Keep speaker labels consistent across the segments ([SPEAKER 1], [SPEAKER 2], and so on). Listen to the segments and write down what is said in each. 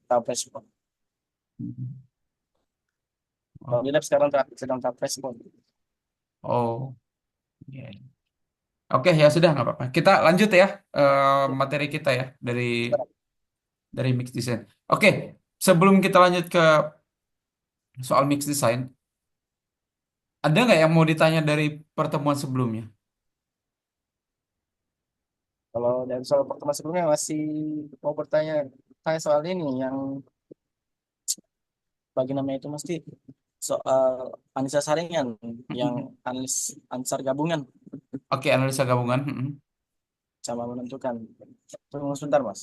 [SPEAKER 1] tahap respon.
[SPEAKER 2] Hmm.
[SPEAKER 1] Kalau
[SPEAKER 2] Oh,
[SPEAKER 1] di lab sekarang sedang tahap respon.
[SPEAKER 2] oh, iya. Oke, ya sudah nggak apa-apa. Kita lanjut ya materi kita ya dari mix design. Oke, sebelum kita lanjut ke soal mix design, ada nggak yang mau ditanya dari pertemuan sebelumnya?
[SPEAKER 1] Kalau dari soal pertemuan sebelumnya masih mau bertanya tanya soal ini yang bagi namanya itu mesti soal analisa saringan yang ansar gabungan
[SPEAKER 2] Oke, analisa gabungan.
[SPEAKER 1] sama menentukan. Tunggu sebentar mas.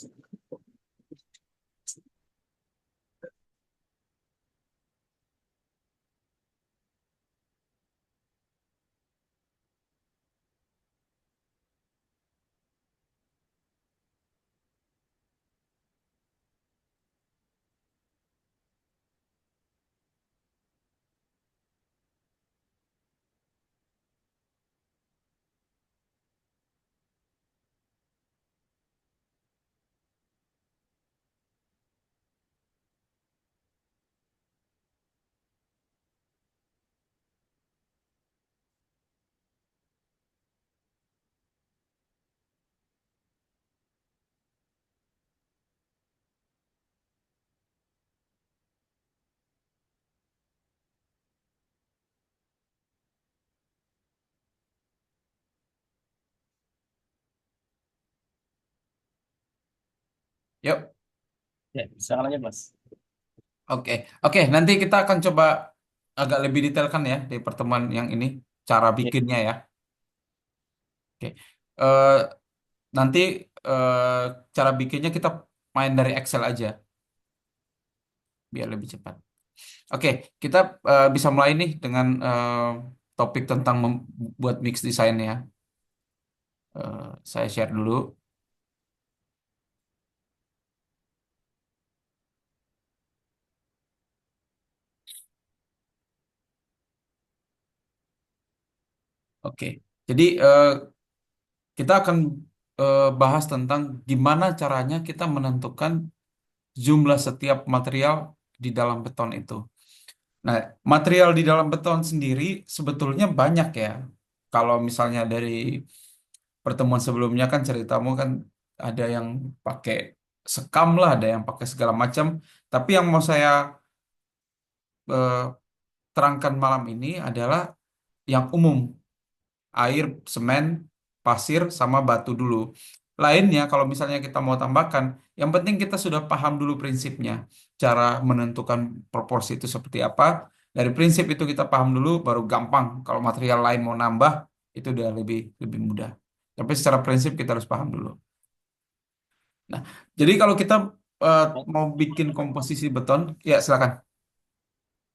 [SPEAKER 2] Yuk,
[SPEAKER 1] Ya, silakan aja mas.
[SPEAKER 2] oke. Oke, nanti kita akan coba agak lebih detailkan ya di pertemuan yang ini, cara
[SPEAKER 1] Ya,
[SPEAKER 2] bikinnya ya. Oke. Eh, nanti eh, cara bikinnya kita main dari Excel aja, biar lebih cepat. Oke, kita bisa mulai nih dengan topik tentang membuat mix design ya. Saya share dulu. Oke, jadi kita akan bahas tentang gimana caranya kita menentukan jumlah setiap material di dalam beton itu. Nah, material di dalam beton sendiri sebetulnya banyak ya. Kalau misalnya dari pertemuan sebelumnya kan ceritamu kan ada yang pakai sekam lah, ada yang pakai segala macam. Tapi yang mau saya eh, terangkan malam ini adalah yang umum, air, semen, pasir, sama batu dulu. Lainnya, kalau misalnya kita mau tambahkan, yang penting kita sudah paham dulu prinsipnya. Cara menentukan proporsi itu seperti apa. Dari prinsip itu kita paham dulu, baru gampang. Kalau material lain mau nambah, itu udah lebih lebih mudah. Tapi secara prinsip kita harus paham dulu. Nah, jadi kalau kita eh, mau bikin komposisi beton, ya silakan.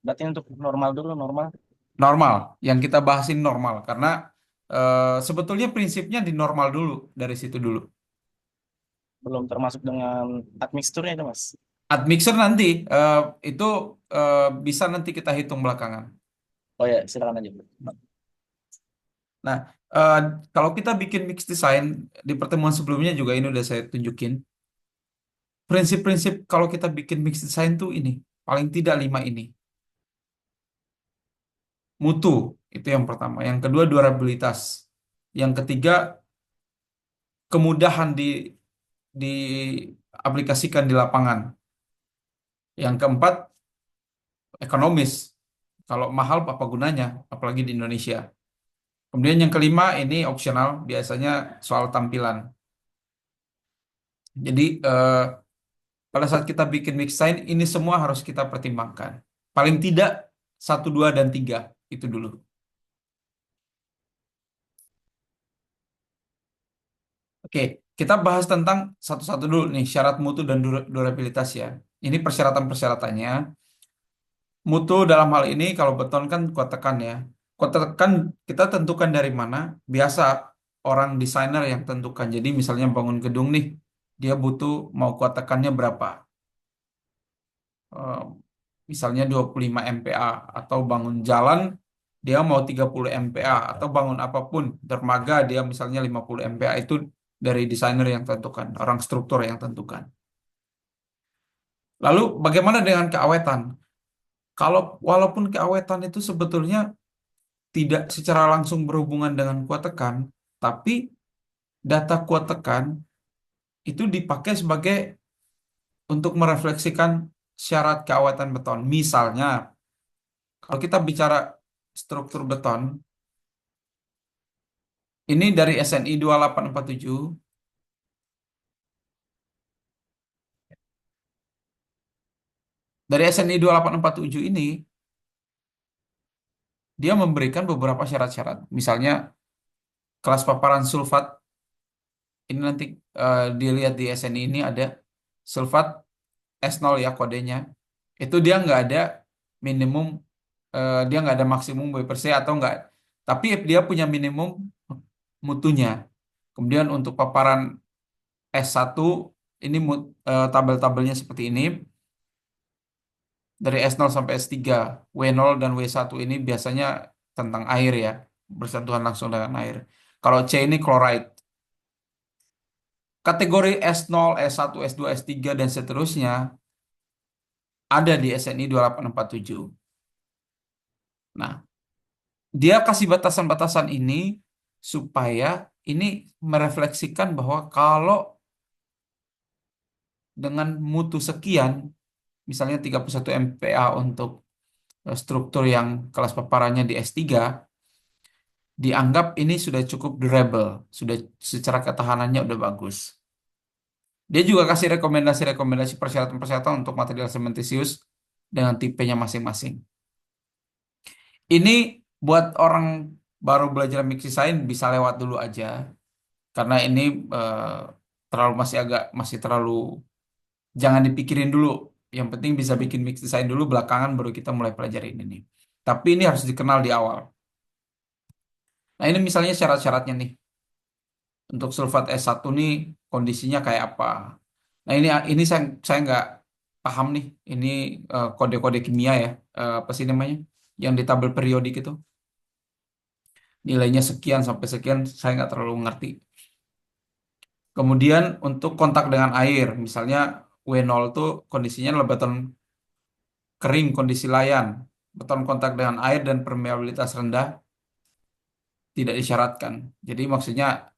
[SPEAKER 1] berarti untuk normal dulu normal
[SPEAKER 2] Normal, yang kita bahasin normal. Karena sebetulnya prinsipnya di normal dulu, dari situ dulu.
[SPEAKER 1] belum termasuk dengan admixturnya itu mas.
[SPEAKER 2] Admixer nanti eh, itu bisa nanti kita hitung belakangan.
[SPEAKER 1] Oh ya silakan aja.
[SPEAKER 2] Nah, eh, kalau kita bikin mix design di pertemuan sebelumnya juga ini udah saya tunjukin. Prinsip-prinsip kalau kita bikin mix design tuh ini, paling tidak lima ini. Mutu, itu yang pertama. Yang kedua, durabilitas. Yang ketiga, kemudahan diaplikasikan di lapangan. Yang keempat, ekonomis. Kalau mahal, apa gunanya? Apalagi di Indonesia. Kemudian yang kelima ini opsional, biasanya soal tampilan. Jadi pada saat kita bikin mix sign, ini semua harus kita pertimbangkan. Paling tidak satu, dua, dan tiga itu dulu. Oke, kita bahas tentang satu-satu dulu nih syarat mutu dan durabilitas ya. Ini persyaratan-persyaratannya. Mutu dalam hal ini kalau beton kan kuat tekan ya. Kuat tekan kita tentukan dari mana? Biasa orang desainer yang tentukan. Jadi misalnya bangun gedung nih, dia butuh mau kuat tekannya berapa? Eh, Misalnya 25 MPa atau bangun jalan dia mau 30 MPa atau bangun apapun dermaga dia misalnya 50 MPa itu dari desainer yang tentukan, orang struktur yang tentukan. Lalu bagaimana dengan keawetan? Kalau walaupun keawetan itu sebetulnya tidak secara langsung berhubungan dengan kuat tekan, tapi data kuat tekan itu dipakai sebagai untuk merefleksikan syarat keawetan beton. Misalnya, kalau kita bicara struktur beton, ini dari SNI 2847, dari SNI 2847 ini dia memberikan beberapa syarat-syarat. Misalnya kelas paparan sulfat ini nanti dilihat di SNI ini ada sulfat S0 ya kodenya. Itu dia nggak ada minimum, dia nggak ada maksimum W per C atau nggak. Tapi dia punya minimum mutunya. Kemudian untuk paparan S1 ini tabel-tabelnya seperti ini. Dari S0 sampai S3, W0 dan W1 ini biasanya tentang air ya, bersentuhan langsung dengan air. Kalau C ini chloride. Kategori S0, S1, S2, S3, dan seterusnya ada di SNI 2847. Nah, dia kasih batasan-batasan ini supaya ini merefleksikan bahwa kalau dengan mutu sekian, misalnya 31 MPa untuk struktur yang kelas paparannya di S3, dianggap ini sudah cukup durable, sudah secara ketahanannya udah bagus. Dia juga kasih rekomendasi-rekomendasi persyaratan-persyaratan untuk material cementitious dengan tipenya masing-masing. Ini buat orang baru belajar mix design bisa lewat dulu aja, karena ini eh, masih terlalu jangan dipikirin dulu. Yang penting bisa bikin mix design dulu, belakangan baru kita mulai pelajari ini nih. Tapi ini harus dikenal di awal. Nah ini misalnya syarat-syaratnya nih. Untuk sulfat S1 nih kondisinya kayak apa? Nah ini saya nggak paham nih. Ini kode-kode kimia ya. Apa sih namanya? Yang di tabel periodik itu. Nilainya sekian sampai sekian saya nggak terlalu ngerti. Kemudian untuk kontak dengan air, misalnya W0 tuh kondisinya adalah beton kering kondisi layan. Beton kontak dengan air dan permeabilitas rendah tidak disyaratkan. Jadi maksudnya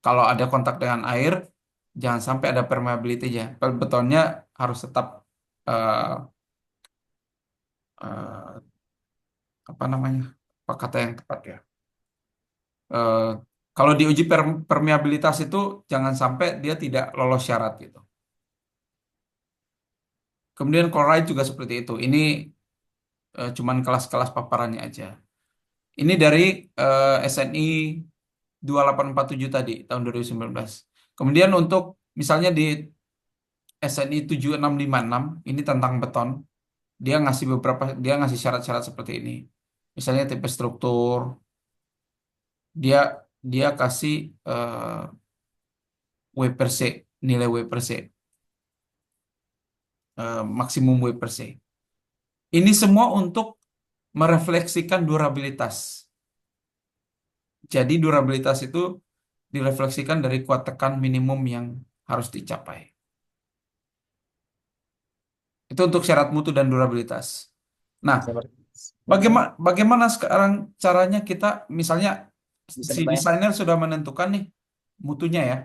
[SPEAKER 2] kalau ada kontak dengan air, jangan sampai ada permeability-nya. Betonnya harus tetap eh, eh, apa namanya? Apa kata yang tepat ya? Eh, Kalau diuji permeabilitas itu jangan sampai dia tidak lolos syarat gitu. Kemudian chloride juga seperti itu. Ini cuman kelas-kelas paparannya aja. Ini dari SNI 2847 tadi tahun 2019. Kemudian untuk misalnya di SNI 7656 ini tentang beton. Dia ngasih syarat-syarat seperti ini. Misalnya tipe struktur, dia dia kasih W per C, nilai W per C, maksimum W per C. Ini semua untuk merefleksikan durabilitas. Jadi durabilitas itu direfleksikan dari kuat tekan minimum yang harus dicapai. Itu untuk syarat mutu dan durabilitas. Nah,
[SPEAKER 1] Seperti
[SPEAKER 2] bagaimana sekarang caranya kita misalnya
[SPEAKER 1] bisa
[SPEAKER 2] si
[SPEAKER 1] ditanya,
[SPEAKER 2] desainer sudah menentukan nih mutunya ya.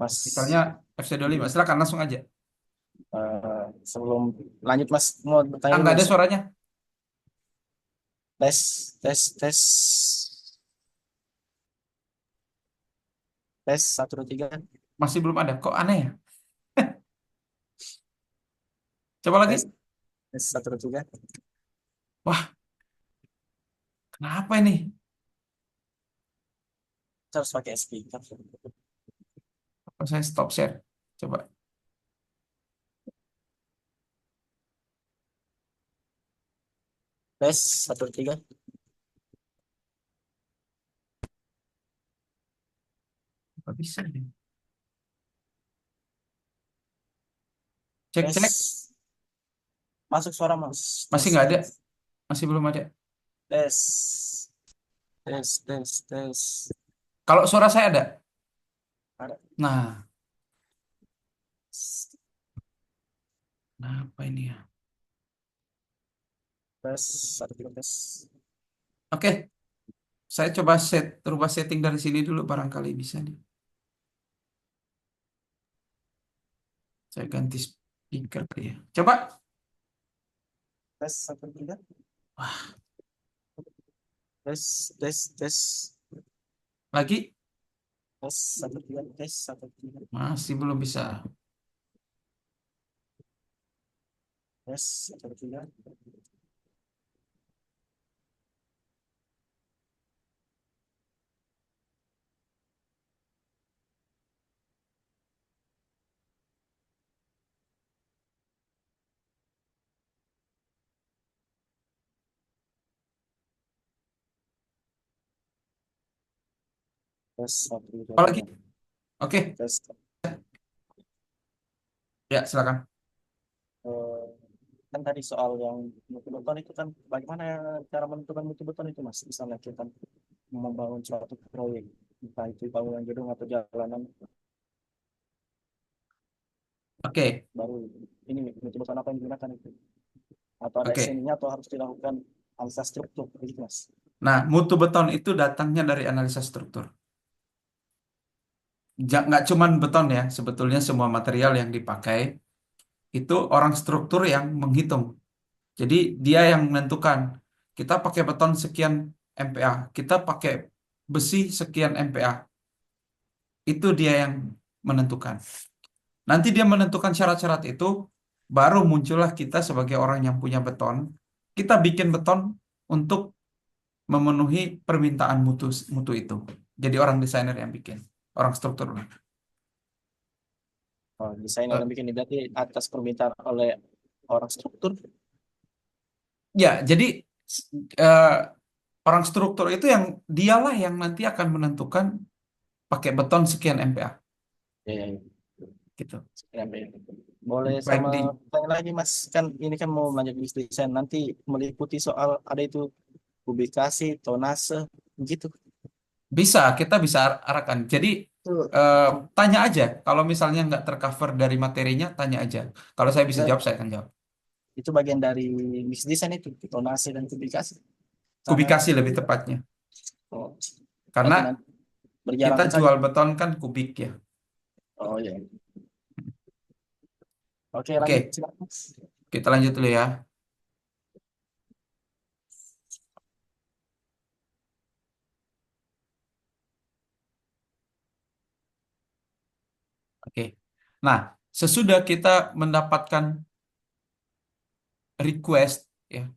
[SPEAKER 2] Misalnya
[SPEAKER 1] Mas.
[SPEAKER 2] FC25, silakan langsung aja.
[SPEAKER 1] Sebelum lanjut, Mas, mau bertanya dulu,
[SPEAKER 2] Nggak ada
[SPEAKER 1] Mas.
[SPEAKER 2] suaranya.
[SPEAKER 1] Tes, tes, tes, tes 1 2 3.
[SPEAKER 2] Masih belum ada. Kok aneh ya? Coba lagi.
[SPEAKER 1] Tes, tes 1 2 3.
[SPEAKER 2] Wah, kenapa ini?
[SPEAKER 1] Harus pakai speaker.
[SPEAKER 2] Apa saya stop share? Coba.
[SPEAKER 1] Tes 1 2 3.
[SPEAKER 2] Nggak bisa nih. Cek, cek.
[SPEAKER 1] Tes, masuk suara, Mas.
[SPEAKER 2] Masih
[SPEAKER 1] Tes,
[SPEAKER 2] nggak ada.
[SPEAKER 1] tes,
[SPEAKER 2] Masih belum ada.
[SPEAKER 1] tes, tes, tes, tes.
[SPEAKER 2] Kalau suara saya ada.
[SPEAKER 1] Ada.
[SPEAKER 2] Nah, Nah, apa ini ya?
[SPEAKER 1] Tes, satu dua tes.
[SPEAKER 2] Oke, saya coba rubah setting dari sini dulu, barangkali bisa nih. Saya ganti speaker kali ya. Coba.
[SPEAKER 1] Tes, satu tiga.
[SPEAKER 2] Wah,
[SPEAKER 1] Tes, tes, tes.
[SPEAKER 2] lagi
[SPEAKER 1] Tes, satu tiga. Tes, satu tiga.
[SPEAKER 2] masih belum bisa.
[SPEAKER 1] Tes, satu tiga. Tes, satu dua
[SPEAKER 2] Apa lagi?
[SPEAKER 1] tiga.
[SPEAKER 2] Oke,
[SPEAKER 1] Tes.
[SPEAKER 2] ya silakan.
[SPEAKER 1] Eh, kan tadi soal yang mutu beton itu kan bagaimana cara menentukan mutu beton itu mas, misalnya kita membangun suatu proyek, entah itu bangunan gedung atau jalanan
[SPEAKER 2] Oke,
[SPEAKER 1] baru, ini mutu beton apa yang digunakan itu, atau ada
[SPEAKER 2] oke.
[SPEAKER 1] SN-nya atau harus dilakukan analisa struktur begitu mas.
[SPEAKER 2] Nah, mutu beton itu datangnya dari analisa struktur. Nggak cuman beton ya, sebetulnya semua material yang dipakai itu orang struktur yang menghitung. Jadi dia yang menentukan. Kita pakai beton sekian MPa, kita pakai besi sekian MPa. Itu dia yang menentukan. Nanti dia menentukan syarat-syarat itu, baru muncullah kita sebagai orang yang punya beton. Kita bikin beton untuk memenuhi permintaan mutu mutu itu. Jadi orang desainer yang bikin, orang struktur.
[SPEAKER 1] Oh, desainer
[SPEAKER 2] Eh,
[SPEAKER 1] yang bikin ini berarti atas permintaan oleh orang struktur.
[SPEAKER 2] Ya, jadi eh, orang struktur itu yang dialah yang nanti akan menentukan pakai beton sekian MPa
[SPEAKER 1] Ya, ya, ya.
[SPEAKER 2] gitu.
[SPEAKER 1] Keren, ya. Boleh
[SPEAKER 2] Baik
[SPEAKER 1] sama
[SPEAKER 2] di
[SPEAKER 1] tanya lagi mas, kan ini kan mau lanjut bisnis desain nanti, meliputi soal ada itu publikasi, tonase, gitu.
[SPEAKER 2] bisa kita bisa arahkan. Jadi
[SPEAKER 1] Itu
[SPEAKER 2] eh, tanya aja. Kalau misalnya nggak tercover dari materinya, tanya aja. Kalau saya bisa
[SPEAKER 1] enggak,
[SPEAKER 2] jawab, saya akan jawab.
[SPEAKER 1] itu bagian dari bisnis desain itu, tonase dan publikasi. Sana
[SPEAKER 2] Kubikasi lebih tepatnya.
[SPEAKER 1] oh, berarti
[SPEAKER 2] Karena
[SPEAKER 1] nanti berjalan
[SPEAKER 2] kita
[SPEAKER 1] saja.
[SPEAKER 2] jual beton kan kubik ya.
[SPEAKER 1] Oh ya. Oke, lanjut
[SPEAKER 2] Oke,
[SPEAKER 1] silakan mas.
[SPEAKER 2] kita lanjut dulu ya. Oke. Nah, sesudah kita mendapatkan request ya,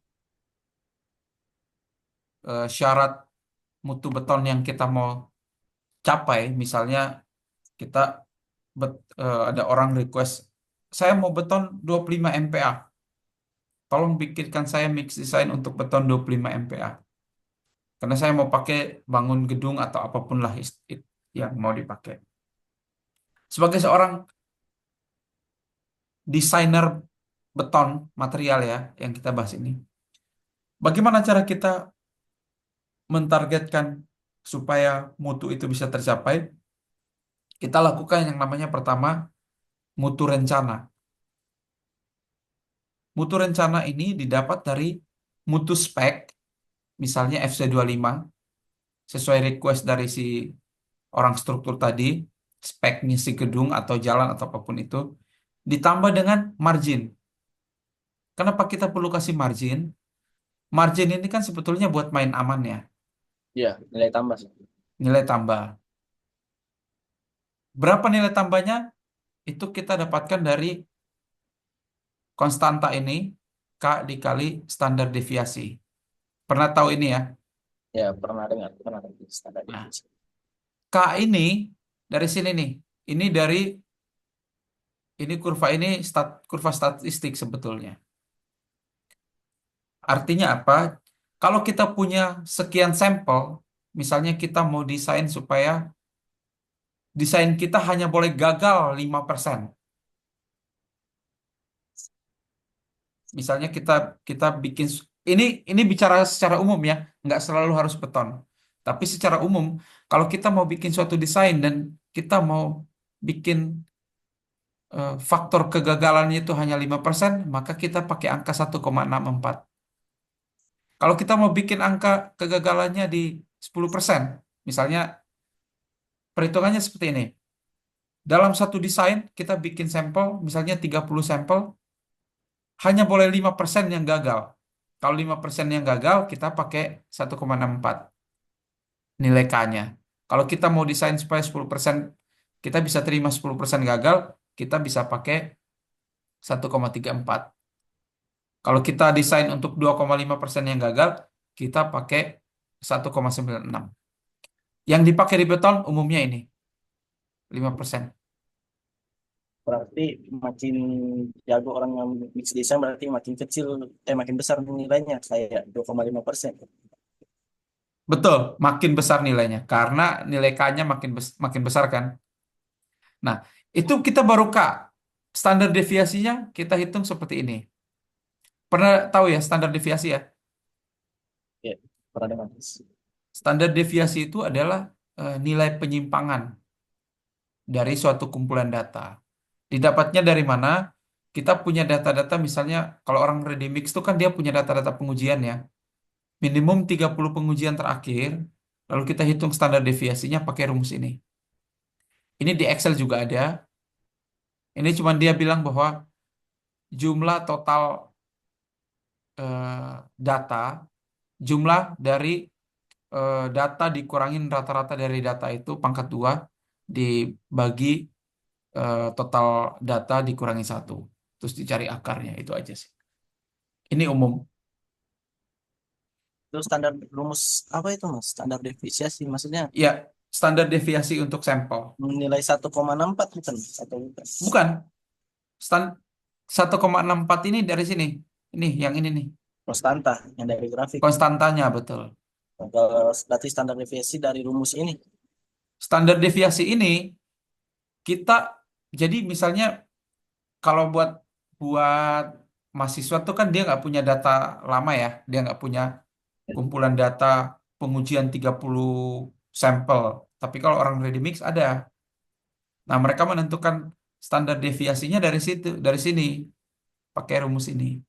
[SPEAKER 2] syarat mutu beton yang kita mau capai, misalnya kita ada orang request, saya mau beton 25 MPa. Tolong bikinkan saya mix design untuk beton 25 MPa. Karena saya mau pakai bangun gedung atau apapun lah yang mau dipakai. Sebagai seorang desainer beton material ya yang kita bahas ini, bagaimana cara kita mentargetkan supaya mutu itu bisa tercapai? Kita lakukan yang namanya pertama mutu rencana. Mutu rencana ini didapat dari mutu spek, misalnya FC25, sesuai request dari si orang struktur tadi, speknya si gedung atau jalan atau apapun itu, ditambah dengan margin. Kenapa kita perlu kasih margin? Margin ini kan sebetulnya buat main aman ya,
[SPEAKER 1] Iya, nilai tambah.
[SPEAKER 2] nilai tambah. Berapa nilai tambahnya? Itu kita dapatkan dari konstanta ini, K dikali standar deviasi. Pernah tahu ini ya?
[SPEAKER 1] Ya, pernah dengar standar
[SPEAKER 2] Nah,
[SPEAKER 1] deviasi.
[SPEAKER 2] K ini dari sini nih. Ini dari ini kurva ini kurva statistik sebetulnya. Artinya apa? Kalau kita punya sekian sampel, misalnya kita mau desain supaya desain kita hanya boleh gagal 5%. Misalnya kita kita bikin ini bicara secara umum ya, nggak selalu harus beton. Tapi secara umum, kalau kita mau bikin suatu desain dan kita mau bikin faktor kegagalannya itu hanya 5%, maka kita pakai angka 1,64. Kalau kita mau bikin angka kegagalannya di 10%, misalnya perhitungannya seperti ini. Dalam satu desain, kita bikin sampel, misalnya 30 sampel, hanya boleh 5% yang gagal. Kalau 5% yang gagal, kita pakai 1,64 nilai K-nya. Kalau kita mau desain supaya 10%, kita bisa terima 10% gagal, kita bisa pakai 1,34. Kalau kita desain untuk 2,5% yang gagal, kita pakai 1,96. Yang dipakai di beton umumnya ini, 5%.
[SPEAKER 1] Berarti makin jago orang yang mix design berarti makin kecil, makin besar nilainya kayak 2,5%.
[SPEAKER 2] Betul, makin besar nilainya karena nilai K-nya makin besar kan. Nah, itu kita baru K. Standar deviasinya kita hitung seperti ini. Pernah tahu ya standar deviasi ya?
[SPEAKER 1] Ya, pernah dengar.
[SPEAKER 2] Standar deviasi itu adalah nilai penyimpangan dari suatu kumpulan data. Didapatnya dari mana? Kita punya data-data misalnya kalau orang ready mix itu kan dia punya data-data pengujian ya. Minimum 30 pengujian terakhir, lalu kita hitung standar deviasinya pakai rumus ini. Ini di Excel juga ada. Ini cuma dia bilang bahwa jumlah total data, jumlah dari data dikurangin rata-rata dari data itu pangkat 2 dibagi total data dikurangi 1. Terus dicari akarnya, itu aja sih. Ini umum.
[SPEAKER 1] Itu standar rumus apa itu Mas? Standar defisiensi maksudnya
[SPEAKER 2] Ya, standar deviasi untuk sampel.
[SPEAKER 1] nilai 1,64 bukan atau bukan?
[SPEAKER 2] Bukan, stand 1,64 ini dari sini. Ini, yang ini nih.
[SPEAKER 1] Konstanta yang dari grafik.
[SPEAKER 2] Konstantanya, betul.
[SPEAKER 1] Berarti standar deviasi dari rumus ini.
[SPEAKER 2] Standar deviasi ini kita, jadi misalnya kalau buat mahasiswa tuh kan dia nggak punya data lama ya. Dia nggak punya kumpulan data pengujian 30 sampel. Tapi kalau orang ready mix ada. Nah, mereka menentukan standar deviasinya dari situ, dari sini, pakai rumus ini.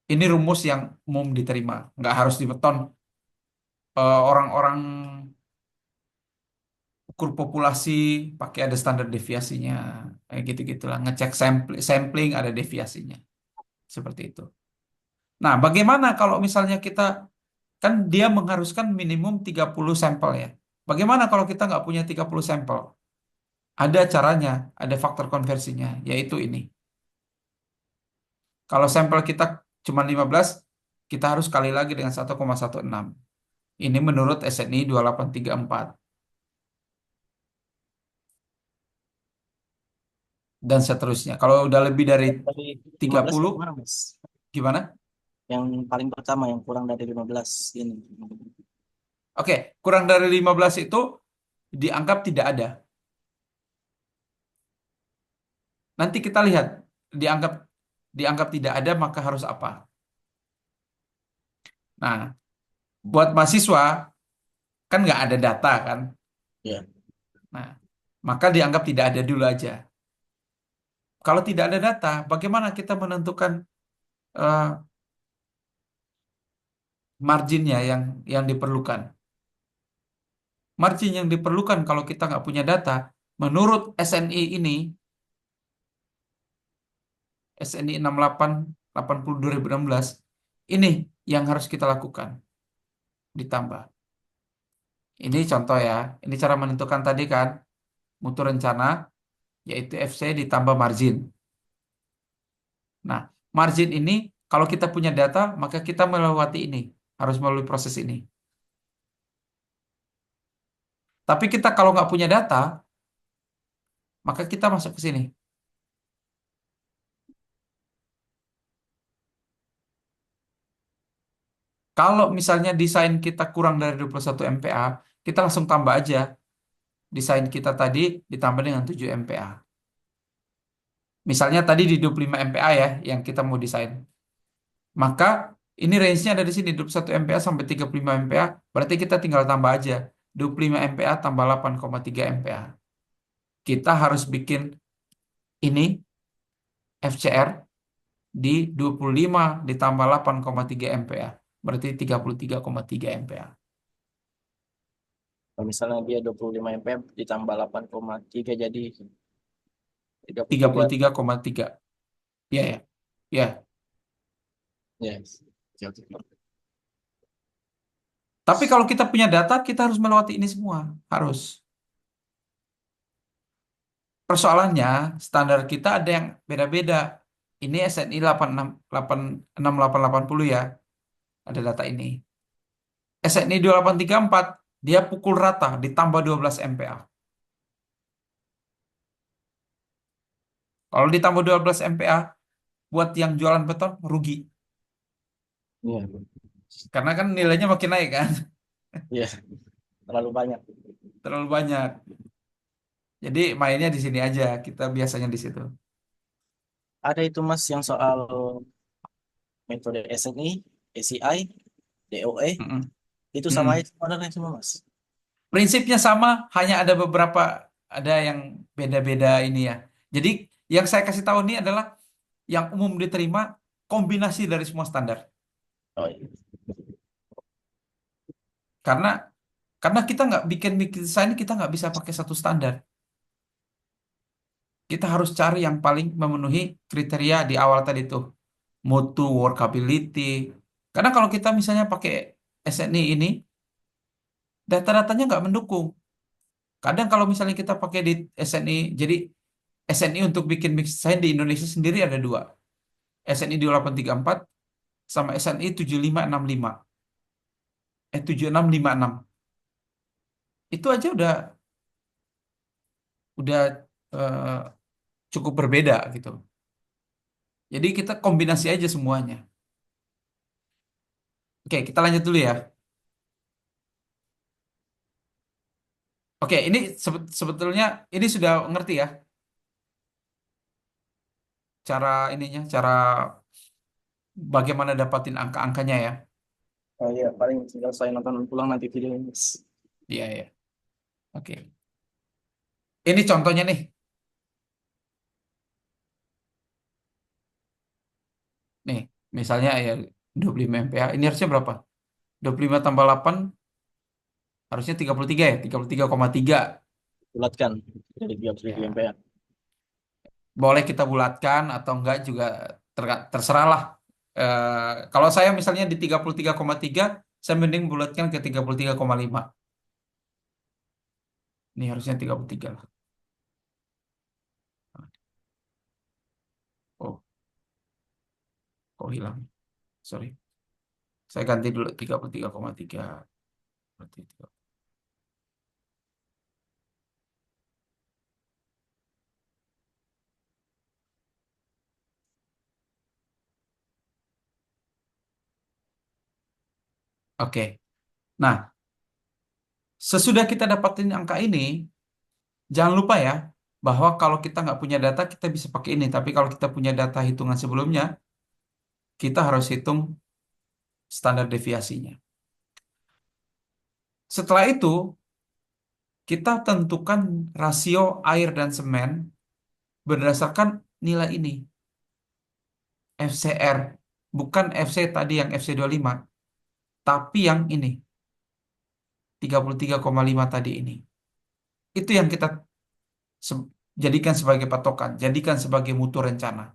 [SPEAKER 2] Ini rumus yang umum diterima, nggak harus di beton. Orang-orang ukur populasi pakai ada standar deviasinya, kayak gitu-gitulah. Ngecek sampling ada deviasinya, seperti itu. Nah, bagaimana kalau misalnya kita, kan dia mengharuskan minimum 30 sampel ya. Bagaimana kalau kita nggak punya 30 sampel? Ada caranya, ada faktor konversinya, yaitu ini. Kalau sampel kita cuma 15, kita harus kali lagi dengan 1,16. Ini menurut SNI 2834. Dan seterusnya. Kalau udah lebih dari
[SPEAKER 1] Dari 15 yang
[SPEAKER 2] 30,
[SPEAKER 1] mana Mas?
[SPEAKER 2] gimana?
[SPEAKER 1] Yang paling pertama yang kurang dari 15 ini.
[SPEAKER 2] Oke, kurang dari 15 itu dianggap tidak ada. Nanti kita lihat, dianggap dianggap tidak ada, maka harus apa? Nah, buat mahasiswa, kan nggak ada data kan?
[SPEAKER 1] Ya.
[SPEAKER 2] Nah, maka dianggap tidak ada dulu aja. Kalau tidak ada data, bagaimana kita menentukan eh, marginnya yang diperlukan? Margin yang diperlukan kalau kita nggak punya data, menurut SNI ini, SNI 68 80 2016, ini yang harus kita lakukan, ditambah. Ini contoh ya, ini cara menentukan tadi kan, mutu rencana, yaitu FC ditambah margin. Nah, margin ini, kalau kita punya data, maka kita melewati ini, harus melalui proses ini. Tapi kita kalau nggak punya data, maka kita masuk ke sini. Kalau misalnya desain kita kurang dari 21 MPa, kita langsung tambah aja. Desain kita tadi ditambah dengan 7 MPa. Misalnya tadi di 25 MPa ya, yang kita mau desain. Maka ini range-nya ada di sini, 21 MPa sampai 35 MPa. Berarti kita tinggal tambah aja. 25 MPa tambah 8,3 MPa. Kita harus bikin ini FCR di 25 ditambah 8,3 MPa. Berarti 33,3 MPa.
[SPEAKER 1] Kalau misalnya dia 25 mpm ditambah 8,3 jadi 33.
[SPEAKER 2] 33,3. Ya, ya. Ya.
[SPEAKER 1] Yes. Oke, oke.
[SPEAKER 2] Tapi kalau kita punya data, kita harus melewati ini semua. Harus. Persoalannya, standar kita ada yang beda-beda. Ini SNI 86, 86, 8880 ya. Ada data ini. SNI 2834, dia pukul rata ditambah 12 MPa. Kalau ditambah 12 MPa, buat yang jualan beton, rugi.
[SPEAKER 1] Iya,
[SPEAKER 2] Karena kan nilainya makin naik kan.
[SPEAKER 1] iya, terlalu banyak.
[SPEAKER 2] Terlalu banyak. Jadi mainnya di sini aja. Kita biasanya di situ.
[SPEAKER 1] Ada itu Mas yang soal metode SNI, ACI, DOE,
[SPEAKER 2] Mm-mm.
[SPEAKER 1] itu sama
[SPEAKER 2] Mm-mm.
[SPEAKER 1] aja sebenarnya semua Mas.
[SPEAKER 2] Prinsipnya sama, hanya ada beberapa, ada yang beda-beda ini ya. Jadi yang saya kasih tahu ini adalah yang umum diterima kombinasi dari semua standar.
[SPEAKER 1] Oh, iya.
[SPEAKER 2] Karena karena kita nggak bikin bikin desain, kita nggak bisa pakai satu standar. Kita harus cari yang paling memenuhi kriteria di awal tadi tuh, mutu, workability. Karena kalau kita misalnya pakai SNI ini, data-datanya nggak mendukung. Kadang kalau misalnya kita pakai di SNI, jadi SNI untuk bikin mix design di Indonesia sendiri ada dua. SNI 2834 sama SNI 7565. 7656. Itu aja udah eh, cukup berbeda gitu. Jadi kita kombinasi aja semuanya. Oke, kita lanjut dulu ya. Oke, ini sebetulnya ini sudah ngerti ya cara ininya, cara bagaimana dapatin angka-angkanya ya.
[SPEAKER 1] Oh iya, paling tinggal saya nonton pulang nanti videonya Mas.
[SPEAKER 2] Iya ya. Oke. Ini contohnya nih. Nih, misalnya ya 25 MPa. Ini harusnya berapa? 25 tambah 8 harusnya 33 ya, 33,3.
[SPEAKER 1] Bulatkan jadi 30
[SPEAKER 2] Ya,
[SPEAKER 1] mpm.
[SPEAKER 2] boleh kita bulatkan atau enggak juga terserah lah. Kalau saya misalnya di 33,3, saya mending bulatkan ke 33,5. Ini harusnya 33 lah. Oh, kok hilang? Sorry. Saya ganti dulu 33,3. Berarti Oke. Nah, sesudah kita dapatin angka ini, jangan lupa ya, bahwa kalau kita nggak punya data, kita bisa pakai ini. Tapi kalau kita punya data hitungan sebelumnya, kita harus hitung standar deviasinya. Setelah itu, kita tentukan rasio air dan semen berdasarkan nilai ini, FCR. Bukan FC tadi yang FC25, tapi yang ini, 33,5 tadi ini. Itu yang kita se- jadikan sebagai patokan, jadikan sebagai mutu rencana.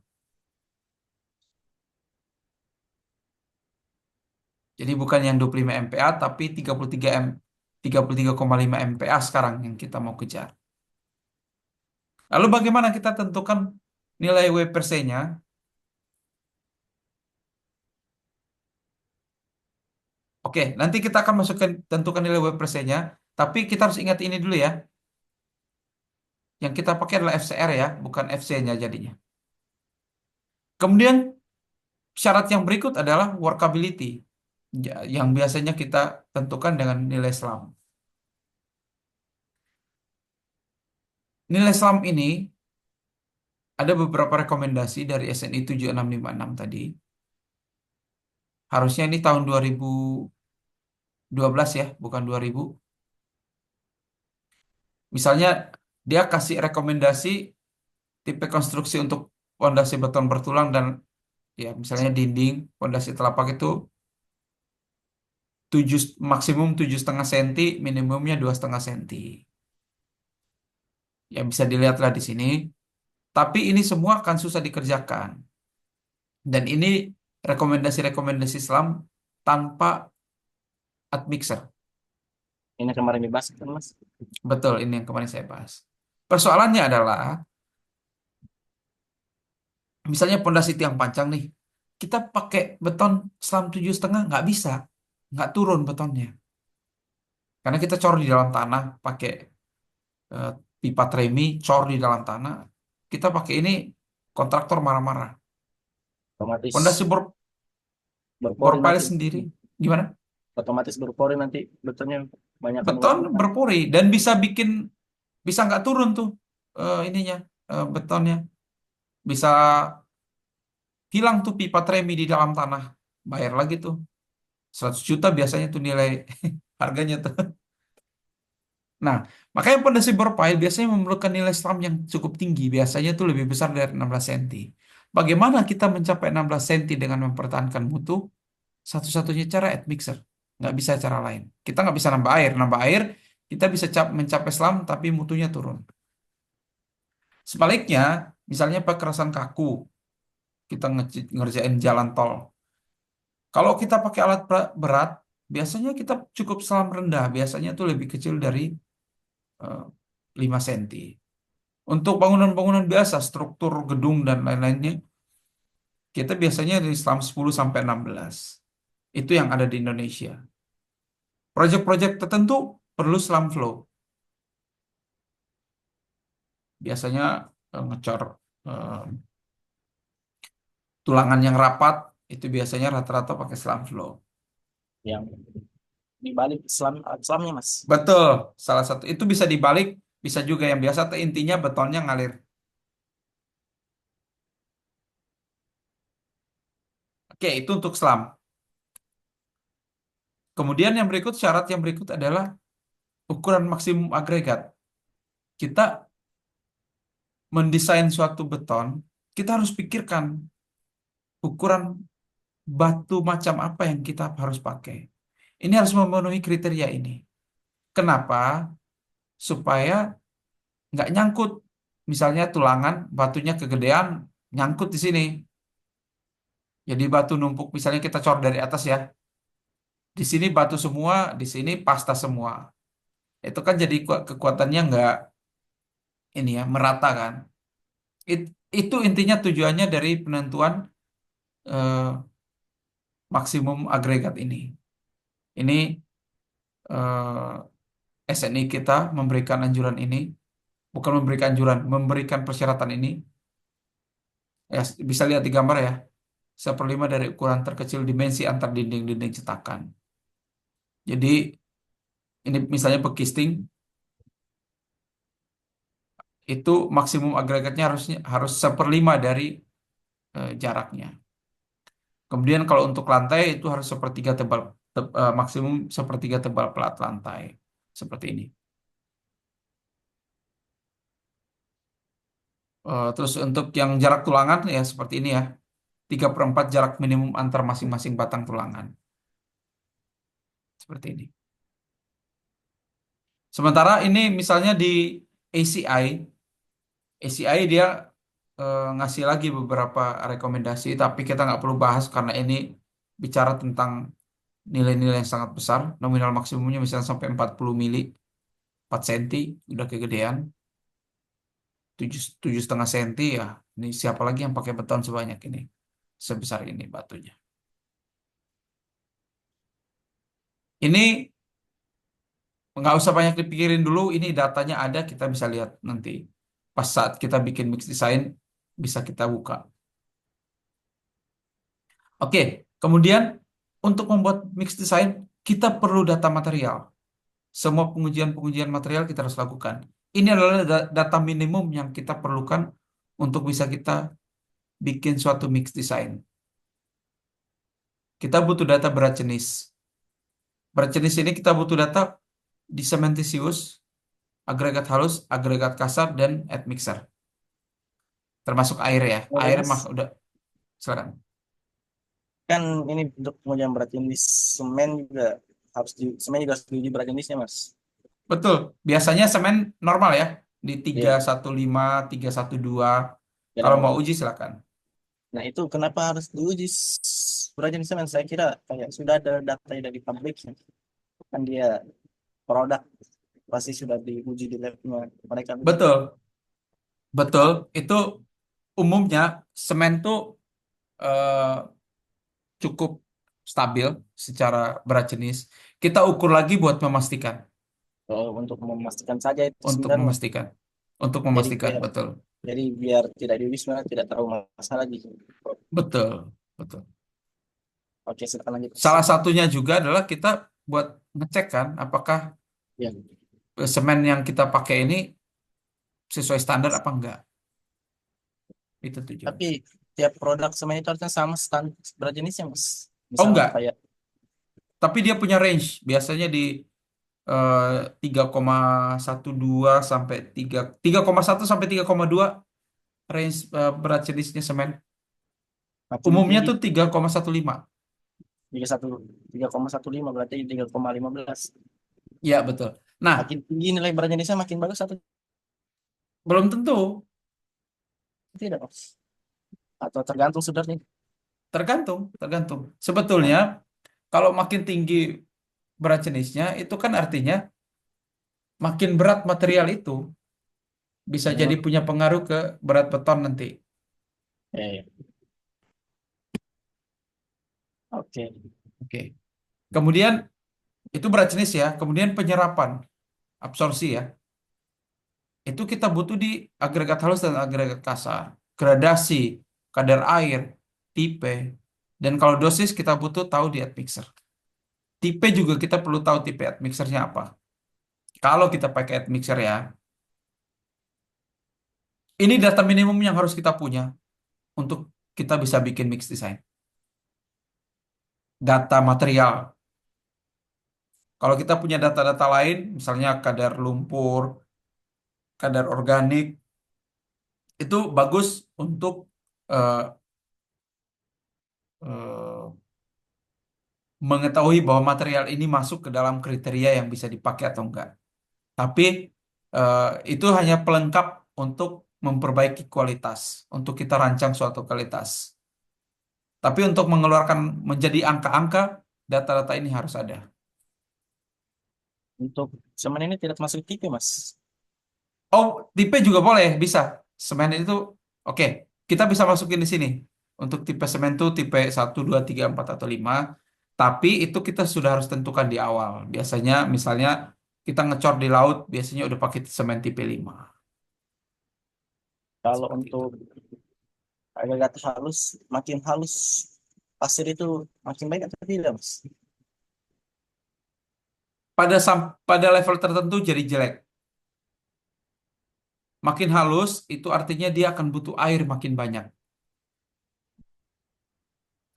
[SPEAKER 2] Jadi bukan yang 25 MPa, tapi 33,5 MPa sekarang yang kita mau kejar. Lalu bagaimana kita tentukan nilai W per C-nya? Oke, nanti kita akan masukkan tentukan nilai W per C-nya, tapi kita harus ingat ini dulu ya. Yang kita pakai adalah FCR ya, bukan FC-nya jadinya. Kemudian syarat yang berikut adalah workability, yang biasanya kita tentukan dengan nilai SLAM. Nilai SLAM ini ada beberapa rekomendasi dari SNI 7656 tadi. Harusnya ini tahun 2012 ya, bukan 2000. Misalnya dia kasih rekomendasi tipe konstruksi untuk pondasi beton bertulang dan ya misalnya dinding, pondasi telapak itu 7 maksimum 7,5 senti, minimumnya 2,5 senti. Ya bisa dilihatlah di sini. Tapi ini semua akan susah dikerjakan. Dan ini rekomendasi-rekomendasi Islam tanpa admixer.
[SPEAKER 1] Ini kemarin dibahas kan Mas.
[SPEAKER 2] Betul, ini yang kemarin saya bahas. Persoalannya adalah, misalnya pondasi tiang panjang nih, kita pakai beton selam 7,5 nggak bisa, nggak turun betonnya. Karena kita cor di dalam tanah, pakai eh, pipa tremi, cor di dalam tanah. Kita pakai ini, kontraktor marah-marah. Pondasi
[SPEAKER 1] Otomatis berpori
[SPEAKER 2] berpile
[SPEAKER 1] nanti.
[SPEAKER 2] sendiri, gimana?
[SPEAKER 1] Otomatis berpori nanti betulnya banyak kan
[SPEAKER 2] Beton
[SPEAKER 1] uapnya kan.
[SPEAKER 2] berpori dan bisa nggak turun tuh ininya, betonnya. Bisa hilang tuh pipa tremi di dalam tanah. Bayar lagi tuh. 100 juta biasanya tuh nilai harganya tuh. Nah, makanya pondasi berpile biasanya memerlukan nilai SLAM yang cukup tinggi. Biasanya tuh lebih besar dari 16 senti. Bagaimana kita mencapai 16 senti dengan mempertahankan mutu? Satu-satunya cara admixer. Nggak bisa cara lain. Kita nggak bisa nambah air. Nambah air, kita bisa mencapai SLAM tapi mutunya turun. Sebaliknya, misalnya kekerasan kaku, kita ngerjain jalan tol. Kalau kita pakai alat berat, biasanya kita cukup SLAM rendah. Biasanya tuh lebih kecil dari eh, 5 senti. Untuk bangunan-bangunan biasa, struktur gedung dan lain-lainnya, kita biasanya dari SLAM 10 sampai 16. Itu yang ada di Indonesia. Proyek-proyek tertentu perlu SLAM flow. Biasanya ngecor eh, tulangan yang rapat, itu biasanya rata-rata pakai SLAM flow.
[SPEAKER 1] Yang dibalik selamnya Mas.
[SPEAKER 2] Betul, salah satu itu bisa dibalik, bisa juga yang biasa. Intinya betonnya ngalir. Oke, itu untuk SLAM. Kemudian yang berikut, syarat yang berikut adalah ukuran maksimum agregat. Kita mendesain suatu beton, kita harus pikirkan ukuran batu macam apa yang kita harus pakai. Ini harus memenuhi kriteria ini. Kenapa? Supaya nggak nyangkut. Misalnya tulangan, batunya kegedean, nyangkut di sini. Jadi batu numpuk, misalnya kita cor dari atas ya. Di sini batu semua, di sini pasta semua. Itu kan jadi kekuatannya nggak ini ya, merata kan. Itu intinya tujuannya dari penentuan eh, maksimum agregat ini. Ini SNI kita memberikan anjuran ini, bukan memberikan anjuran, memberikan persyaratan ini. Ya, bisa lihat di gambar ya. 1/5 dari ukuran terkecil dimensi antar dinding-dinding cetakan. Jadi ini misalnya pekisting, itu maksimum agregatnya harus 1/5 dari jaraknya. Kemudian kalau untuk lantai itu harus sepertiga tebal, maksimum sepertiga tebal pelat lantai. Seperti ini. Terus untuk yang jarak tulangan ya seperti ini ya. 3/4 jarak minimum antar masing-masing batang tulangan. Seperti ini. Sementara ini misalnya di ACI, ACI dia ngasih lagi beberapa rekomendasi, tapi kita nggak perlu bahas karena ini bicara tentang nilai-nilai yang sangat besar. Nominal maksimumnya misalnya sampai 40 mili, 4 senti, udah kegedean. 7,5 senti ya. Ini siapa lagi yang pakai beton sebanyak ini? Sebesar ini batunya. Ini nggak usah banyak dipikirin dulu. Ini datanya ada, kita bisa lihat nanti. Pas saat kita bikin mix design, bisa kita buka. Oke, kemudian untuk membuat mix design, kita perlu data material. Semua pengujian-pengujian material kita harus lakukan. Ini adalah data minimum yang kita perlukan untuk bisa kita bikin suatu mix design. Kita butuh data berat jenis. Berat jenis ini kita butuh data di cementitious, agregat halus, agregat kasar, dan admixer. termasuk air ya.
[SPEAKER 1] Kemudian
[SPEAKER 2] Air
[SPEAKER 1] mas,
[SPEAKER 2] mah udah, silakan.
[SPEAKER 1] kan ini untuk pengujian berat jenis semen juga semen juga harus diuji berat jenisnya mas.
[SPEAKER 2] Betul, biasanya semen normal ya, di
[SPEAKER 1] Iya,
[SPEAKER 2] 315, 312.
[SPEAKER 1] jadi
[SPEAKER 2] Kalau mau
[SPEAKER 1] normal.
[SPEAKER 2] uji silakan.
[SPEAKER 1] Nah itu kenapa harus diuji berat jenis semen? Saya kira kayak sudah ada data dari pabrik kan dia produk pasti sudah diuji di labnya mereka begitu.
[SPEAKER 2] Betul, betul. Itu umumnya semen tuh eh, cukup stabil secara berat jenis. Kita ukur lagi buat memastikan,
[SPEAKER 1] Oh, untuk memastikan saja itu
[SPEAKER 2] untuk
[SPEAKER 1] sebenarnya.
[SPEAKER 2] memastikan, untuk
[SPEAKER 1] Jadi
[SPEAKER 2] memastikan,
[SPEAKER 1] biar
[SPEAKER 2] betul,
[SPEAKER 1] biar tidak diuji sebenarnya tidak terlalu masalah gitu.
[SPEAKER 2] betul, betul.
[SPEAKER 1] Oke, silakan lanjut. Mas.
[SPEAKER 2] Salah satunya juga adalah kita buat ngecek kan, apakah
[SPEAKER 1] Ya.
[SPEAKER 2] semen yang kita pakai ini sesuai standar apa enggak. Itu tujuan.
[SPEAKER 1] Tapi tiap produk semen itu harusnya sama berat jenisnya, Mas.
[SPEAKER 2] Oh
[SPEAKER 1] Misal
[SPEAKER 2] enggak,
[SPEAKER 1] kayak
[SPEAKER 2] tapi dia punya range. Biasanya di eh, 3,12 sampai 3,1 sampai 3,2 range berat jenisnya semen.
[SPEAKER 1] makin
[SPEAKER 2] Umumnya
[SPEAKER 1] tinggi
[SPEAKER 2] tuh 3,15.
[SPEAKER 1] 3,15 berarti 3,15.
[SPEAKER 2] Ya, betul. Nah,
[SPEAKER 1] Makin tinggi nilai berat jenisnya makin bagus atau
[SPEAKER 2] belum tentu,
[SPEAKER 1] tidak, Mas? Atau tergantung sebenarnya.
[SPEAKER 2] tergantung, tergantung. Sebetulnya kalau makin tinggi berat jenisnya itu kan artinya makin berat material itu bisa
[SPEAKER 1] Hmm,
[SPEAKER 2] jadi punya pengaruh ke berat beton nanti.
[SPEAKER 1] eh, oke.
[SPEAKER 2] Oke. Kemudian itu berat jenis ya. Kemudian penyerapan, absorpsi ya. Itu kita butuh di agregat halus dan agregat kasar. Gradasi, kadar air, tipe. Dan kalau dosis kita butuh tahu di admixer. Tipe juga kita perlu tahu tipe admixernya apa. Kalau kita pakai admixer ya, ini data minimum yang harus kita punya untuk kita bisa bikin mix design. Data material. Kalau kita punya data-data lain, misalnya kadar lumpur, kadar organik, itu bagus untuk eh, eh, mengetahui bahwa material ini masuk ke dalam kriteria yang bisa dipakai atau enggak. Tapi eh, itu hanya pelengkap untuk memperbaiki kualitas, untuk kita rancang suatu kualitas. Tapi untuk mengeluarkan menjadi angka-angka, data-data ini harus ada.
[SPEAKER 1] Untuk semen ini tidak masuk tipe, Mas.
[SPEAKER 2] Oh, tipe juga boleh, bisa. Semen itu, oke, kita bisa masukin di sini. Untuk tipe semen itu tipe 1, 2, 3, 4 atau 5. Tapi itu kita sudah harus tentukan di awal. Biasanya, misalnya, kita ngecor di laut, biasanya udah pakai semen tipe 5.
[SPEAKER 1] Kalau
[SPEAKER 2] Seperti itu.
[SPEAKER 1] untuk agregat halus, makin halus pasir itu makin baik atau tidak, Mas?
[SPEAKER 2] Pada level tertentu jadi jelek. Makin halus, itu artinya dia akan butuh air makin banyak.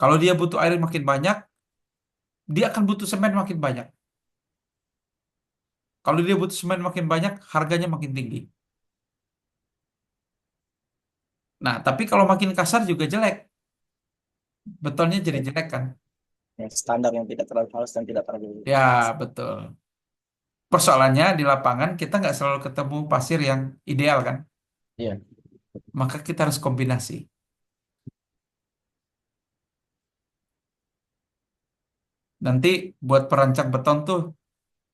[SPEAKER 2] Kalau dia butuh air makin banyak, dia akan butuh semen makin banyak. Kalau dia butuh semen makin banyak, harganya makin tinggi. Nah, tapi kalau makin kasar juga jelek. Betonnya jadi
[SPEAKER 1] Ya,
[SPEAKER 2] jelek kan?
[SPEAKER 1] yang standar yang tidak terlalu halus dan tidak terlalu
[SPEAKER 2] Ya, betul. Persoalannya di lapangan kita nggak selalu ketemu pasir yang ideal kan?
[SPEAKER 1] iya.
[SPEAKER 2] Maka kita harus kombinasi. Nanti buat perancang beton tuh,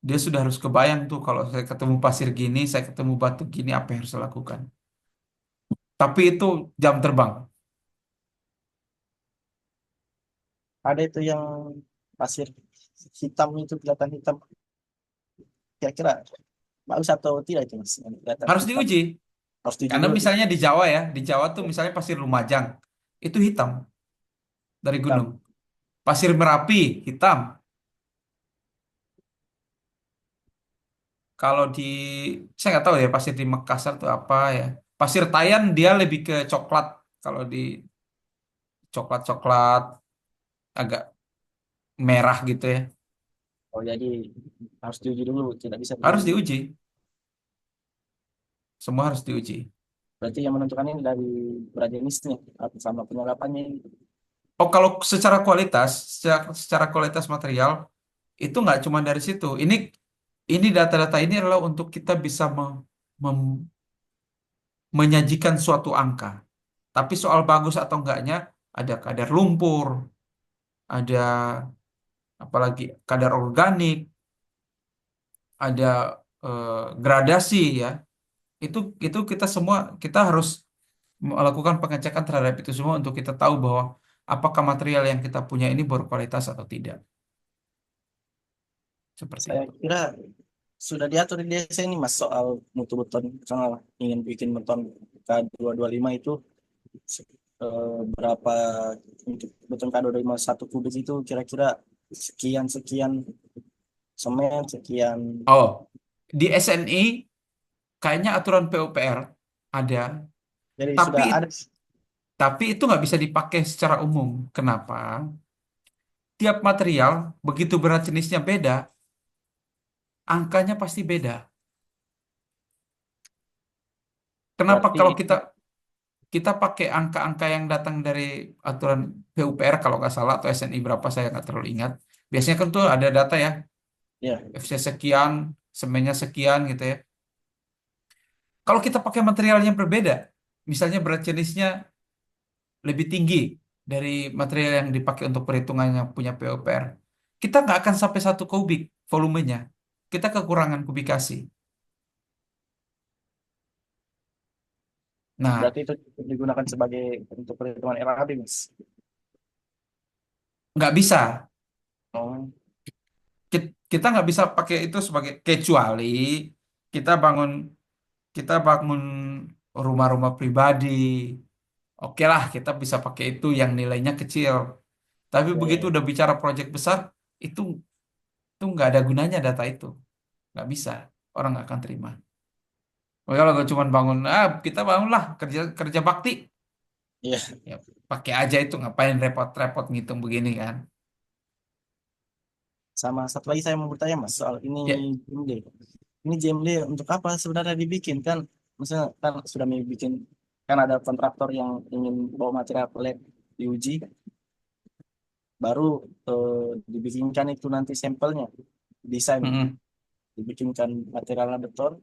[SPEAKER 2] dia sudah harus kebayang tuh kalau saya ketemu pasir gini, saya ketemu batu gini, apa yang harus saya lakukan. Tapi itu jam terbang.
[SPEAKER 1] Ada itu yang pasir hitam itu kelihatan hitam. Kira-kira bagus atau tidak itu, Mas? Yang kelihatan
[SPEAKER 2] Harus
[SPEAKER 1] hitam.
[SPEAKER 2] diuji.
[SPEAKER 1] Harus diuji
[SPEAKER 2] Karena
[SPEAKER 1] dulu tuh.
[SPEAKER 2] misalnya di Jawa ya, di Jawa tuh misalnya pasir Lumajang, itu hitam dari gunung.
[SPEAKER 1] Hitam.
[SPEAKER 2] Pasir Merapi, hitam. Kalau di, saya nggak tahu ya pasir di Makassar tuh apa ya. Pasir Tayan dia lebih ke coklat. Kalau di coklat-coklat agak merah gitu ya.
[SPEAKER 1] Oh, jadi harus diuji dulu. Tidak bisa
[SPEAKER 2] Harus diuji. Semua harus diuji.
[SPEAKER 1] Berarti yang menentukan ini dari berat jenisnya atau sama penyerapannya.
[SPEAKER 2] Oh, kalau secara kualitas, secara kualitas material itu nggak cuma dari situ. Ini data-data ini adalah untuk kita bisa mem- menyajikan suatu angka. Tapi soal bagus atau enggaknya ada kadar lumpur, ada apalagi kadar organik, ada gradasi ya. Itu kita harus melakukan pengecekan terhadap itu semua untuk kita tahu bahwa apakah material yang kita punya ini berkualitas atau tidak. Seperti
[SPEAKER 1] Saya
[SPEAKER 2] itu.
[SPEAKER 1] kira sudah diatur di desa ini mas soal mutu beton. Misalnya ingin bikin beton K225 itu berapa untuk beton K225 satu kubik itu kira-kira sekian sekian semen sekian.
[SPEAKER 2] Oh, di SNI kayaknya aturan PUPR ada,
[SPEAKER 1] Jadi
[SPEAKER 2] tapi
[SPEAKER 1] sudah ada.
[SPEAKER 2] tapi itu nggak bisa dipakai secara umum. Kenapa? Tiap material begitu berat jenisnya beda, angkanya pasti beda. Kenapa
[SPEAKER 1] Berarti
[SPEAKER 2] kalau
[SPEAKER 1] itu
[SPEAKER 2] kita kita pakai angka-angka yang datang dari aturan PUPR kalau nggak salah atau SNI berapa saya nggak terlalu ingat. Biasanya kan tuh ada data ya,
[SPEAKER 1] ya
[SPEAKER 2] FC sekian, semennya sekian gitu ya. Kalau kita pakai material yang berbeda, misalnya berat jenisnya lebih tinggi dari material yang dipakai untuk perhitungan yang punya PUPR, kita nggak akan sampai 1 kubik volumenya. Kita kekurangan kubikasi. Nah,
[SPEAKER 1] berarti itu digunakan sebagai untuk perhitungan RAB mas.
[SPEAKER 2] nggak bisa.
[SPEAKER 1] Oh
[SPEAKER 2] Kita nggak bisa pakai itu sebagai kecuali kita bangun kita bangun rumah-rumah pribadi. Oke lah, kita bisa pakai itu yang nilainya kecil. Tapi
[SPEAKER 1] ya ya
[SPEAKER 2] begitu
[SPEAKER 1] ya.
[SPEAKER 2] udah bicara proyek besar, itu itu nggak ada gunanya data itu. Nggak bisa. Orang nggak akan terima. Oh, kalau gue cuma bangun, kita bangunlah kerja kerja bakti.
[SPEAKER 1] Iya.
[SPEAKER 2] Ya, pakai aja itu ngapain repot-repot ngitung begini kan?
[SPEAKER 1] Sama satu lagi saya mau bertanya mas soal ini
[SPEAKER 2] Ya,
[SPEAKER 1] JMD. Ini JMD untuk apa sebenarnya dibikin kan? Misalnya kan sudah bikin kan ada kontraktor yang ingin bawa material lab diuji, baru dibikinkan itu nanti sampelnya, desain,
[SPEAKER 2] mm-mm.
[SPEAKER 1] dibikinkan materialnya beton,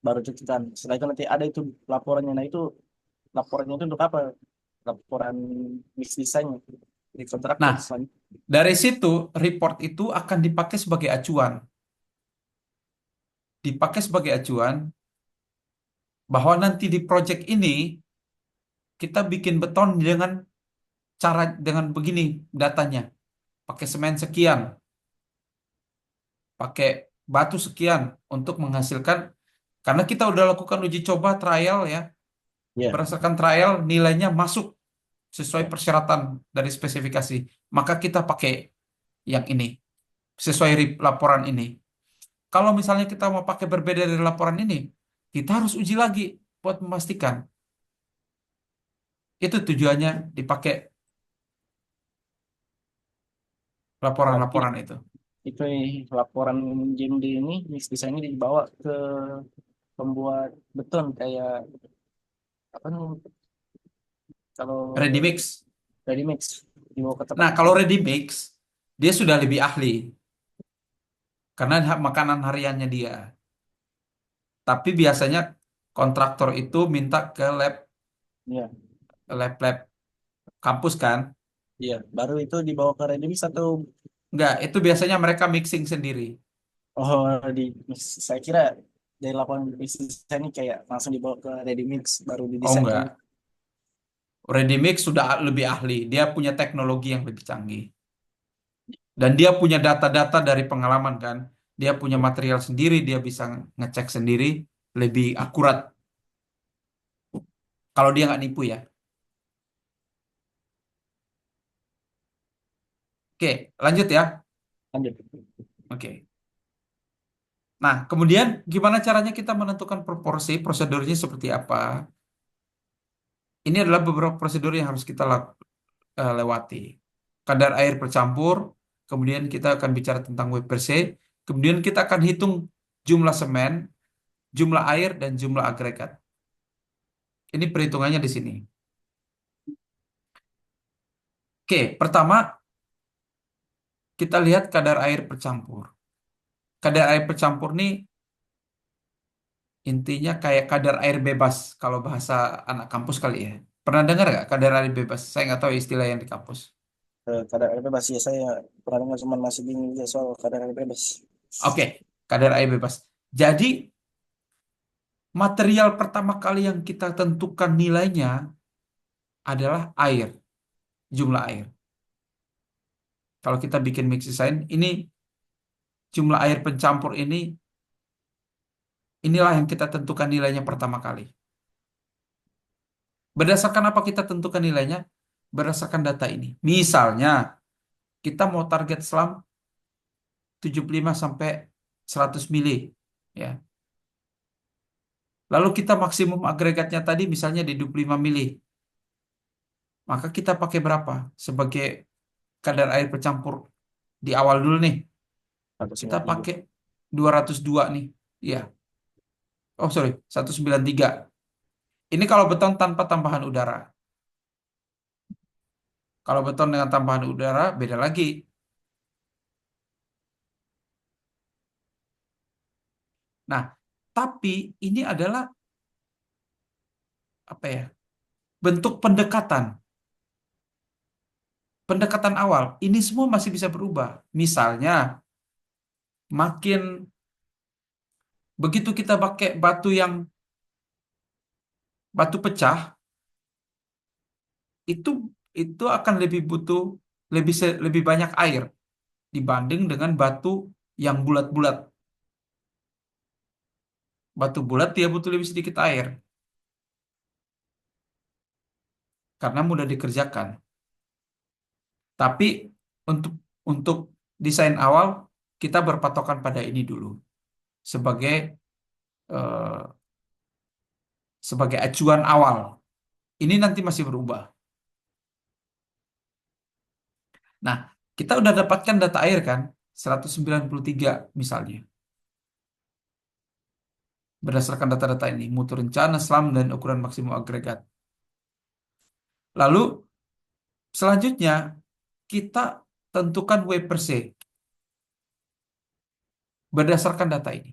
[SPEAKER 1] baru cucikan. Setelah itu nanti ada itu laporannya. Nah itu laporannya itu untuk apa? Laporan mix desainnya di kontraktor
[SPEAKER 2] Nah,
[SPEAKER 1] selanjutnya.
[SPEAKER 2] dari situ report itu akan dipakai sebagai acuan. Dipakai sebagai acuan bahwa nanti di project ini kita bikin beton dengan begini datanya. Pakai semen sekian, pakai batu sekian untuk menghasilkan karena kita udah lakukan uji coba trial ya.
[SPEAKER 1] Ya,
[SPEAKER 2] Berdasarkan trial nilainya masuk sesuai
[SPEAKER 1] ya,
[SPEAKER 2] persyaratan dari spesifikasi. Maka kita pakai yang ini sesuai laporan ini. Kalau misalnya kita mau pakai berbeda dari laporan ini, kita harus uji lagi buat memastikan. Itu tujuannya dipakai
[SPEAKER 1] berarti
[SPEAKER 2] laporan-laporan itu.
[SPEAKER 1] itu laporan JMD ini mix desainnya dibawa ke pembuat beton kayak apa nih kalau
[SPEAKER 2] Ready mix.
[SPEAKER 1] ready mix dibawa ke tempat
[SPEAKER 2] Nah, kalau ready mix, dia sudah lebih ahli karena makanan hariannya dia. Tapi biasanya kontraktor itu minta ke
[SPEAKER 1] ya
[SPEAKER 2] lab kampus kan?
[SPEAKER 1] iya baru itu dibawa ke ready mix atau
[SPEAKER 2] Enggak, itu biasanya mereka mixing sendiri.
[SPEAKER 1] oh di saya kira dari laporan mix desain ini kayak langsung dibawa ke ready mix baru
[SPEAKER 2] Oh
[SPEAKER 1] didesain kan.
[SPEAKER 2] enggak, ready mix sudah lebih ahli. Dia punya teknologi yang lebih canggih. Dan dia punya data-data dari pengalaman kan. Dia punya material sendiri, dia bisa ngecek sendiri, lebih akurat. Kalau dia nggak nipu ya. Oke, lanjut ya.
[SPEAKER 1] Lanjut.
[SPEAKER 2] Oke. Nah, kemudian gimana caranya kita menentukan proporsi, prosedurnya seperti apa? Ini adalah beberapa prosedur yang harus kita lewati. Kadar air bercampur, kemudian kita akan bicara tentang WPC, kemudian kita akan hitung jumlah semen, jumlah air, dan jumlah agregat. Ini perhitungannya di sini. Oke, pertama kita lihat kadar air bercampur. Kadar air bercampur nih intinya kayak kadar air bebas kalau bahasa anak kampus kali ya. Pernah dengar nggak kadar air bebas? Saya nggak tahu istilah yang di kampus.
[SPEAKER 1] Kadar air bebas ya, saya pernah dengar, cuman masih bingung ya soal kadar air bebas.
[SPEAKER 2] Oke, kadar air bebas. Jadi material pertama kali yang kita tentukan nilainya adalah air, jumlah air. Kalau kita bikin mix design, ini jumlah air pencampur inilah yang kita tentukan nilainya pertama kali. Berdasarkan apa kita tentukan nilainya? Berdasarkan data ini. Misalnya, kita mau target selam 75 sampai 100 mili, ya. Lalu kita maksimum agregatnya tadi misalnya di 25 mili. Maka kita pakai berapa sebagai kadar air bercampur di awal dulu nih? Kita
[SPEAKER 1] 193.
[SPEAKER 2] pakai 202 nih. Ya. Oh, sorry, 193. Ini kalau beton tanpa tambahan udara. Kalau beton dengan tambahan udara beda lagi. Nah, tapi ini adalah apa ya? Bentuk pendekatan. Pendekatan awal. Ini semua masih bisa berubah. Misalnya, makin begitu kita pakai batu yang batu pecah, itu itu akan lebih butuh lebih banyak air dibanding dengan batu yang bulat-bulat. Batu bulat dia butuh lebih sedikit air karena mudah dikerjakan. Tapi untuk untuk desain awal kita berpatokan pada ini dulu sebagai eh, sebagai acuan awal. Ini nanti masih berubah. Nah, kita udah dapatkan data air kan, 193 misalnya. Berdasarkan data-data ini, mutu rencana, SLAM, dan ukuran maksimum agregat. Lalu selanjutnya kita tentukan W per C berdasarkan data ini.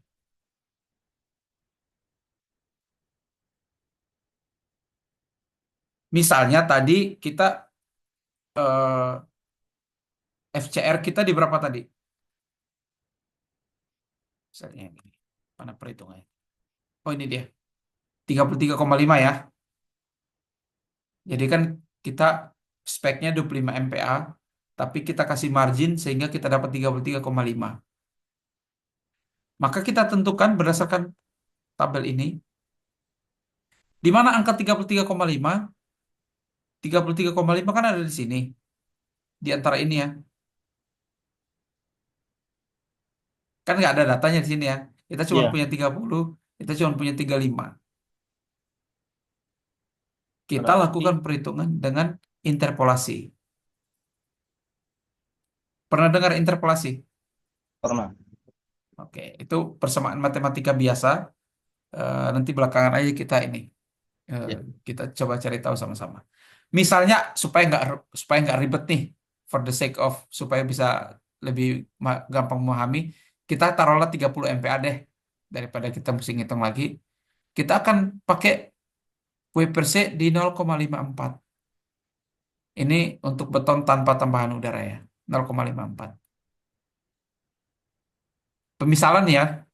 [SPEAKER 2] Misalnya tadi kita FCR kita di berapa tadi? Misalnya ini. Mana perhitungannya? Oh ini dia. 33,5 ya. Jadi kan kita speknya 25 MPa, tapi kita kasih margin sehingga kita dapat 33,5. Maka kita tentukan berdasarkan tabel ini, di mana angka 33,5? 33,5 kan ada di sini, di antara ini ya. Kan nggak ada datanya di sini ya. Kita cuma
[SPEAKER 1] Iya,
[SPEAKER 2] punya 30, kita cuma punya 35. Kita
[SPEAKER 1] berarti
[SPEAKER 2] lakukan perhitungan dengan interpolasi. Pernah dengar interpolasi?
[SPEAKER 1] pernah.
[SPEAKER 2] Oke, itu persamaan matematika biasa. Nanti belakangan aja kita ini eh,
[SPEAKER 1] Ya.
[SPEAKER 2] kita coba cari tahu sama-sama. Misalnya supaya nggak ribet nih, for the sake of supaya bisa lebih gampang memahami, kita taruhlah 30 MPa deh daripada kita mesti ngitung lagi. Kita akan pakai W per C di 0,54. Ini untuk beton tanpa tambahan udara ya, 0,54. Pemisalan ya.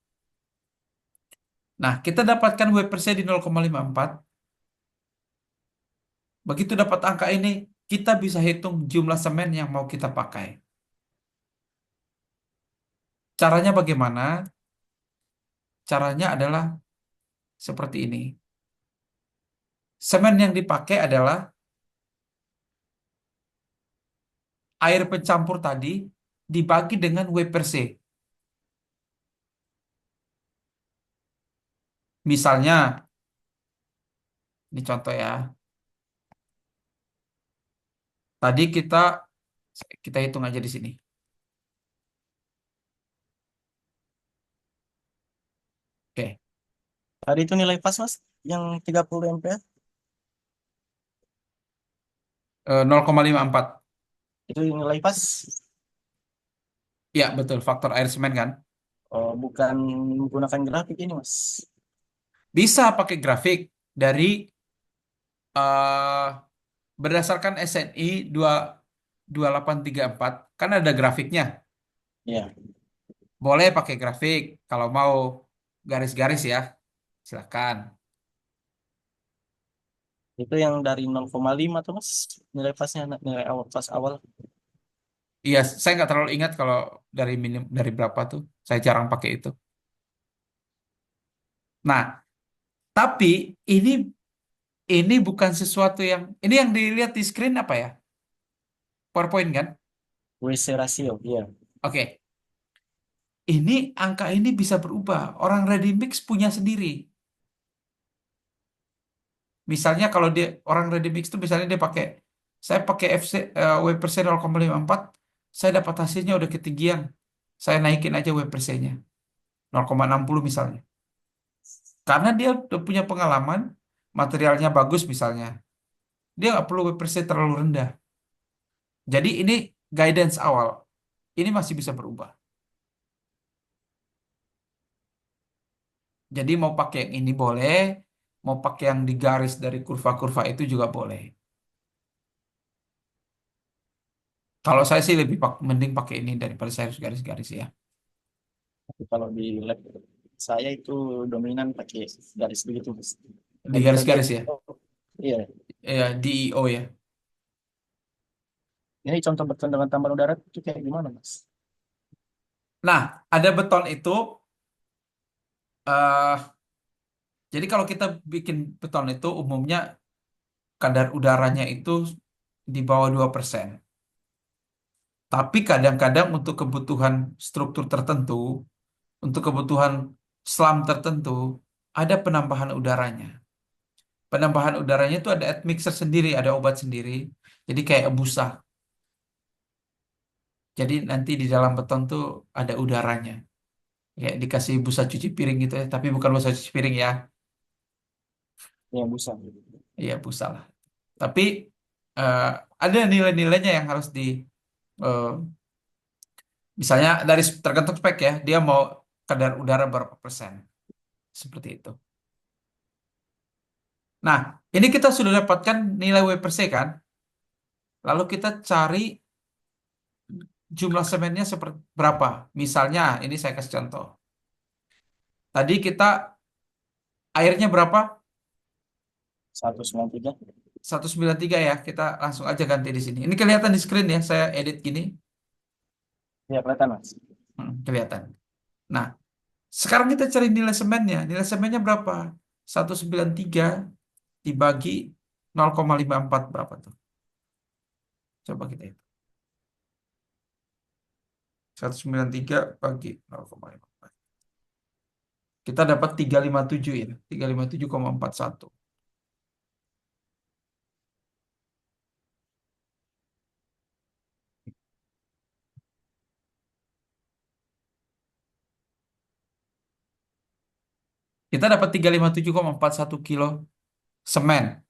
[SPEAKER 2] Nah, kita dapatkan W per C di 0,54. Begitu dapat angka ini, kita bisa hitung jumlah semen yang mau kita pakai. Caranya bagaimana? Caranya adalah seperti ini. Semen yang dipakai adalah air pencampur tadi dibagi dengan W per C. Misalnya, ini contoh ya. Tadi kita hitung aja di sini. Oke.
[SPEAKER 1] Tadi itu nilai pas mas, yang 30 MPa.
[SPEAKER 2] 0,54.
[SPEAKER 1] Itu nilai pas.
[SPEAKER 2] Ya, betul. Faktor air semen kan.
[SPEAKER 1] Bukan menggunakan grafik ini Mas.
[SPEAKER 2] Bisa pakai grafik dari eh, berdasarkan SNI 22834 kan ada grafiknya.
[SPEAKER 1] Ya,
[SPEAKER 2] Boleh pakai grafik kalau mau garis-garis ya. Silakan.
[SPEAKER 1] itu yang dari 0,5 tuh Mas. Nilai pasnya nilai awal pas awal.
[SPEAKER 2] Iya, saya nggak terlalu ingat kalau dari minim dari berapa tuh. Saya jarang pakai itu. Nah, tapi ini bukan sesuatu yang ini yang dilihat di screen apa ya? PowerPoint kan?
[SPEAKER 1] WC rasio, ya.
[SPEAKER 2] Oke. Ini angka ini bisa berubah. Orang ready mix punya sendiri. Misalnya kalau dia orang ready mix itu misalnya dia pakai saya pakai WPC 0,54, saya dapat hasilnya udah ketinggian. Saya naikin aja WPC-nya 0,60 misalnya. Karena dia udah punya pengalaman, materialnya bagus misalnya. Dia nggak perlu WPC terlalu rendah. Jadi ini guidance awal. Ini masih bisa berubah. Jadi mau pakai yang ini boleh, mau pakai yang digaris dari kurva-kurva itu juga boleh. Kalau saya sih lebih mending pakai ini daripada saya harus garis-garis ya.
[SPEAKER 1] Tapi kalau di lab saya itu dominan pakai garis begitu Mas.
[SPEAKER 2] Di
[SPEAKER 1] Kalau kita lihat,
[SPEAKER 2] garis-garis ya.
[SPEAKER 1] oh, iya.
[SPEAKER 2] Ya, DEO ya.
[SPEAKER 1] Ini contoh beton dengan tambahan udara itu kayak gimana Mas?
[SPEAKER 2] Nah, ada beton itu, eh jadi kalau kita bikin beton itu umumnya kadar udaranya itu di bawah 2%. Tapi kadang-kadang untuk kebutuhan struktur tertentu, untuk kebutuhan SLAM tertentu, ada penambahan udaranya. Penambahan udaranya itu ada admixer sendiri, ada obat sendiri. Jadi kayak busa. Jadi nanti di dalam beton tuh ada udaranya. Kayak dikasih busa cuci piring gitu ya, tapi bukan busa cuci piring ya.
[SPEAKER 1] Yang busa.
[SPEAKER 2] Iya, busa lah. Tapi eh, ada nilai-nilainya yang harus eh, misalnya dari tergantung spek ya, dia mau kadar udara berapa persen, seperti itu. Nah, ini kita sudah dapatkan nilai W per C kan, lalu kita cari jumlah semennya seperti berapa. Misalnya, ini saya kasih contoh. Tadi kita airnya berapa?
[SPEAKER 1] 193.
[SPEAKER 2] 193 ya, kita langsung aja ganti di sini. Ini kelihatan di screen ya, saya edit gini.
[SPEAKER 1] Ya, kelihatan Mas.
[SPEAKER 2] Kelihatan. Nah, sekarang kita cari nilai semennya. Nilai semennya berapa? 193 dibagi 0,54 berapa tuh? Coba kita hitung. 193 bagi 0,54. Kita dapat 357 ya. 357,41. Kita dapat 357,41 kilo semen.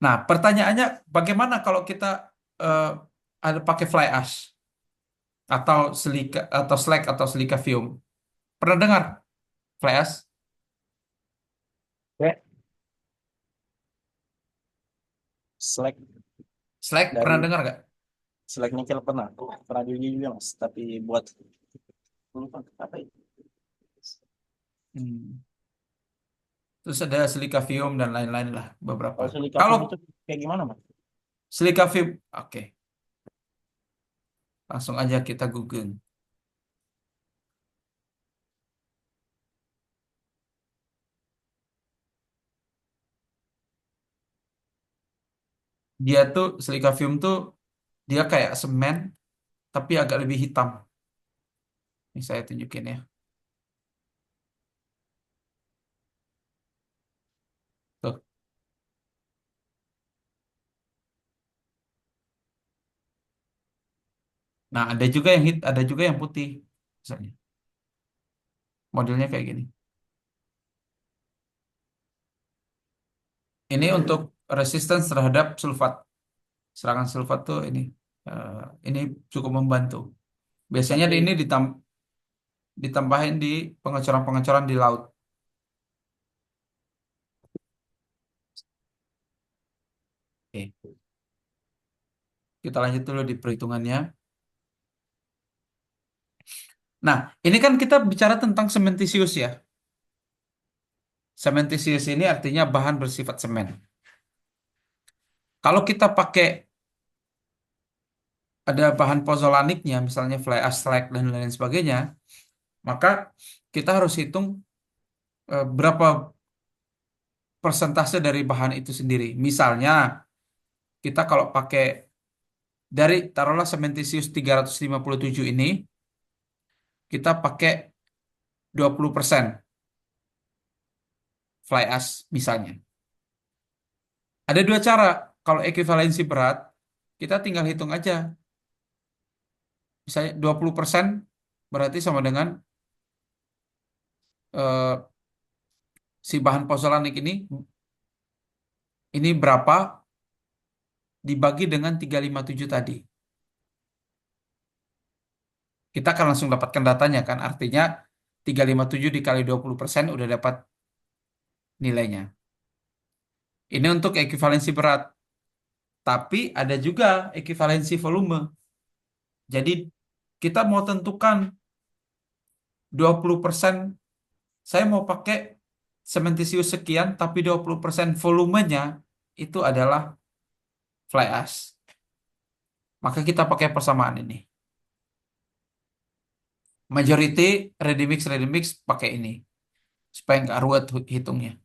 [SPEAKER 2] Nah, pertanyaannya bagaimana kalau kita eh, ada pakai fly ash atau silika atau slag atau silika fume? Pernah dengar fly ash?
[SPEAKER 1] Oke. Slack
[SPEAKER 2] Slag pernah
[SPEAKER 1] dari
[SPEAKER 2] dengar nggak?
[SPEAKER 1] Slack nikel pernah juga Mas. Tapi buat lupa apa itu?
[SPEAKER 2] Hmm. Terus ada silika fume dan lain-lain lah beberapa.
[SPEAKER 1] Kalau silika
[SPEAKER 2] Kalau
[SPEAKER 1] film itu kayak gimana Mas?
[SPEAKER 2] silika fume, oke, langsung aja kita googling. Dia tuh silika fume tuh dia kayak semen tapi agak lebih hitam. Ini saya tunjukin ya. Tuh. Nah, ada juga yang ada juga yang putih. Misalnya. Modelnya kayak gini. Ini untuk resistance terhadap sulfat. Serangan sulfat tuh eh, ini cukup membantu. Biasanya
[SPEAKER 1] Berarti
[SPEAKER 2] ini ditambahin di pengecoran-pengecoran di laut. Oke. Kita lanjut dulu di perhitungannya. Nah, ini kan kita bicara tentang sementisius ya. Sementisius ini artinya bahan bersifat semen. Kalau kita pakai ada bahan pozolaniknya, misalnya fly ash, slag, dan lain sebagainya, maka kita harus hitung berapa persentase dari bahan itu sendiri. Misalnya, kita kalau pakai dari taruhlah sementisius 357 ini, kita pakai 20% fly ash misalnya. Ada dua cara. Kalau ekuivalensi berat, kita tinggal hitung aja. Misalnya 20% berarti sama dengan eh, si bahan pozolanik ini berapa dibagi dengan 357 tadi. Kita akan langsung dapatkan datanya kan. Artinya 357 dikali 20% udah dapat nilainya. Ini untuk ekuivalensi berat. Tapi ada juga ekuivalensi volume. Jadi kita mau tentukan 20%, saya mau pakai sementisius sekian, tapi 20% volumenya itu adalah fly ash. Maka kita pakai persamaan ini. Majority ready mix pakai ini. Supaya nggak ruwet hitungnya.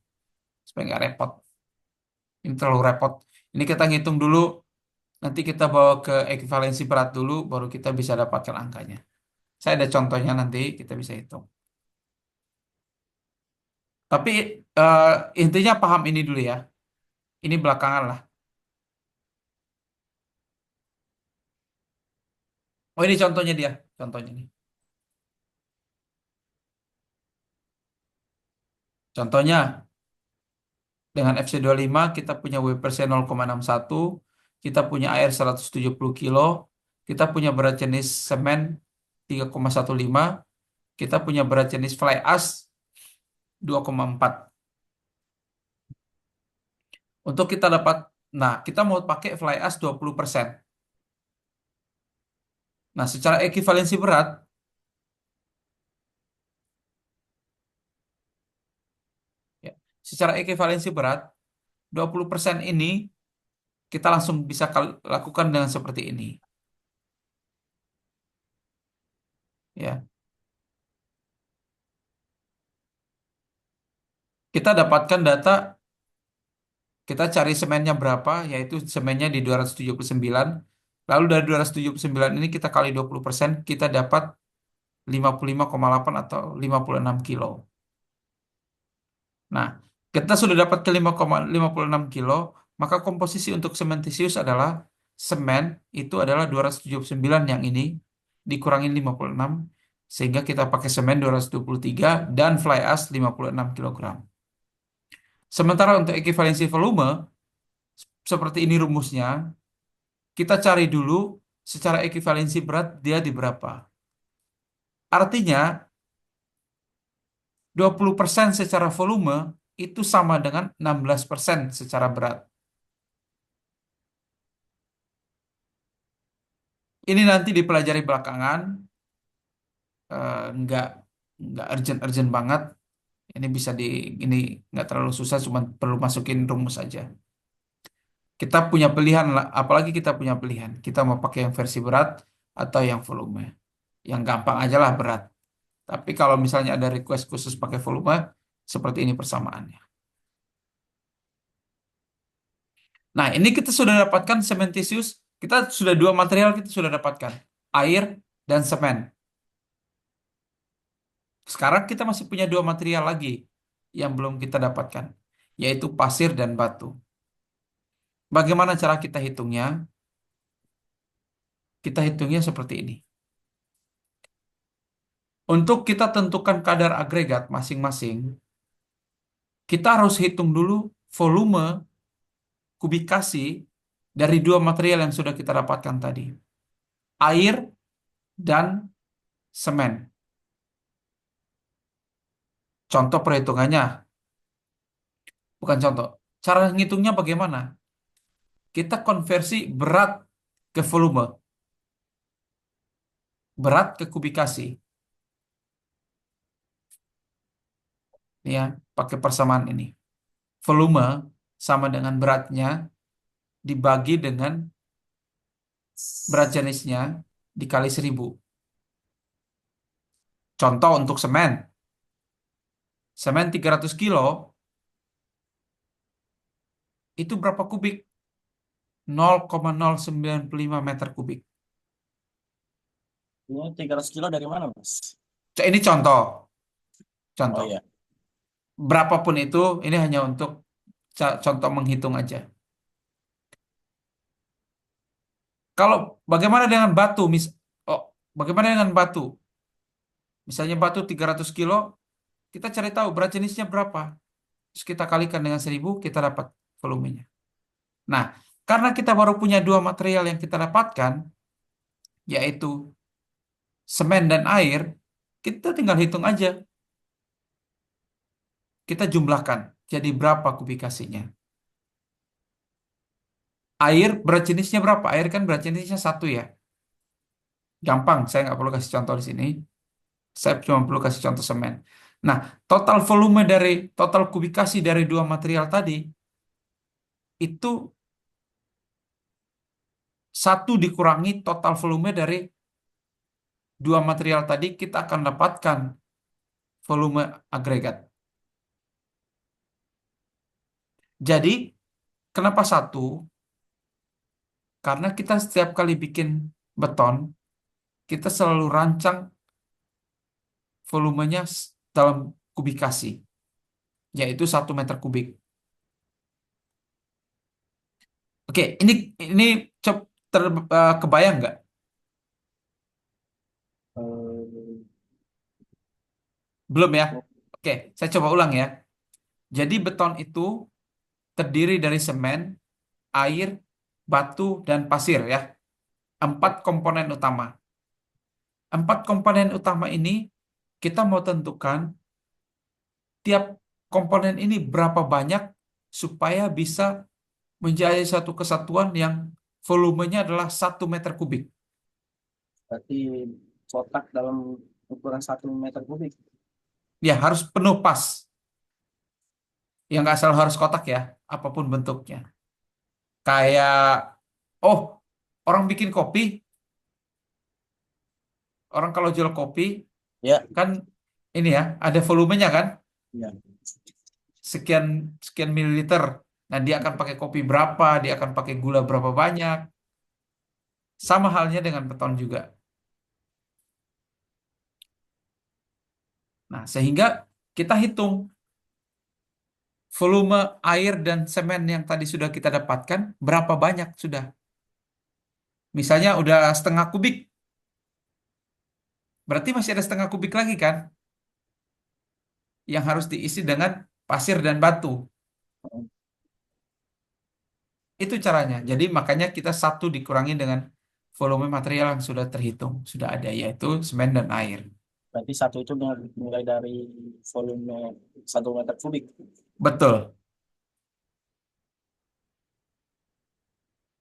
[SPEAKER 2] Supaya nggak repot. Ini terlalu repot. Ini kita ngitung dulu, nanti kita bawa ke ekuivalensi berat dulu, baru kita bisa dapatkan angkanya. Saya ada contohnya nanti, kita bisa hitung. Tapi eh, intinya paham ini dulu ya. Ini belakangan lah. Oh ini contohnya dia. Contohnya nih. Contohnya, dengan FC25 kita punya WPC 0,61, kita punya air 170 kilo, kita punya berat jenis semen 3,15, kita punya berat jenis fly ash 2,4. Untuk kita dapat, nah kita mau pakai fly ash 20%. Nah secara ekuivalensi berat, ya, secara ekuivalensi berat, 20% ini kita langsung bisa lakukan dengan seperti ini. Ya, kita dapatkan data, kita cari semennya berapa, yaitu semennya di 279. Lalu dari 279 ini kita kali 20%, kita dapat 55,8 atau 56 kilo. Nah, kita sudah dapat ke 5,56 kilo, maka komposisi untuk sementisius adalah semen itu adalah 279 yang ini dikurangin 56, sehingga kita pakai semen 223 dan fly ash 56 kilogram. Sementara untuk ekuivalensi volume, seperti ini rumusnya, kita cari dulu secara ekuivalensi berat dia di berapa. Artinya, 20% secara volume itu sama dengan 16% secara berat. Ini nanti dipelajari belakangan, nggak urgent-urgent banget. Ini bisa ini nggak terlalu susah, cuma perlu masukin rumus saja. Kita punya pilihan lah, apalagi kita punya pilihan. Kita mau pakai yang versi berat atau yang volume. Yang gampang aja lah berat. Tapi kalau misalnya ada request khusus pakai volume, seperti ini persamaannya. Nah, ini kita sudah dapatkan sementisius. Kita sudah dua material kita sudah dapatkan. Air dan semen. Sekarang kita masih punya dua material lagi yang belum kita dapatkan, yaitu pasir dan batu. Bagaimana cara kita hitungnya? Kita hitungnya seperti ini. Untuk kita tentukan kadar agregat masing-masing, kita harus hitung dulu volume kubikasi dari dua material yang sudah kita dapatkan tadi. Air dan semen. Contoh perhitungannya, bukan contoh. Cara ngitungnya bagaimana? Kita konversi berat ke volume, berat ke kubikasi. Ini ya, pakai persamaan ini. Volume sama dengan beratnya dibagi dengan berat jenisnya dikali 1000. Contoh untuk semen. Semen 300 kilo itu berapa kubik? 0,095 meter kubik.
[SPEAKER 1] Ini 300 kilo dari mana, Mas?
[SPEAKER 2] Ini contoh.
[SPEAKER 1] Oh
[SPEAKER 2] Contoh.
[SPEAKER 1] iya.
[SPEAKER 2] Berapapun itu, ini hanya untuk contoh menghitung aja. Kalau bagaimana dengan batu? Oh, bagaimana dengan batu? Misalnya batu 300 kilo, kita cari tahu berat jenisnya berapa. Terus kita kalikan dengan 1000, kita dapat volumenya. Nah, karena kita baru punya dua material yang kita dapatkan, yaitu semen dan air, kita tinggal hitung aja. Kita jumlahkan. Jadi berapa kubikasinya? Air berat jenisnya berapa? Air kan berat jenisnya satu ya. Gampang, saya nggak perlu kasih contoh di sini. Saya cuma perlu kasih contoh semen. Nah, total volume dari total kubikasi dari dua material tadi itu satu dikurangi total volume dari dua material tadi, kita akan dapatkan volume agregat. Jadi, kenapa satu? Karena kita setiap kali bikin beton, kita selalu rancang volumenya dalam kubikasi, yaitu 1 meter kubik. Oke, ini kebayang nggak?
[SPEAKER 1] Eh,
[SPEAKER 2] Belum ya? Oke, saya coba ulang ya. Jadi beton itu terdiri dari semen, air, batu, dan pasir ya. 4 komponen utama. 4 komponen utama ini kita mau tentukan tiap komponen ini berapa banyak supaya bisa menjadi satu kesatuan yang volumenya adalah 1 meter kubik.
[SPEAKER 1] berarti kotak dalam ukuran 1 meter kubik.
[SPEAKER 2] Ya, harus penuh pas. Yang nggak selalu harus kotak ya, apapun bentuknya. Kayak, oh, orang bikin kopi, orang kalau jual kopi,
[SPEAKER 1] Ya,
[SPEAKER 2] kan ini ya, ada volumenya kan,
[SPEAKER 1] ya.
[SPEAKER 2] sekian sekian mililiter. Nah, dia akan pakai kopi berapa, dia akan pakai gula berapa banyak. Sama halnya dengan beton juga. Nah, sehingga kita hitung volume air dan semen yang tadi sudah kita dapatkan, berapa banyak sudah. Misalnya udah setengah kubik, berarti masih ada setengah kubik lagi kan, yang harus diisi dengan pasir dan batu. Itu caranya. Jadi makanya kita satu dikurangi dengan volume material yang sudah terhitung, sudah ada, yaitu semen dan air.
[SPEAKER 1] Berarti satu itu mulai dari volume 1 meter kubik.
[SPEAKER 2] Betul.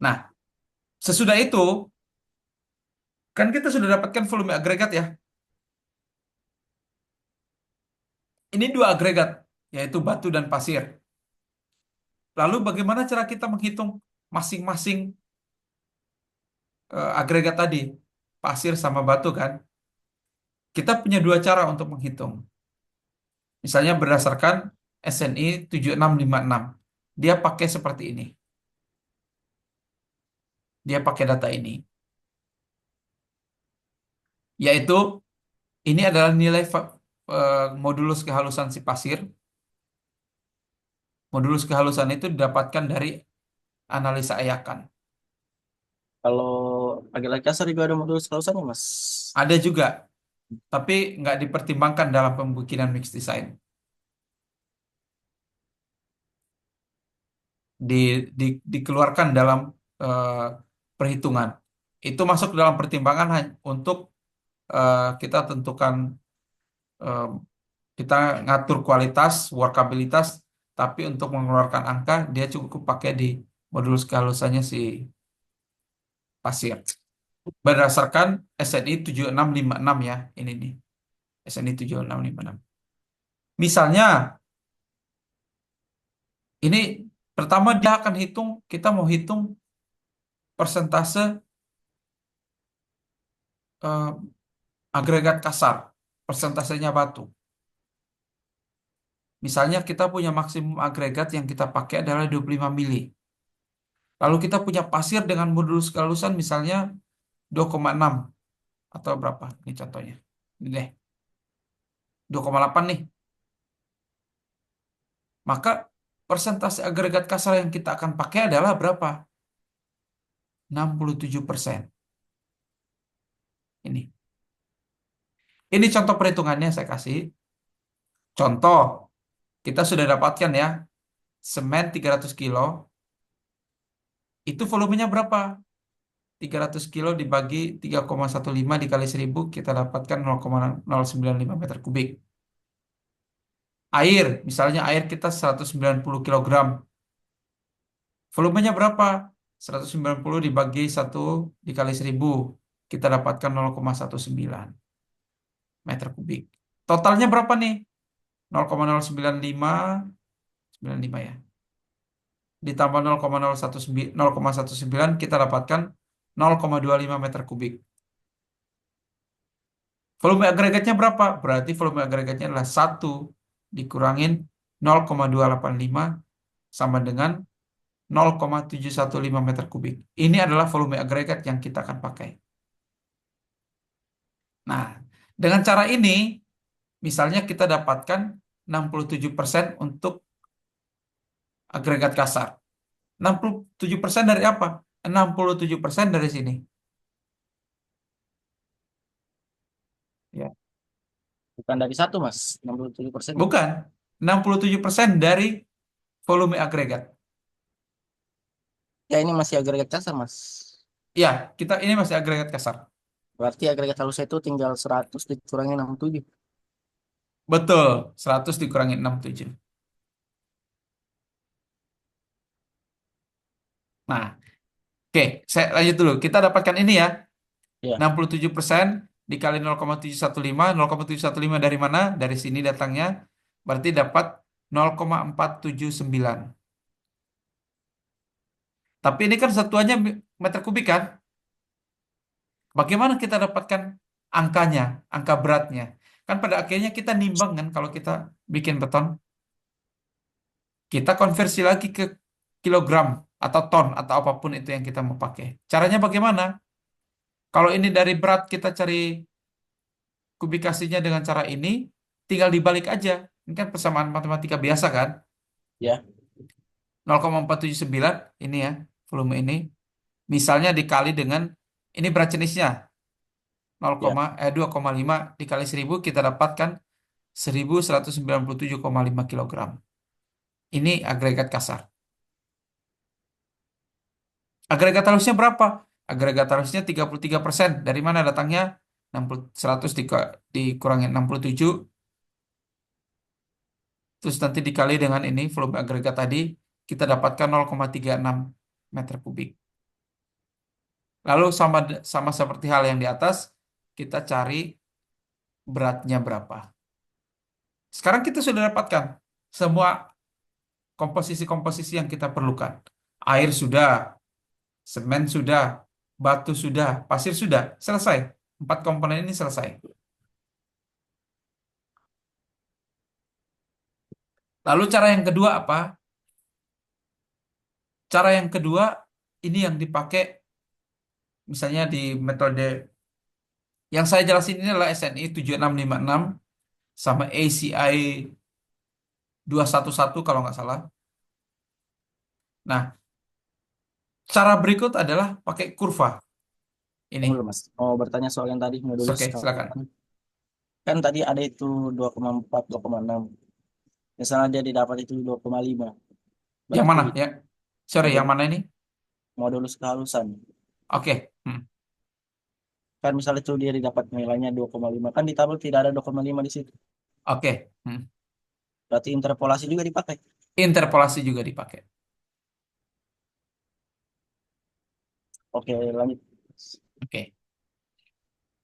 [SPEAKER 2] Nah, sesudah itu, kan kita sudah dapatkan volume agregat ya. Ini dua agregat, yaitu batu dan pasir. Lalu bagaimana cara kita menghitung masing-masing agregat tadi? Pasir sama batu kan? Kita punya dua cara untuk menghitung. Misalnya berdasarkan SNI 7656. Dia pakai seperti ini. Dia pakai data ini. Yaitu ini adalah nilai modulus kehalusan si pasir. Modulus kehalusan itu didapatkan dari analisa Ayakan.
[SPEAKER 1] Kalau lagi-lagi kasar juga ada modul selalusannya, Mas.
[SPEAKER 2] Ada juga, tapi nggak dipertimbangkan dalam pembikinan mix design. di, dikeluarkan dalam eh, perhitungan. Itu masuk dalam pertimbangan untuk kita tentukan, eh, kita ngatur kualitas, workabilitas, tapi untuk mengeluarkan angka dia cukup pakai di modulus kehalusannya si pasir. Berdasarkan SNI 7656 ya, ini nih. SNI 7656. Misalnya, ini pertama dia akan hitung, kita mau hitung persentase eh, agregat kasar, persentasenya batu. Misalnya kita punya maksimum agregat yang kita pakai adalah 25 mili. Lalu kita punya pasir dengan modulus kehalusan misalnya 2,6 atau berapa? Ini contohnya. Ini deh, 2,8 nih. Maka persentase agregat kasar yang kita akan pakai adalah berapa? 67%. Ini. Ini contoh perhitungannya saya kasih. Contoh, kita sudah dapatkan ya, semen 300 kilo, itu volumenya berapa? 300 kilo dibagi 3,15 dikali 1000, kita dapatkan 0,095 meter kubik. Air, misalnya air kita 190 kilogram. Volumenya berapa? 190 dibagi 1 dikali 1000, kita dapatkan 0,19 meter kubik. Totalnya berapa nih? 0,095 ya. Ditambah 0,19 kita dapatkan 0,25 meter kubik. Volume agregatnya berapa? Berarti volume agregatnya adalah 1 dikurangin 0,285 sama dengan 0,715 meter kubik. Ini adalah volume agregat yang kita akan pakai. Nah, dengan cara ini, misalnya kita dapatkan 67% untuk agregat kasar. 67% dari apa? 67% dari sini. Ya.
[SPEAKER 1] Bukan dari satu, Mas. 67%.
[SPEAKER 2] Bukan. 67% dari volume agregat.
[SPEAKER 1] Ya, ini masih agregat kasar, Mas.
[SPEAKER 2] Ya, kita ini masih agregat kasar.
[SPEAKER 1] Berarti agregat halus itu tinggal 100 dikurangi 67.
[SPEAKER 2] Betul, 100 dikurangi 67. Nah, oke, saya lanjut dulu. Kita dapatkan ini ya,
[SPEAKER 1] Ya,
[SPEAKER 2] 67% dikali 0,715. 0,715 dari mana? Dari sini datangnya. Berarti dapat 0,479. Tapi ini kan satuannya meter kubik kan? Bagaimana kita dapatkan angkanya, angka beratnya? Kan pada akhirnya kita nimbang kan kalau kita bikin beton. Kita konversi lagi ke kilogram atau ton atau apapun itu yang kita mau pakai. Caranya bagaimana? Kalau ini dari berat kita cari kubikasinya dengan cara ini, tinggal dibalik aja. Ini kan persamaan matematika biasa kan?
[SPEAKER 1] ya,
[SPEAKER 2] 0,479 ini ya, volume ini. Misalnya dikali dengan ini berat jenisnya
[SPEAKER 1] ya.
[SPEAKER 2] 2,5 dikali 1000 kita dapatkan 1197,5 kilogram. Ini agregat kasar. Agregat halusnya berapa? Agregat halusnya 33%. Dari mana datangnya? 60, 100 dikurangi 67, terus nanti dikali dengan ini volume agregat tadi, kita dapatkan 0,36 meter kubik. Lalu sama sama seperti hal yang di atas, kita cari beratnya berapa. Sekarang kita sudah dapatkan semua komposisi-komposisi yang kita perlukan. Air sudah, semen sudah, batu sudah, pasir sudah, selesai. 4 komponen ini selesai. Lalu cara yang kedua apa? Cara yang kedua ini yang dipakai misalnya di metode yang saya jelasin ini adalah SNI 7656 sama ACI 211 kalau nggak salah. Nah, cara berikut adalah pakai kurva ini.
[SPEAKER 1] Tunggu dulu, Mas. Mau bertanya soal yang tadi modulus
[SPEAKER 2] Oke, silakan.
[SPEAKER 1] kehalusan. Kan tadi ada itu 2,4, 2,6. Misalnya dia didapat itu 2,5.
[SPEAKER 2] Yang
[SPEAKER 1] Berarti
[SPEAKER 2] mana ya? Sorry, yang
[SPEAKER 1] modul
[SPEAKER 2] mana ini?
[SPEAKER 1] modulus kehalusan.
[SPEAKER 2] Oke. Hmm.
[SPEAKER 1] Kan misalnya tuh dia didapat nilainya 2,5, kan di tabel tidak ada 2,5 di situ.
[SPEAKER 2] Oke. Hmm.
[SPEAKER 1] Berarti interpolasi juga dipakai.
[SPEAKER 2] Interpolasi juga dipakai.
[SPEAKER 1] Oke, lanjut.
[SPEAKER 2] Oke.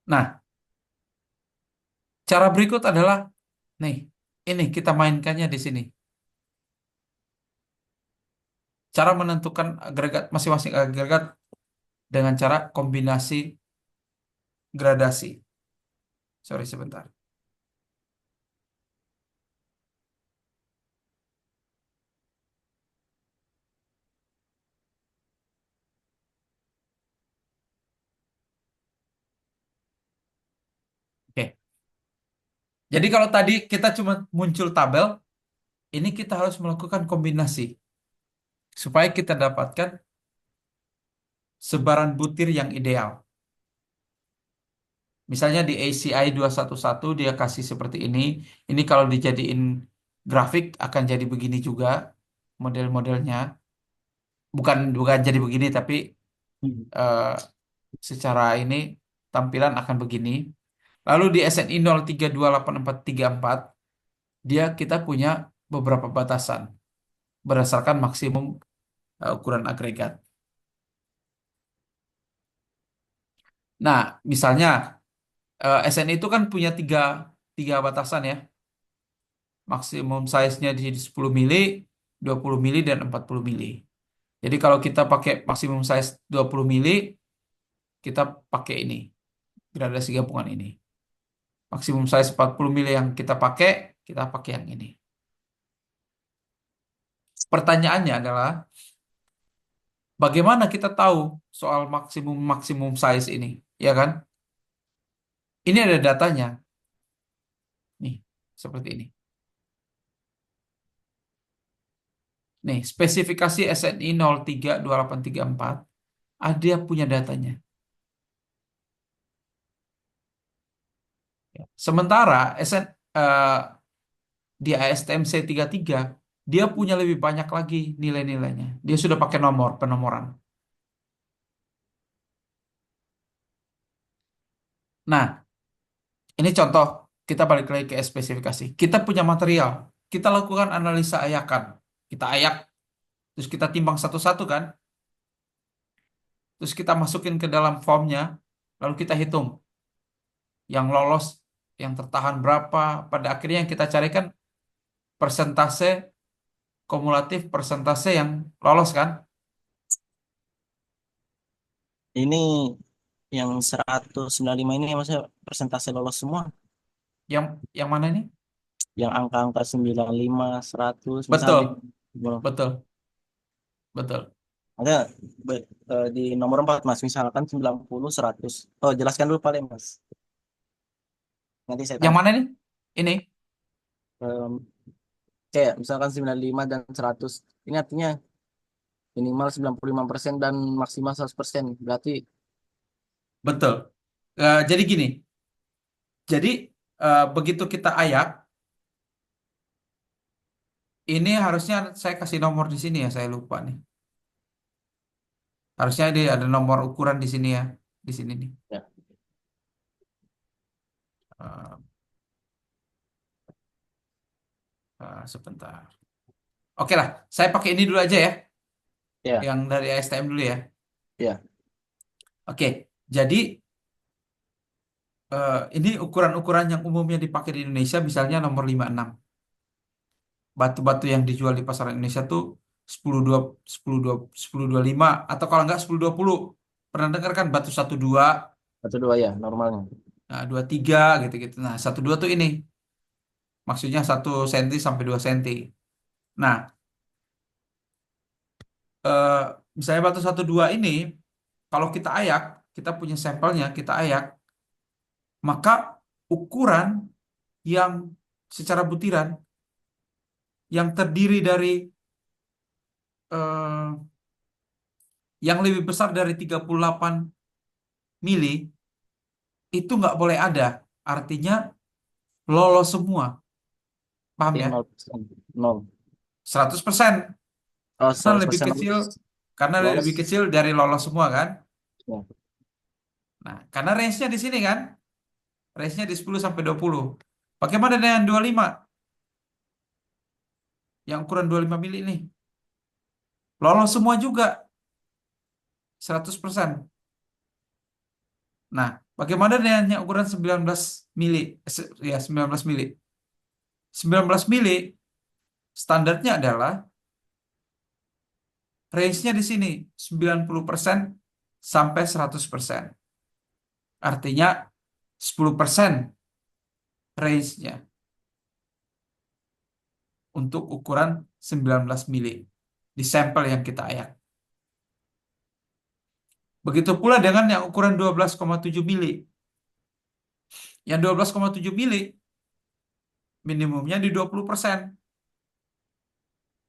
[SPEAKER 2] Nah, cara berikut adalah nih, ini kita mainkannya di sini. Cara menentukan agregat masing-masing agregat dengan cara kombinasi gradasi. Sorry sebentar. Oke. Jadi kalau tadi kita cuma muncul tabel, ini kita harus melakukan kombinasi supaya kita dapatkan sebaran butir yang ideal. Misalnya di ACI 211 dia kasih seperti ini. Ini kalau dijadiin grafik akan jadi begini juga model-modelnya. Bukan bukan jadi begini tapi
[SPEAKER 1] Hmm.
[SPEAKER 2] eh, secara ini tampilan akan begini. Lalu di SNI 0328434 dia kita punya beberapa batasan berdasarkan maksimum ukuran agregat. Nah, misalnya SNI itu kan punya tiga batasan ya. Maksimum size-nya di 10 mili, 20 mili, dan 40 mili. Jadi kalau kita pakai maksimum size 20 mili, kita pakai ini, gradasi gabungan ini. Maksimum size 40 mili yang kita pakai yang ini. Pertanyaannya adalah, bagaimana kita tahu soal maksimum size ini? Ya kan? Ini ada datanya. Nih, seperti ini. Nih, spesifikasi SNI 032834, ada punya datanya. Ya. Sementara di ASTM C33 dia punya lebih banyak lagi nilai-nilainya. Dia sudah pakai nomor penomoran. Nah, ini contoh kita balik lagi ke spesifikasi. Kita punya material, kita lakukan analisa ayakan. Kita ayak, terus kita timbang satu-satu kan, terus kita masukin ke dalam formnya, lalu kita hitung yang lolos, yang tertahan berapa. Pada akhirnya yang kita carikan persentase kumulatif persentase yang lolos kan?
[SPEAKER 1] Ini yang 195 ini maksudnya persentase lolos semua.
[SPEAKER 2] Yang yang mana ini?
[SPEAKER 1] Yang angka-angka 95, 100 misalnya
[SPEAKER 2] Betul, betul, betul.
[SPEAKER 1] ada di nomor 4 Mas, misalkan 90, 100. Oh, jelaskan dulu paling Mas. Nanti saya
[SPEAKER 2] Yang
[SPEAKER 1] tanya.
[SPEAKER 2] mana nih? Ini.
[SPEAKER 1] Em, Kayak misalkan 95 dan 100. Ini artinya minimal 95% dan maksimal 100%. Berarti
[SPEAKER 2] Betul. Jadi gini. Jadi begitu kita ayak, ini harusnya saya kasih nomor di sini ya, saya lupa nih. Harusnya ada nomor ukuran di sini ya, di sini nih.
[SPEAKER 1] ya,
[SPEAKER 2] Eh, Sebentar. Oke lah, saya pakai ini dulu aja ya,
[SPEAKER 1] ya,
[SPEAKER 2] yang dari ASTM dulu ya.
[SPEAKER 1] ya.
[SPEAKER 2] Oke, jadi ini ukuran-ukuran yang umumnya dipakai di Indonesia, misalnya nomor 56. Batu-batu yang dijual di pasaran Indonesia tuh 10 10 25 atau kalau nggak 10 20. Pernah dengar kan batu 12,
[SPEAKER 1] Satu dua ya normalnya.
[SPEAKER 2] nah, 23 gitu-gitu. Nah, 12 tuh ini maksudnya 1 senti sampai 2 senti. Nah, eh, misalnya batu 12 ini kalau kita ayak, kita punya sampelnya, kita ayak, maka ukuran yang secara butiran yang terdiri dari eh, yang lebih besar dari 38 mili itu nggak boleh ada. Artinya lolos semua. Paham
[SPEAKER 1] Artinya
[SPEAKER 2] ya?
[SPEAKER 1] 0%. Nol.
[SPEAKER 2] 100%.
[SPEAKER 1] Oh,
[SPEAKER 2] Karena lebih
[SPEAKER 1] 100%
[SPEAKER 2] kecil,
[SPEAKER 1] lolos.
[SPEAKER 2] karena lebih
[SPEAKER 1] Lolos.
[SPEAKER 2] kecil dari lolos semua kan.
[SPEAKER 1] Ya.
[SPEAKER 2] Nah, karena range-nya di sini kan, range-nya di 10 sampai 20. Bagaimana dengan 25? Yang ukuran 25 mili nih. Lolos semua juga, 100%. Nah, bagaimana dengan yang ukuran 19 mili? Ya, 19 mili. 19 mili standarnya adalah range-nya di sini 90% sampai 100%. Artinya 10% range-nya untuk ukuran 19 mili di sampel yang kita ayak. Begitu pula dengan yang ukuran 12,7 mili. Yang 12,7 mili minimumnya di 20%,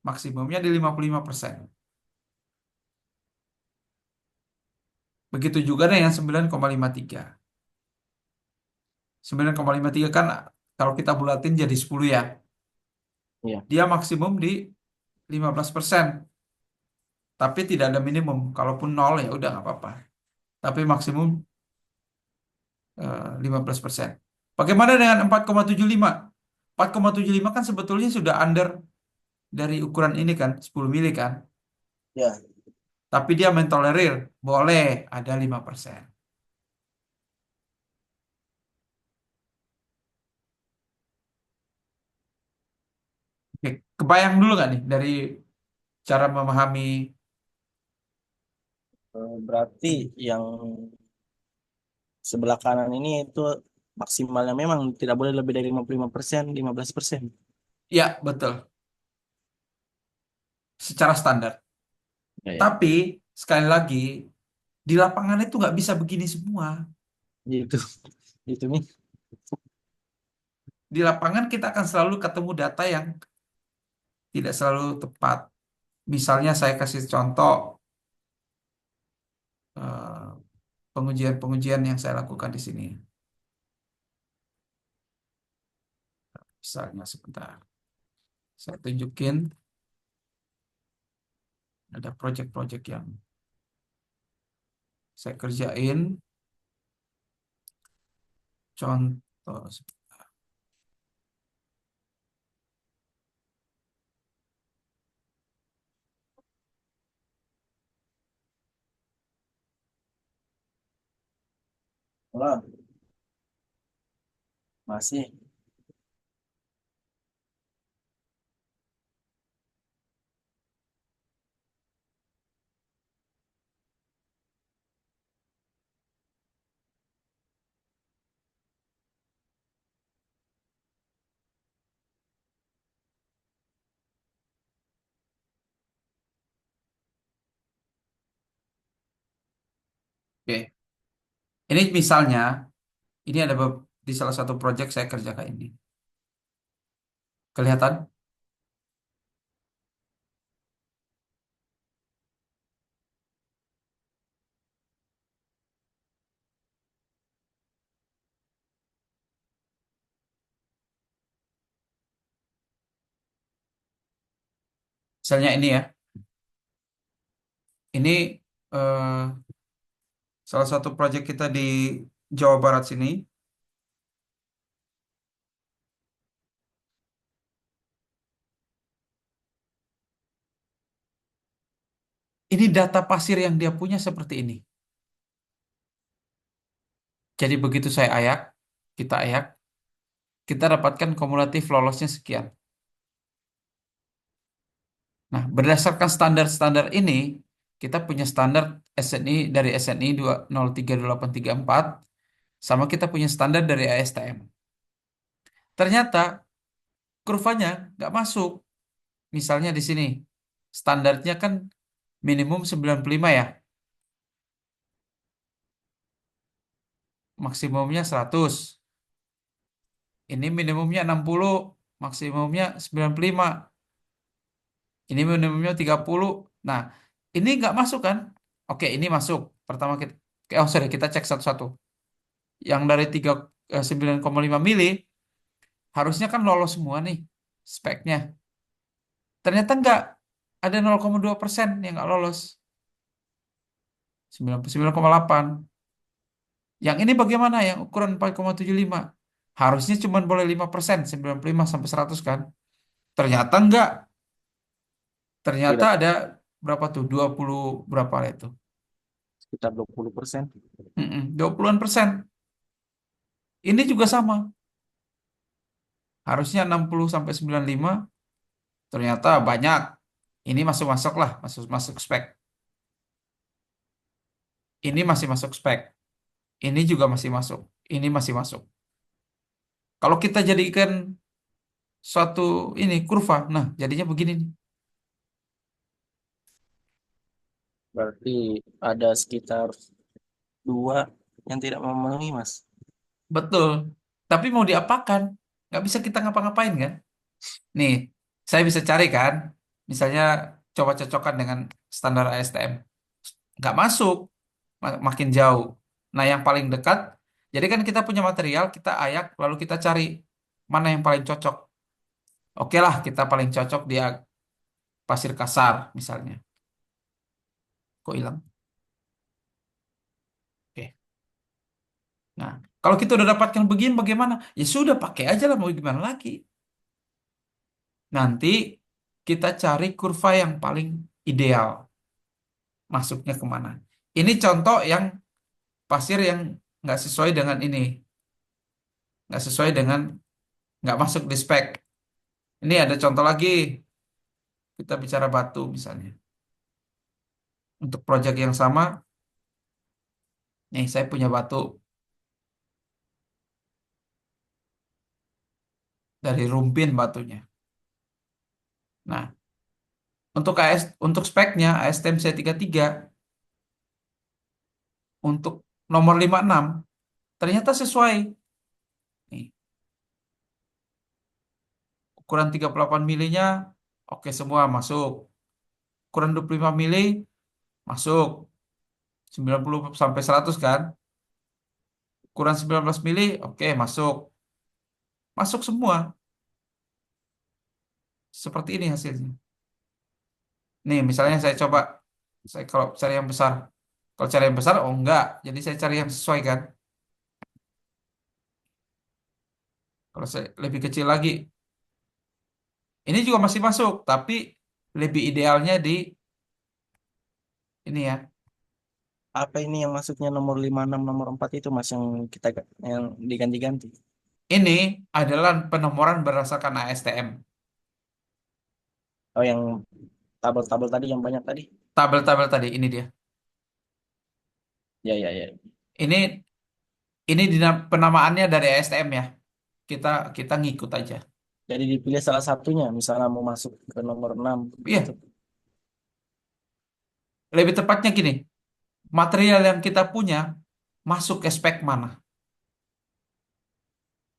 [SPEAKER 2] maksimumnya di 55%. Begitu juga dengan 9,53. 9,53 kan kalau kita bulatin jadi 10 ya.
[SPEAKER 1] Iya.
[SPEAKER 2] Dia maksimum di 15%, tapi tidak ada minimum. Kalaupun nol ya udah nggak apa-apa. Tapi maksimum 15%. Bagaimana dengan 4,75? 4,75 kan sebetulnya sudah under dari ukuran ini kan, 10 mili kan.
[SPEAKER 1] Ya.
[SPEAKER 2] Tapi dia mentolerir, boleh ada 5%. Oke, kebayang dulu nggak nih dari cara memahami
[SPEAKER 1] Berarti yang sebelah kanan ini itu maksimalnya memang tidak boleh lebih dari 55%, 15%.
[SPEAKER 2] ya betul, secara standar.
[SPEAKER 1] Ya, ya.
[SPEAKER 2] Tapi sekali lagi di lapangan itu nggak bisa begini semua.
[SPEAKER 1] Itu itu nih.
[SPEAKER 2] Di lapangan kita akan selalu ketemu data yang tidak selalu tepat. Misalnya saya kasih contoh eh, pengujian-pengujian yang saya lakukan di sini. Misalnya sebentar, saya tunjukin ada proyek-proyek yang saya kerjain. Contoh,
[SPEAKER 1] Wah, masih.
[SPEAKER 2] oke. Ini misalnya, ini ada di salah satu proyek saya kerjakan ini. Kelihatan? Misalnya ini ya, ini eh, salah satu proyek kita di Jawa Barat sini. Ini data pasir yang dia punya seperti ini. Jadi begitu saya ayak, kita ayak, kita dapatkan kumulatif lolosnya sekian. Nah, berdasarkan standar-standar ini, kita punya standar SNI dari SNI 2032834, sama kita punya standar dari ASTM. Ternyata kurvanya nggak masuk. Misalnya di sini, standarnya kan minimum 95 ya, maksimumnya 100. Ini minimumnya 60, maksimumnya 95. Ini minimumnya 30. Nah, ini nggak masuk kan? Oke, ini masuk. Pertama kita, oh sorry, kita cek satu-satu. Yang dari 9,5 mili, harusnya kan lolos semua nih speknya. Ternyata nggak. ada 0,2% yang nggak lolos. 99,8. Yang ini bagaimana? Yang ukuran 4,75. Harusnya cuma boleh 5%, 95 sampai 100 kan? Ternyata enggak. Ternyata
[SPEAKER 1] Tidak,
[SPEAKER 2] ada berapa tuh? 20 berapa itu?
[SPEAKER 1] sekitar 20%.
[SPEAKER 2] 20-an persen. Ini juga sama. Harusnya 60 sampai 95. Ternyata banyak. Ini masuk-masuk lah, masuk-masuk spek. Ini masih masuk spek. Ini juga masih masuk. Ini masih masuk. Kalau kita jadikan suatu ini kurva, nah jadinya begini nih.
[SPEAKER 1] Berarti ada sekitar dua yang tidak memenuhi, Mas.
[SPEAKER 2] Betul. Tapi mau diapakan? Nggak bisa kita ngapa-ngapain kan? Nih, saya bisa cari kan. Misalnya coba cocokkan dengan standar ASTM. Nggak masuk, makin jauh. Nah, yang paling dekat, jadi kan kita punya material, kita ayak, lalu kita cari mana yang paling cocok. Oke lah, kita paling cocok di pasir kasar misalnya. Kok hilang? Oke. Nah, kalau kita udah dapatkan begini bagaimana? Ya sudah, pakai aja lah, mau gimana lagi. Nanti kita cari kurva yang paling ideal. Masuknya kemana? Ini contoh yang pasir yang nggak sesuai dengan ini. Nggak sesuai dengan, nggak masuk di spek. Ini ada contoh lagi. Kita bicara batu misalnya. Untuk proyek yang sama, nih saya punya batu dari Rumpin batunya. Nah, untuk speknya ASTM C33 untuk nomor 56 ternyata sesuai. Nih, ukuran 38 milinya oke semua masuk. Ukuran 25 mili masuk. 90 sampai 100 kan. Ukuran 19 mili oke masuk. Masuk semua. Seperti ini hasilnya. Nih, misalnya saya coba saya kalau cari yang besar. Kalau cari yang besar oh enggak. Jadi saya cari yang sesuai kan. Kalau saya lebih kecil lagi, ini juga masih masuk, tapi lebih idealnya di ini ya.
[SPEAKER 1] Apa ini yang masuknya nomor 56 nomor 4 itu, Mas, yang kita yang diganti-ganti?
[SPEAKER 2] Ini adalah penomoran berdasarkan ASTM.
[SPEAKER 1] Oh, yang tabel-tabel tadi yang banyak tadi.
[SPEAKER 2] Tabel-tabel tadi ini dia.
[SPEAKER 1] Ya, ya, ya.
[SPEAKER 2] Ini penamaannya dari ASTM ya. Kita kita ngikut aja.
[SPEAKER 1] Jadi dipilih salah satunya, misalnya mau masuk ke nomor 6 gitu.
[SPEAKER 2] Iya, lebih tepatnya gini. Material yang kita punya masuk ke spek mana?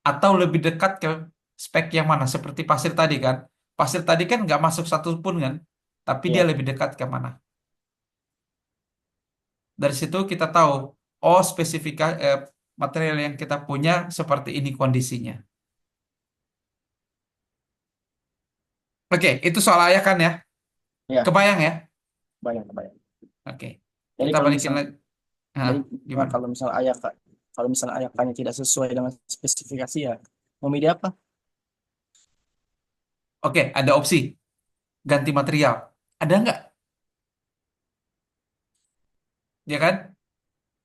[SPEAKER 2] Atau lebih dekat ke spek yang mana? Seperti pasir tadi kan. Pasir tadi kan nggak masuk satu pun kan. Tapi dia
[SPEAKER 1] Ya,
[SPEAKER 2] lebih dekat ke mana? Dari situ kita tahu, oh material yang kita punya seperti ini kondisinya. Oke, itu soal ayakan ya.
[SPEAKER 1] ya,
[SPEAKER 2] Kebayang ya?
[SPEAKER 1] banyak, banyak.
[SPEAKER 2] Oke,
[SPEAKER 1] Jadi
[SPEAKER 2] kita
[SPEAKER 1] kalau
[SPEAKER 2] balikin
[SPEAKER 1] misal,
[SPEAKER 2] lagi. Nah,
[SPEAKER 1] jadi
[SPEAKER 2] gimana?
[SPEAKER 1] kalau misal ayak, kalau misal ayakannya tidak sesuai dengan spesifikasi, ya mau milih apa?
[SPEAKER 2] Oke, ada opsi ganti material. Ada nggak? Ya kan?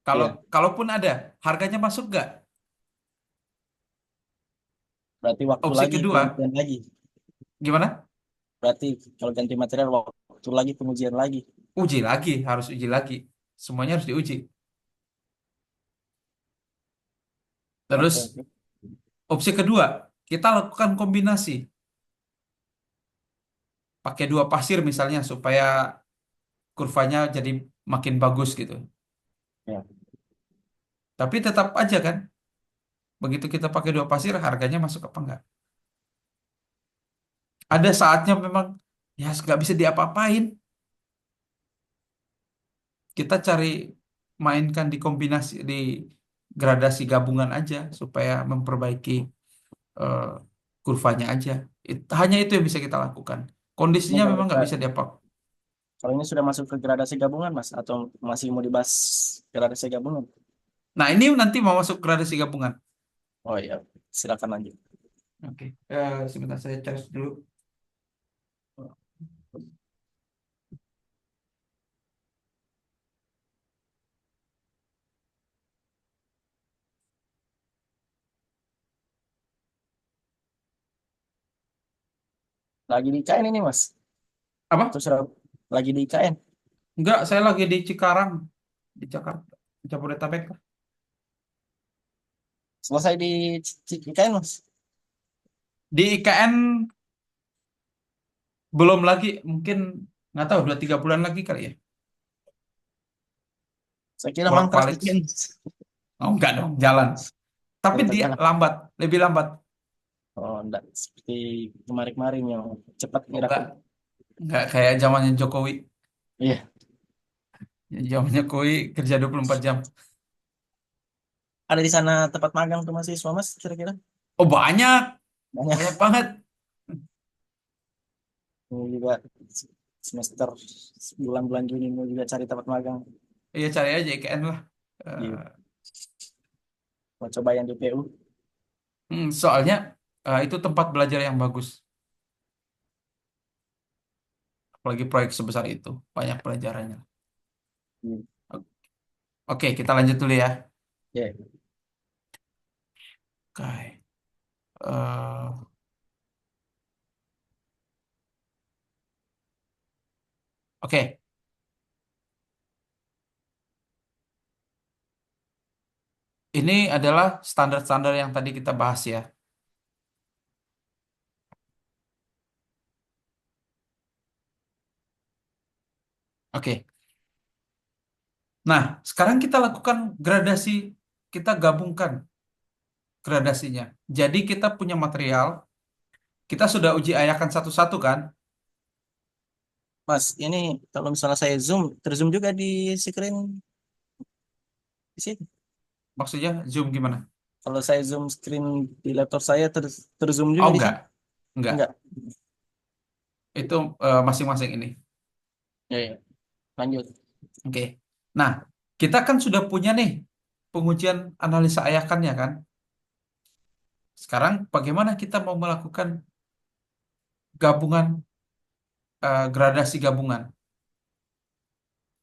[SPEAKER 2] Kalau
[SPEAKER 1] Iya,
[SPEAKER 2] kalaupun ada, harganya masuk nggak?
[SPEAKER 1] berarti waktu
[SPEAKER 2] Opsi
[SPEAKER 1] lagi
[SPEAKER 2] kedua,
[SPEAKER 1] pengujian lagi.
[SPEAKER 2] gimana?
[SPEAKER 1] Berarti kalau ganti material waktu lagi pengujian lagi.
[SPEAKER 2] Uji lagi, harus uji lagi. Semuanya harus diuji.
[SPEAKER 1] Oke,
[SPEAKER 2] Terus
[SPEAKER 1] oke.
[SPEAKER 2] opsi kedua, kita lakukan kombinasi. Pakai dua pasir misalnya supaya kurvanya jadi makin bagus gitu.
[SPEAKER 1] Ya,
[SPEAKER 2] Tapi tetap aja kan, begitu kita pakai dua pasir, harganya masuk apa enggak? Ada saatnya memang ya nggak bisa diapa-apain. Kita cari mainkan di kombinasi di gradasi gabungan aja supaya memperbaiki eh, kurvanya aja. Hanya itu yang bisa kita lakukan. Kondisinya
[SPEAKER 1] ini kalau
[SPEAKER 2] memang nggak
[SPEAKER 1] kita
[SPEAKER 2] bisa diapa.
[SPEAKER 1] Kalau ini sudah masuk ke gradasi gabungan, Mas, atau masih mau dibahas gradasi gabungan?
[SPEAKER 2] Nah, ini nanti mau masuk gradasi gabungan.
[SPEAKER 1] Oh iya, silakan lanjut.
[SPEAKER 2] Oke, sebentar saya cari dulu.
[SPEAKER 1] Lagi di IKN ini, Mas.
[SPEAKER 2] Apa?
[SPEAKER 1] Terus sudah lagi di IKN.
[SPEAKER 2] Enggak, saya lagi di Cikarang, di Jakarta, di Jabodetabek.
[SPEAKER 1] Selesai di IKN, Mas.
[SPEAKER 2] Di IKN belum lagi, mungkin nggak tahu 2-3 bulan lagi kali ya.
[SPEAKER 1] Saya kira mangkrak
[SPEAKER 2] Bolak-balik.
[SPEAKER 1] IKN.
[SPEAKER 2] Oh, enggak dong, jalan. Tapi
[SPEAKER 1] Oh, tetap
[SPEAKER 2] dia
[SPEAKER 1] jalan.
[SPEAKER 2] lambat, lebih lambat.
[SPEAKER 1] Oh, enggak. Seperti kemarin-kemarin yang cepat
[SPEAKER 2] Oh, enggak,
[SPEAKER 1] geraknya.
[SPEAKER 2] kayak zamannya Jokowi.
[SPEAKER 1] Iya.
[SPEAKER 2] Zamannya Jokowi kerja 24 jam.
[SPEAKER 1] Ada di sana tempat magang tuh mahasiswa, Mas, kira-kira?
[SPEAKER 2] Oh, banyak,
[SPEAKER 1] Banyak.
[SPEAKER 2] banyak banget.
[SPEAKER 1] Ini juga semester bulan-bulan Juni mau juga cari tempat magang.
[SPEAKER 2] Iya, cari aja IKN lah.
[SPEAKER 1] Iya.
[SPEAKER 2] Eh,
[SPEAKER 1] Mau coba yang di PU.
[SPEAKER 2] soalnya itu tempat belajar yang bagus. Apalagi proyek sebesar itu, banyak pelajarannya.
[SPEAKER 1] Iya.
[SPEAKER 2] Oke, kita lanjut dulu ya.
[SPEAKER 1] Ya.
[SPEAKER 2] Oke. Eh, oke, ini adalah standar-standar yang tadi kita bahas ya. Oke. Nah, sekarang kita lakukan gradasi, kita gabungkan gradasinya. Jadi kita punya material, kita sudah uji ayakan satu-satu kan?
[SPEAKER 1] Mas, ini kalau misalnya saya zoom, terzoom juga di screen di sini.
[SPEAKER 2] Maksudnya zoom gimana?
[SPEAKER 1] Kalau saya zoom screen di laptop saya terzoom
[SPEAKER 2] Oh
[SPEAKER 1] juga di
[SPEAKER 2] enggak,
[SPEAKER 1] sini.
[SPEAKER 2] enggak.
[SPEAKER 1] Enggak.
[SPEAKER 2] Itu masing-masing ini.
[SPEAKER 1] Ya, ya. Lanjut.
[SPEAKER 2] Oke. Nah, kita kan sudah punya nih pengujian analisa ayakannya kan? Sekarang bagaimana kita mau melakukan gabungan gradasi gabungan?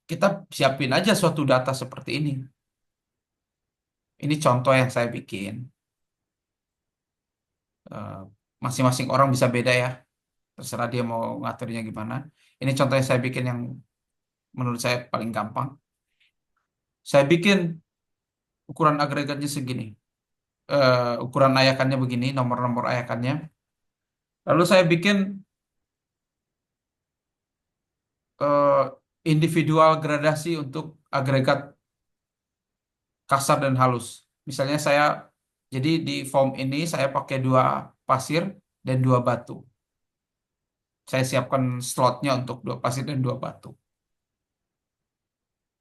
[SPEAKER 2] Kita siapin aja suatu data seperti ini. Ini contoh yang saya bikin. Eh, Masing-masing orang bisa beda ya. Terserah dia mau ngaturnya gimana. Ini contoh yang saya bikin yang menurut saya paling gampang. Saya bikin ukuran agregatnya segini. Ukuran ayakannya begini, nomor-nomor ayakannya. Lalu saya bikin eh, individual gradasi untuk agregat kasar dan halus. Misalnya jadi di form ini saya pakai 2 pasir dan 2 batu. Saya siapkan slotnya untuk 2 pasir dan 2 batu.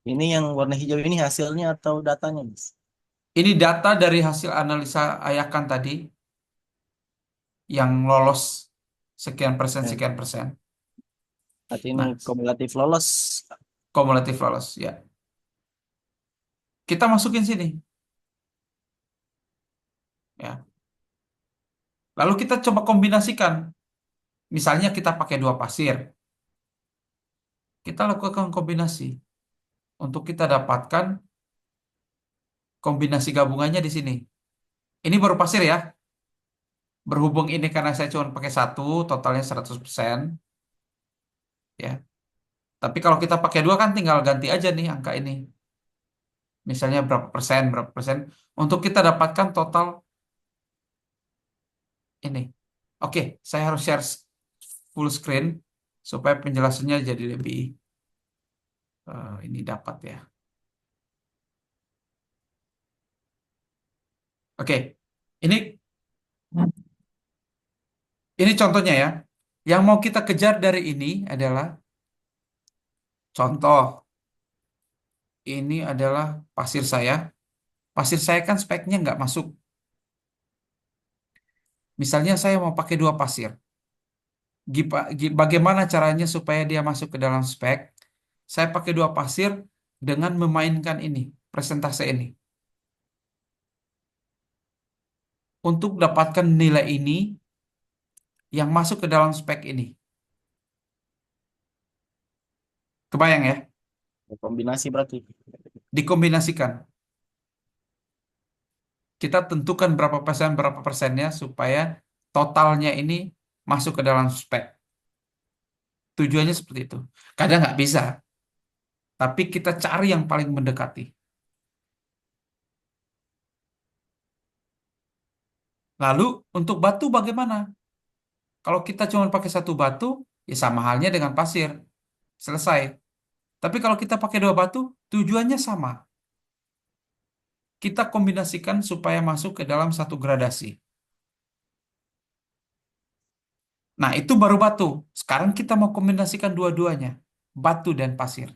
[SPEAKER 1] Ini yang warna hijau ini hasilnya atau datanya, Mas?
[SPEAKER 2] Ini data dari hasil analisa ayakan tadi yang lolos
[SPEAKER 1] Ya.
[SPEAKER 2] sekian persen.
[SPEAKER 1] Berarti ini
[SPEAKER 2] Nah,
[SPEAKER 1] kumulatif lolos.
[SPEAKER 2] kumulatif lolos ya. Kita masukin sini ya. Lalu kita coba kombinasikan. Misalnya kita pakai 2 pasir. Kita lakukan kombinasi untuk kita dapatkan kombinasi gabungannya di sini. Ini baru pasir ya. Berhubung ini karena saya cuma pakai satu, totalnya 100%. Ya. Tapi kalau kita pakai 2 kan tinggal ganti aja nih angka ini. Misalnya berapa persen. Untuk kita dapatkan total ini. Oke, saya harus share full screen supaya penjelasannya jadi lebih ini dapat ya. Oke, ini ini contohnya ya. Yang mau kita kejar dari ini adalah contoh. Ini adalah pasir saya. Pasir saya kan speknya nggak masuk. Misalnya saya mau pakai 2 pasir. Bagaimana caranya supaya dia masuk ke dalam spek? Saya pakai dua pasir dengan memainkan ini, presentase ini. Untuk dapatkan nilai ini yang masuk ke dalam spek ini. Kebayang ya?
[SPEAKER 1] Kombinasi berarti.
[SPEAKER 2] Dikombinasikan. Kita tentukan berapa persennya supaya totalnya ini masuk ke dalam spek. Tujuannya seperti itu. Kadang nggak bisa, tapi kita cari yang paling mendekati. Lalu untuk batu bagaimana? Kalau kita cuma pakai satu batu, ya sama halnya dengan pasir. Selesai. Tapi kalau kita pakai dua batu, tujuannya sama. Kita kombinasikan supaya masuk ke dalam satu gradasi. Nah, itu baru batu. Sekarang kita mau kombinasikan dua-duanya, batu dan pasir.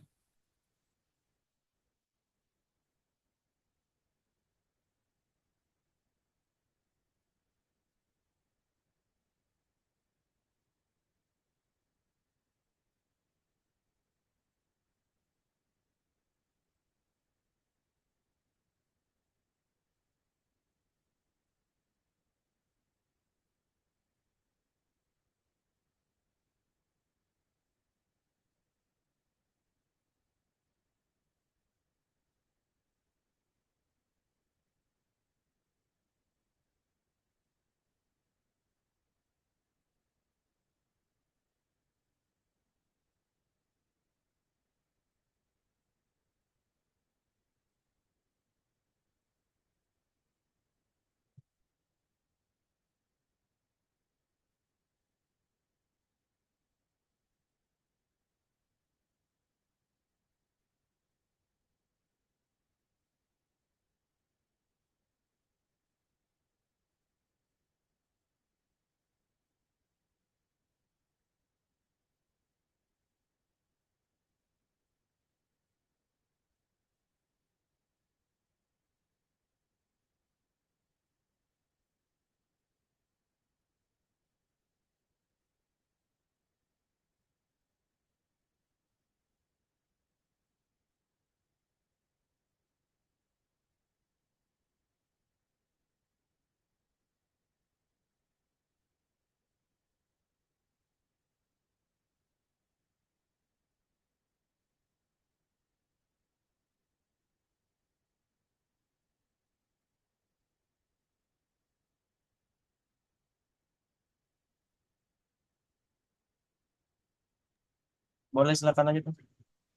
[SPEAKER 1] Boleh silakan aja tuh.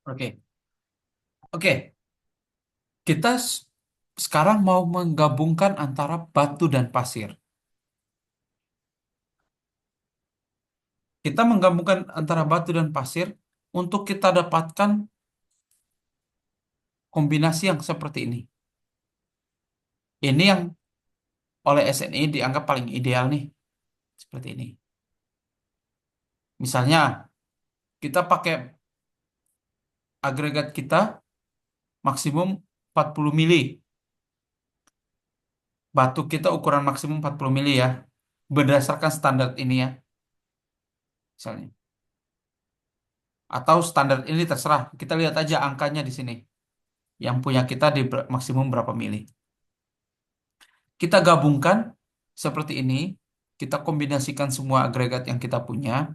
[SPEAKER 2] Oke. Oke, kita sekarang mau menggabungkan antara batu dan pasir. Kita menggabungkan antara batu dan pasir untuk kita dapatkan kombinasi yang seperti ini. Ini yang oleh SNI dianggap paling ideal nih, seperti ini. Misalnya, kita pakai agregat kita maksimum 40 mili. Batu kita ukuran maksimum 40 mili ya. Berdasarkan standar ini ya, misalnya. Atau standar ini terserah. Kita lihat aja angkanya di sini. Yang punya kita di maksimum berapa mili. Kita gabungkan seperti ini. Kita kombinasikan semua agregat yang kita punya.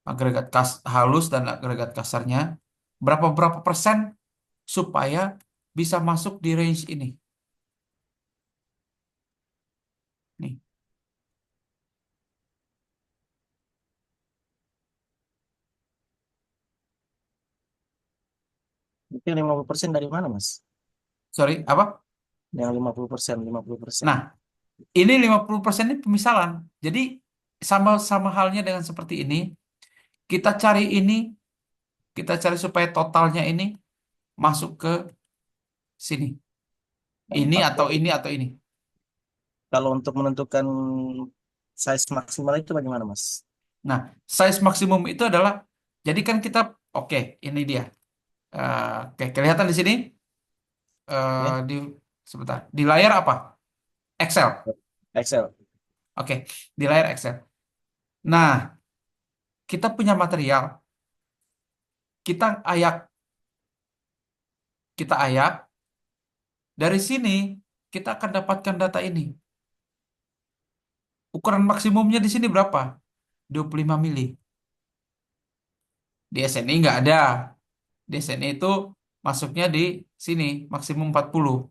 [SPEAKER 2] Agregat halus dan agregat kasarnya. Berapa-berapa persen supaya bisa masuk di range ini. Nih.
[SPEAKER 1] Itu 50% dari mana, Mas?
[SPEAKER 2] Sorry, apa?
[SPEAKER 1] Yang 50%, 50%.
[SPEAKER 2] Nah, ini 50% ini pemisalan. Jadi sama-sama halnya dengan seperti ini. Kita cari ini, kita cari supaya totalnya ini masuk ke sini. Ini atau
[SPEAKER 1] Oke.
[SPEAKER 2] ini atau ini.
[SPEAKER 1] Kalau untuk menentukan size maksimal itu bagaimana, Mas?
[SPEAKER 2] Nah, size maksimum itu adalah, jadi kan kita, oke, ini dia. Oke, kelihatan di sini.
[SPEAKER 1] Ya,
[SPEAKER 2] Di sebentar. Di layar apa? Excel.
[SPEAKER 1] Excel.
[SPEAKER 2] Oke, di layar Excel. Nah. kita punya material, kita ayak, kita ayak, dari sini kita akan dapatkan data ini. Ukuran maksimumnya di sini berapa? 25 mili. Di SNI nggak ada. Di SNI itu masuknya di sini, maksimum 40.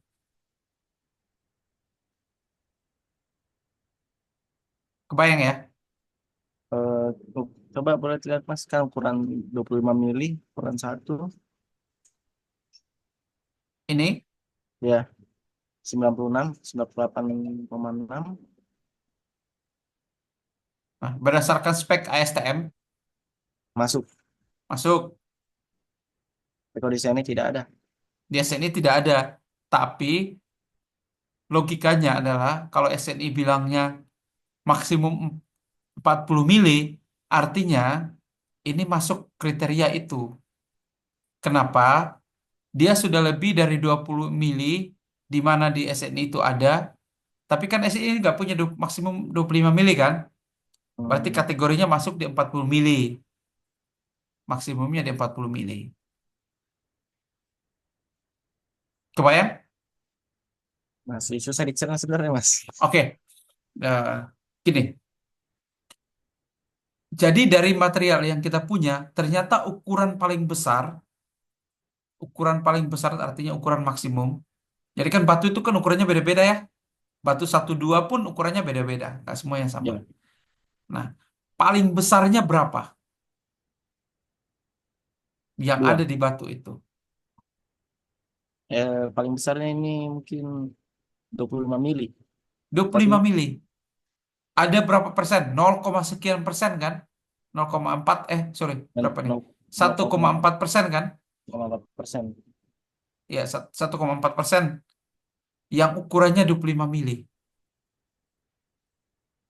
[SPEAKER 2] Kebayang ya?
[SPEAKER 1] Eh, coba boleh lihat mas kan ukuran 25 mili, ukuran satu,
[SPEAKER 2] Ini,
[SPEAKER 1] ya 96, 98,6
[SPEAKER 2] nah, berdasarkan spek ASTM,
[SPEAKER 1] masuk.
[SPEAKER 2] masuk.
[SPEAKER 1] Kalau di sini tidak ada.
[SPEAKER 2] Di SNI tidak ada. Tapi logikanya adalah kalau SNI bilangnya maksimum 40 mili, artinya ini masuk kriteria itu. Kenapa? Dia sudah lebih dari 20 mili, di mana di SNI itu ada. Tapi kan SNI nggak punya maksimum 25 mili kan? Berarti
[SPEAKER 1] Hmm,
[SPEAKER 2] kategorinya masuk di 40 mili. Maksimumnya di 40 mili. Kebayang?
[SPEAKER 1] masih susah dicerna sebenarnya mas.
[SPEAKER 2] Oke. Gini. Jadi dari material yang kita punya, ternyata ukuran paling besar artinya ukuran maksimum. Jadi kan batu itu kan ukurannya beda-beda ya. Batu satu dua pun ukurannya beda-beda, nggak semua yang sama.
[SPEAKER 1] Ya,
[SPEAKER 2] Nah, paling besarnya berapa yang ada
[SPEAKER 1] dua.
[SPEAKER 2] di batu itu?
[SPEAKER 1] Paling besarnya ini mungkin 25 mili.
[SPEAKER 2] 25
[SPEAKER 1] Tapi
[SPEAKER 2] mili. Ada berapa persen? 0, sekian persen kan? 0,4, sorry, berapa nih? 1,4% kan?
[SPEAKER 1] 0,4%.
[SPEAKER 2] Ya, 1,4% yang ukurannya 25 mili.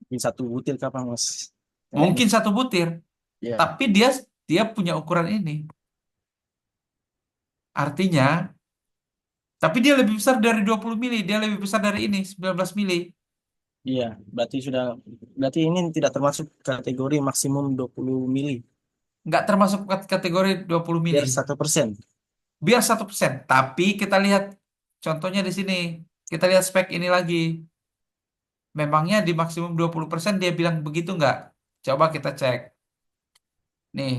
[SPEAKER 1] Di satu butir kapan mas? Kayaknya.
[SPEAKER 2] Mungkin satu butir,
[SPEAKER 1] Ya,
[SPEAKER 2] tapi dia dia punya ukuran ini. Artinya, tapi dia lebih besar dari 20 mili, dia lebih besar dari ini, 19 mili.
[SPEAKER 1] iya. Berarti ini tidak termasuk kategori maksimum 20 mili.
[SPEAKER 2] Nggak termasuk kategori 20 mili.
[SPEAKER 1] Biar 1%.
[SPEAKER 2] Biar 1%. Tapi kita lihat contohnya di sini. Kita lihat spek ini lagi. Memangnya di maksimum 20% dia bilang begitu nggak? Coba kita cek. Nih,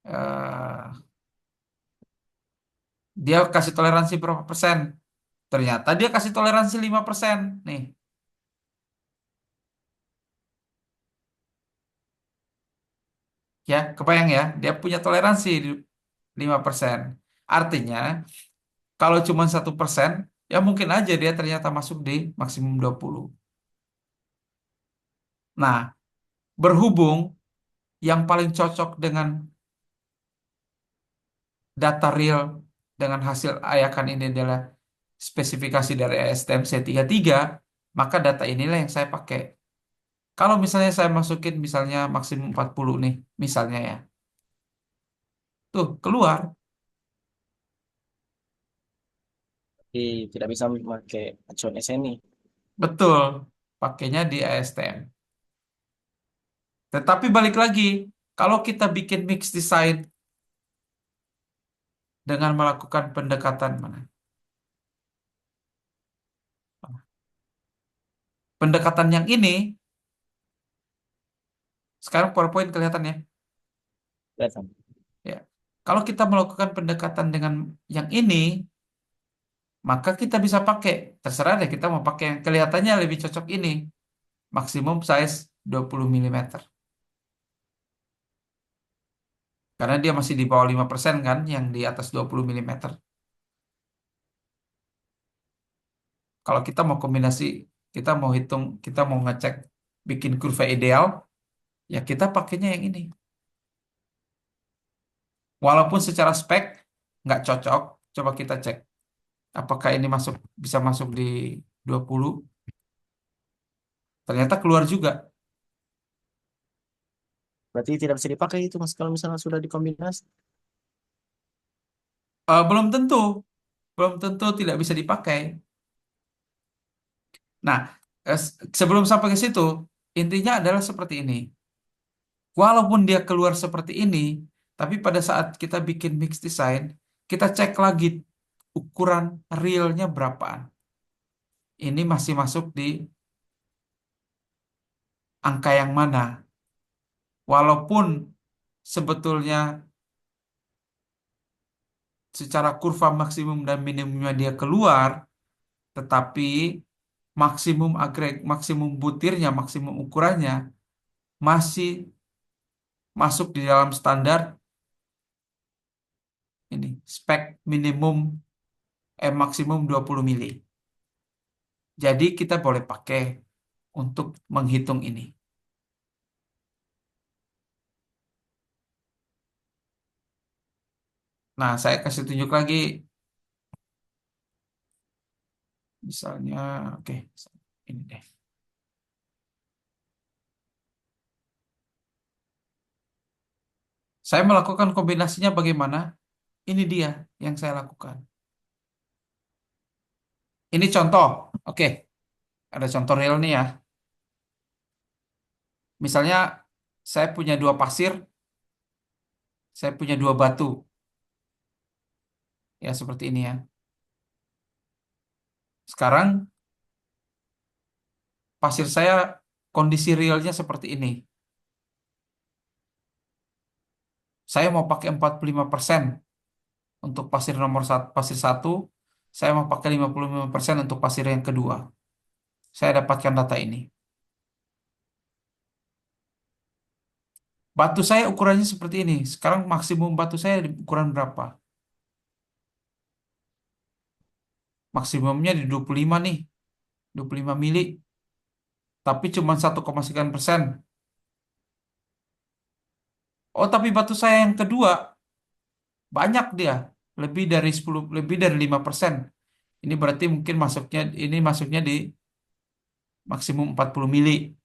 [SPEAKER 2] eh, dia kasih toleransi berapa persen? Ternyata dia kasih toleransi 5%. Nih, ya, kebayang ya. Dia punya toleransi 5%. Artinya, kalau cuma 1%, ya mungkin aja dia ternyata masuk di maksimum 20. Nah, berhubung yang paling cocok dengan data real dengan hasil ayakan ini adalah spesifikasi dari ASTM C33, maka data inilah yang saya pakai. Kalau misalnya saya masukin misalnya maksimum 40 nih, misalnya ya. Tuh, keluar.
[SPEAKER 1] Jadi tidak bisa memakai acuan SNI.
[SPEAKER 2] Betul. Pakainya di ASTM. Tetapi balik lagi, kalau kita bikin mix design dengan melakukan pendekatan mana? Pendekatan yang ini, sekarang PowerPoint kelihatan ya.
[SPEAKER 1] Kelihatan.
[SPEAKER 2] Ya. Kalau kita melakukan pendekatan dengan yang ini, maka kita bisa pakai, terserah deh kita mau pakai yang kelihatannya lebih cocok ini, maksimum size 20 milimeter. Karena dia masih di bawah 5% kan, yang di atas 20 milimeter. Kalau kita mau kombinasi, kita mau hitung, kita mau ngecek bikin kurva ideal, ya kita pakainya yang ini. Walaupun secara spek nggak cocok, coba kita cek. Apakah ini bisa masuk di 20? Ternyata keluar juga.
[SPEAKER 1] Berarti tidak bisa dipakai itu mas kalau misalnya sudah dikombinasi.
[SPEAKER 2] Belum tentu, belum tentu tidak bisa dipakai. Nah, sebelum sampai ke situ, intinya adalah seperti ini. Walaupun dia keluar seperti ini, tapi pada saat kita bikin mix design, kita cek lagi ukuran realnya berapaan. Ini masih masuk di angka yang mana. Walaupun sebetulnya secara kurva maksimum dan minimumnya dia keluar, tetapi maksimum butirnya, maksimum ukurannya masih masuk di dalam standar ini, spek minimum maksimum 20 mili. Jadi kita boleh pakai untuk menghitung ini. Nah, saya kasih tunjuk lagi. Misalnya, oke, ini deh. Saya melakukan kombinasinya bagaimana? Ini dia yang saya lakukan. Ini contoh. Oke, ada contoh real nih ya. Misalnya, saya punya dua pasir, saya punya dua batu. Ya, seperti ini ya. Sekarang, pasir saya kondisi realnya seperti ini. Saya mau pakai 45% untuk pasir nomor satu, pasir satu. Saya mau pakai 55% untuk pasir yang kedua. Saya dapatkan data ini. Batu saya ukurannya seperti ini. Sekarang maksimum batu saya di ukuran berapa? Maksimumnya di 25 nih. 25 mili. Tapi cuma 1,9%. Oh, tapi batu saya yang kedua banyak dia. Lebih dari 5%. Ini berarti mungkin masuknya di maksimum 40 mili.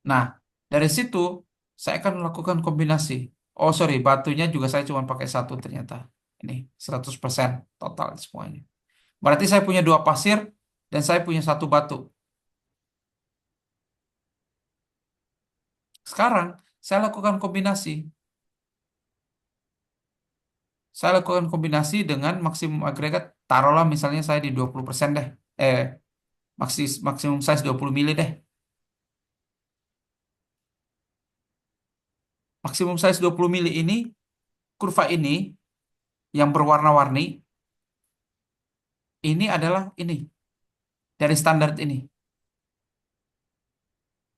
[SPEAKER 2] Nah, dari situ saya akan melakukan kombinasi. Oh, sorry, batunya juga saya cuma pakai satu ternyata. Ini 100% total semuanya. Berarti saya punya dua pasir dan saya punya satu batu. Sekarang saya lakukan kombinasi. Saya lakukan kombinasi dengan maksimum agregat. Taruhlah misalnya saya di 20% deh. Eh, maksimum size 20 mili deh. Maksimum size 20 mili ini, kurva ini yang berwarna-warni, ini adalah ini. Dari standar ini.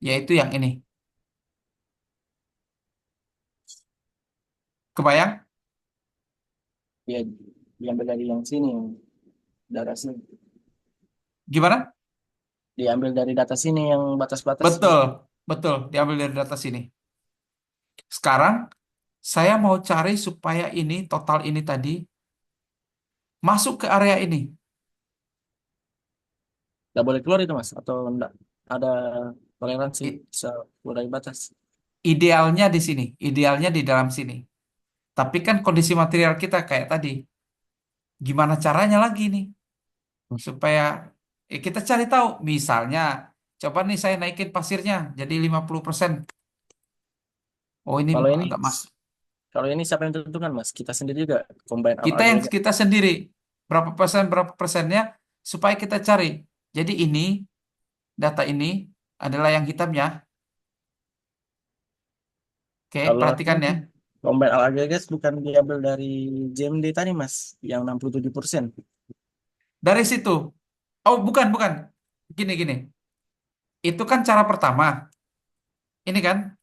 [SPEAKER 2] Yaitu yang ini. Kebayang?
[SPEAKER 1] Ya, diambil dari yang sini, yang data sini.
[SPEAKER 2] Gimana?
[SPEAKER 1] Diambil dari data sini yang batas-batas
[SPEAKER 2] Betul,
[SPEAKER 1] gitu.
[SPEAKER 2] betul. Diambil dari data sini. Sekarang, saya mau cari supaya ini, total ini tadi, masuk ke area ini.
[SPEAKER 1] Nggak boleh keluar itu mas, atau enggak ada toleransi
[SPEAKER 2] I-
[SPEAKER 1] bisa keluar dari batas.
[SPEAKER 2] Idealnya di sini, idealnya di dalam sini. Tapi kan kondisi material kita kayak tadi. Gimana caranya lagi nih? Supaya kita cari tahu. Misalnya, coba nih saya naikin pasirnya jadi 50%. Oh ini
[SPEAKER 1] Kalau ini,
[SPEAKER 2] agak mas.
[SPEAKER 1] kalau ini siapa yang tentukan mas? Kita sendiri juga combine all
[SPEAKER 2] Yang
[SPEAKER 1] aggregate.
[SPEAKER 2] kita sendiri berapa persennya supaya kita cari. Jadi ini data ini adalah yang hitamnya. Oke,
[SPEAKER 1] Kalau
[SPEAKER 2] perhatikan
[SPEAKER 1] ini
[SPEAKER 2] ya.
[SPEAKER 1] combine all aggregate bukan diambil dari JMD tadi mas, yang 67%.
[SPEAKER 2] Dari situ. Oh, bukan, bukan. Gini, gini. Itu kan cara pertama. Ini kan,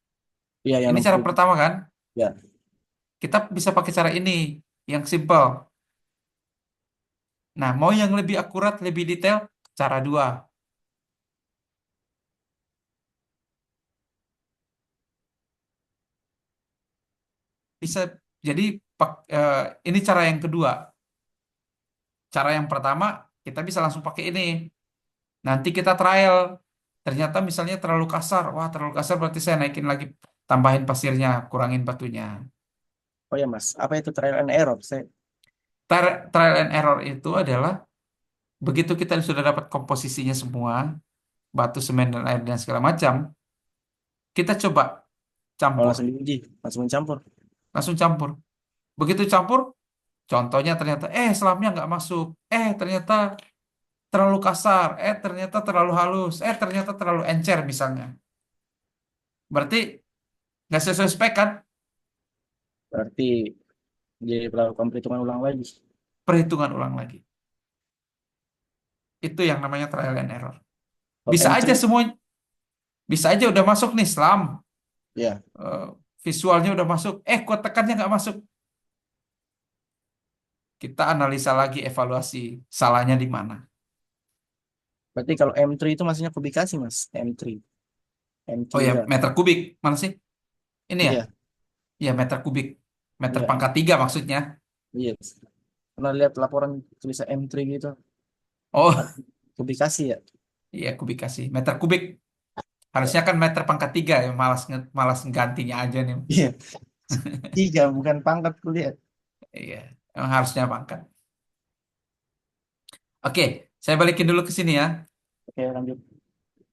[SPEAKER 1] Iya yang
[SPEAKER 2] ini cara
[SPEAKER 1] 60.
[SPEAKER 2] pertama kan.
[SPEAKER 1] Ya.
[SPEAKER 2] Kita bisa pakai cara ini, yang simple. Nah, mau yang lebih akurat, lebih detail, cara dua. Bisa jadi ini cara yang kedua. Cara yang pertama kita bisa langsung pakai ini. Nanti kita trial. Ternyata misalnya terlalu kasar. Wah, terlalu kasar berarti saya naikin lagi, tambahin pasirnya, kurangin batunya.
[SPEAKER 1] Oh ya mas, apa itu trial and error? Saya
[SPEAKER 2] Trial and error itu adalah begitu kita sudah dapat komposisinya semua, batu, semen, dan air, dan segala macam, kita coba
[SPEAKER 1] Oh,
[SPEAKER 2] campur,
[SPEAKER 1] langsung diuji, langsung mencampur.
[SPEAKER 2] langsung campur. Begitu campur, contohnya ternyata, selamnya nggak masuk, ternyata terlalu kasar, ternyata terlalu halus, ternyata terlalu encer misalnya. Berarti nggak sesuai spek kan?
[SPEAKER 1] Berarti jadi melakukan perhitungan ulang lagi.
[SPEAKER 2] Perhitungan ulang lagi. Itu yang namanya trial and error.
[SPEAKER 1] Kalau
[SPEAKER 2] Bisa aja
[SPEAKER 1] M3,
[SPEAKER 2] semua, bisa aja udah masuk nih selam,
[SPEAKER 1] ya.
[SPEAKER 2] eh, visualnya udah masuk, kok tekannya nggak masuk. Kita analisa lagi, evaluasi salahnya di mana.
[SPEAKER 1] Berarti kalau M3 itu maksudnya kubikasi, Mas. M3.
[SPEAKER 2] Oh ya,
[SPEAKER 1] M3.
[SPEAKER 2] meter kubik mana sih? Ini ya,
[SPEAKER 1] Iya,
[SPEAKER 2] ya meter kubik, meter
[SPEAKER 1] iya,
[SPEAKER 2] pangkat tiga maksudnya.
[SPEAKER 1] iya. Pernah lihat laporan tulisan M3 gitu.
[SPEAKER 2] Oh,
[SPEAKER 1] Ah, kubikasi ya.
[SPEAKER 2] iya kubikasi, meter kubik.
[SPEAKER 1] Ya.
[SPEAKER 2] Harusnya kan meter pangkat tiga ya, malas malas gantinya aja nih.
[SPEAKER 1] Iya, tiga bukan pangkat kuliah.
[SPEAKER 2] Iya, emang harusnya pangkat. Oke, saya balikin dulu ke sini ya.
[SPEAKER 1] Oke, lanjut.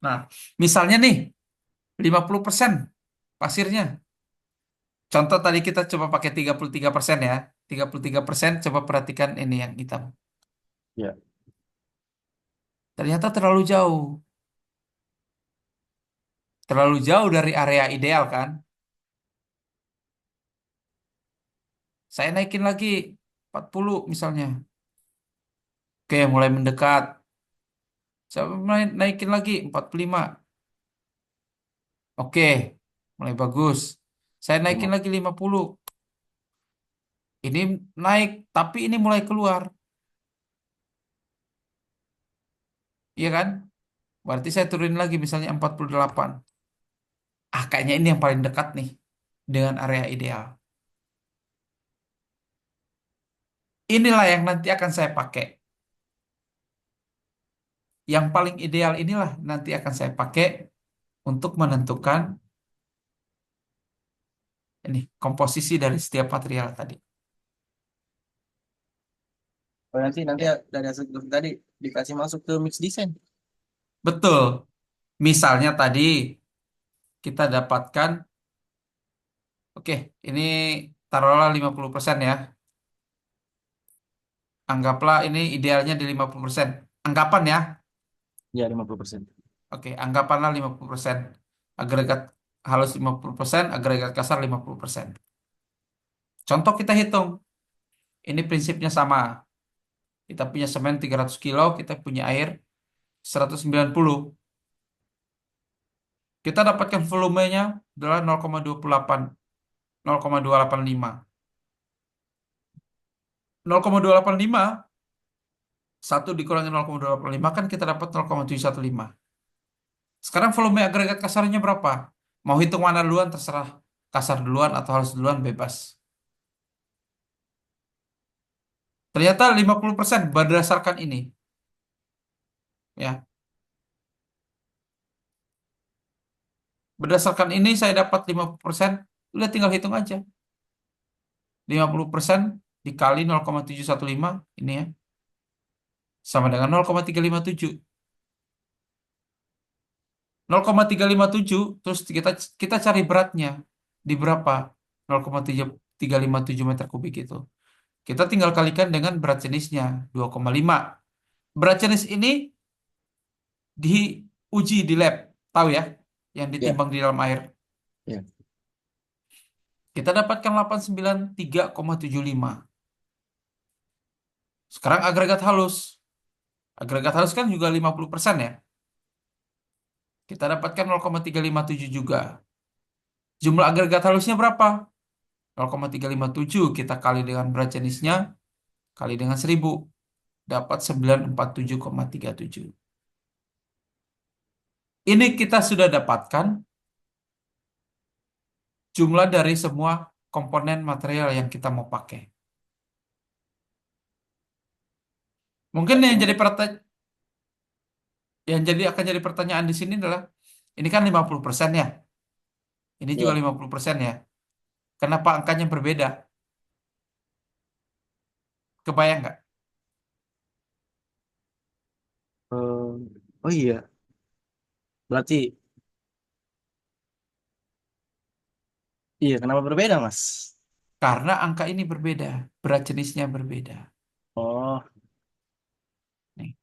[SPEAKER 2] Nah, misalnya nih 50% pasirnya. Contoh tadi kita coba pakai 33% ya. 33%, coba perhatikan ini yang hitam.
[SPEAKER 1] Ya.
[SPEAKER 2] Ternyata terlalu jauh. Terlalu jauh dari area ideal kan. Saya naikin lagi 40 misalnya. Oke, mulai mendekat. Saya naikin lagi 45. Oke, mulai bagus. Saya naikin lagi 50. Ini naik, tapi ini mulai keluar. Iya kan? Berarti saya turunin lagi misalnya 48. Kayaknya ini yang paling dekat nih dengan area ideal. Inilah yang nanti akan saya pakai. Yang paling ideal inilah nanti akan saya pakai untuk menentukan ini komposisi dari setiap material tadi.
[SPEAKER 1] Oh, nanti
[SPEAKER 2] Ya,
[SPEAKER 1] dari hasil tadi dikasih masuk ke mix design.
[SPEAKER 2] betul. Misalnya tadi kita dapatkan, oke, ini taruhlah 50% ya. Anggaplah ini idealnya di 50%. Anggapan ya.
[SPEAKER 1] Ya, 50%.
[SPEAKER 2] Oke, anggapanlah 50%. Agregat halus 50%, agregat kasar 50%. Contoh kita hitung. Ini prinsipnya sama. Kita punya semen 300 kilo, kita punya air 190. Kita dapatkan volumenya adalah 0,28, 0,285. 0,285, 1 dikurangi 0,285 kan kita dapat 0,715. Sekarang volume agregat kasarnya berapa? Mau hitung mana duluan terserah. Kasar duluan atau halus duluan bebas. Ternyata 50% berdasarkan ini. Ya, berdasarkan ini saya dapat 50%. Udah tinggal hitung aja. 50% dikali 0,715 ini ya. Sama dengan 0,357. 0,357 terus kita cari beratnya di berapa? 0,357 meter kubik itu. Kita tinggal kalikan dengan berat jenisnya 2,5. Berat jenis ini diuji di lab, tahu ya? Yang
[SPEAKER 1] Ya,
[SPEAKER 2] ditimbang di dalam air.
[SPEAKER 1] ya.
[SPEAKER 2] Kita dapatkan 893,75. Sekarang agregat halus. Agregat halus kan juga 50% ya. Kita dapatkan 0,357 juga. Jumlah agregat halusnya berapa? 0,357 kita kali dengan berat jenisnya kali dengan 1000 dapat 947,37. Ini kita sudah dapatkan jumlah dari semua komponen material yang kita mau pakai. Mungkin
[SPEAKER 1] Berarti
[SPEAKER 2] yang jadi
[SPEAKER 1] untuk
[SPEAKER 2] akan jadi pertanyaan di sini adalah ini kan 50% ya. Ini juga
[SPEAKER 1] ya.
[SPEAKER 2] 50% ya. Kenapa angkanya berbeda? Kebayang nggak?
[SPEAKER 1] eh, oh iya, Berarti iya, kenapa berbeda, Mas?
[SPEAKER 2] Karena angka ini berbeda, berat jenisnya berbeda.
[SPEAKER 1] Oh,
[SPEAKER 2] Nih.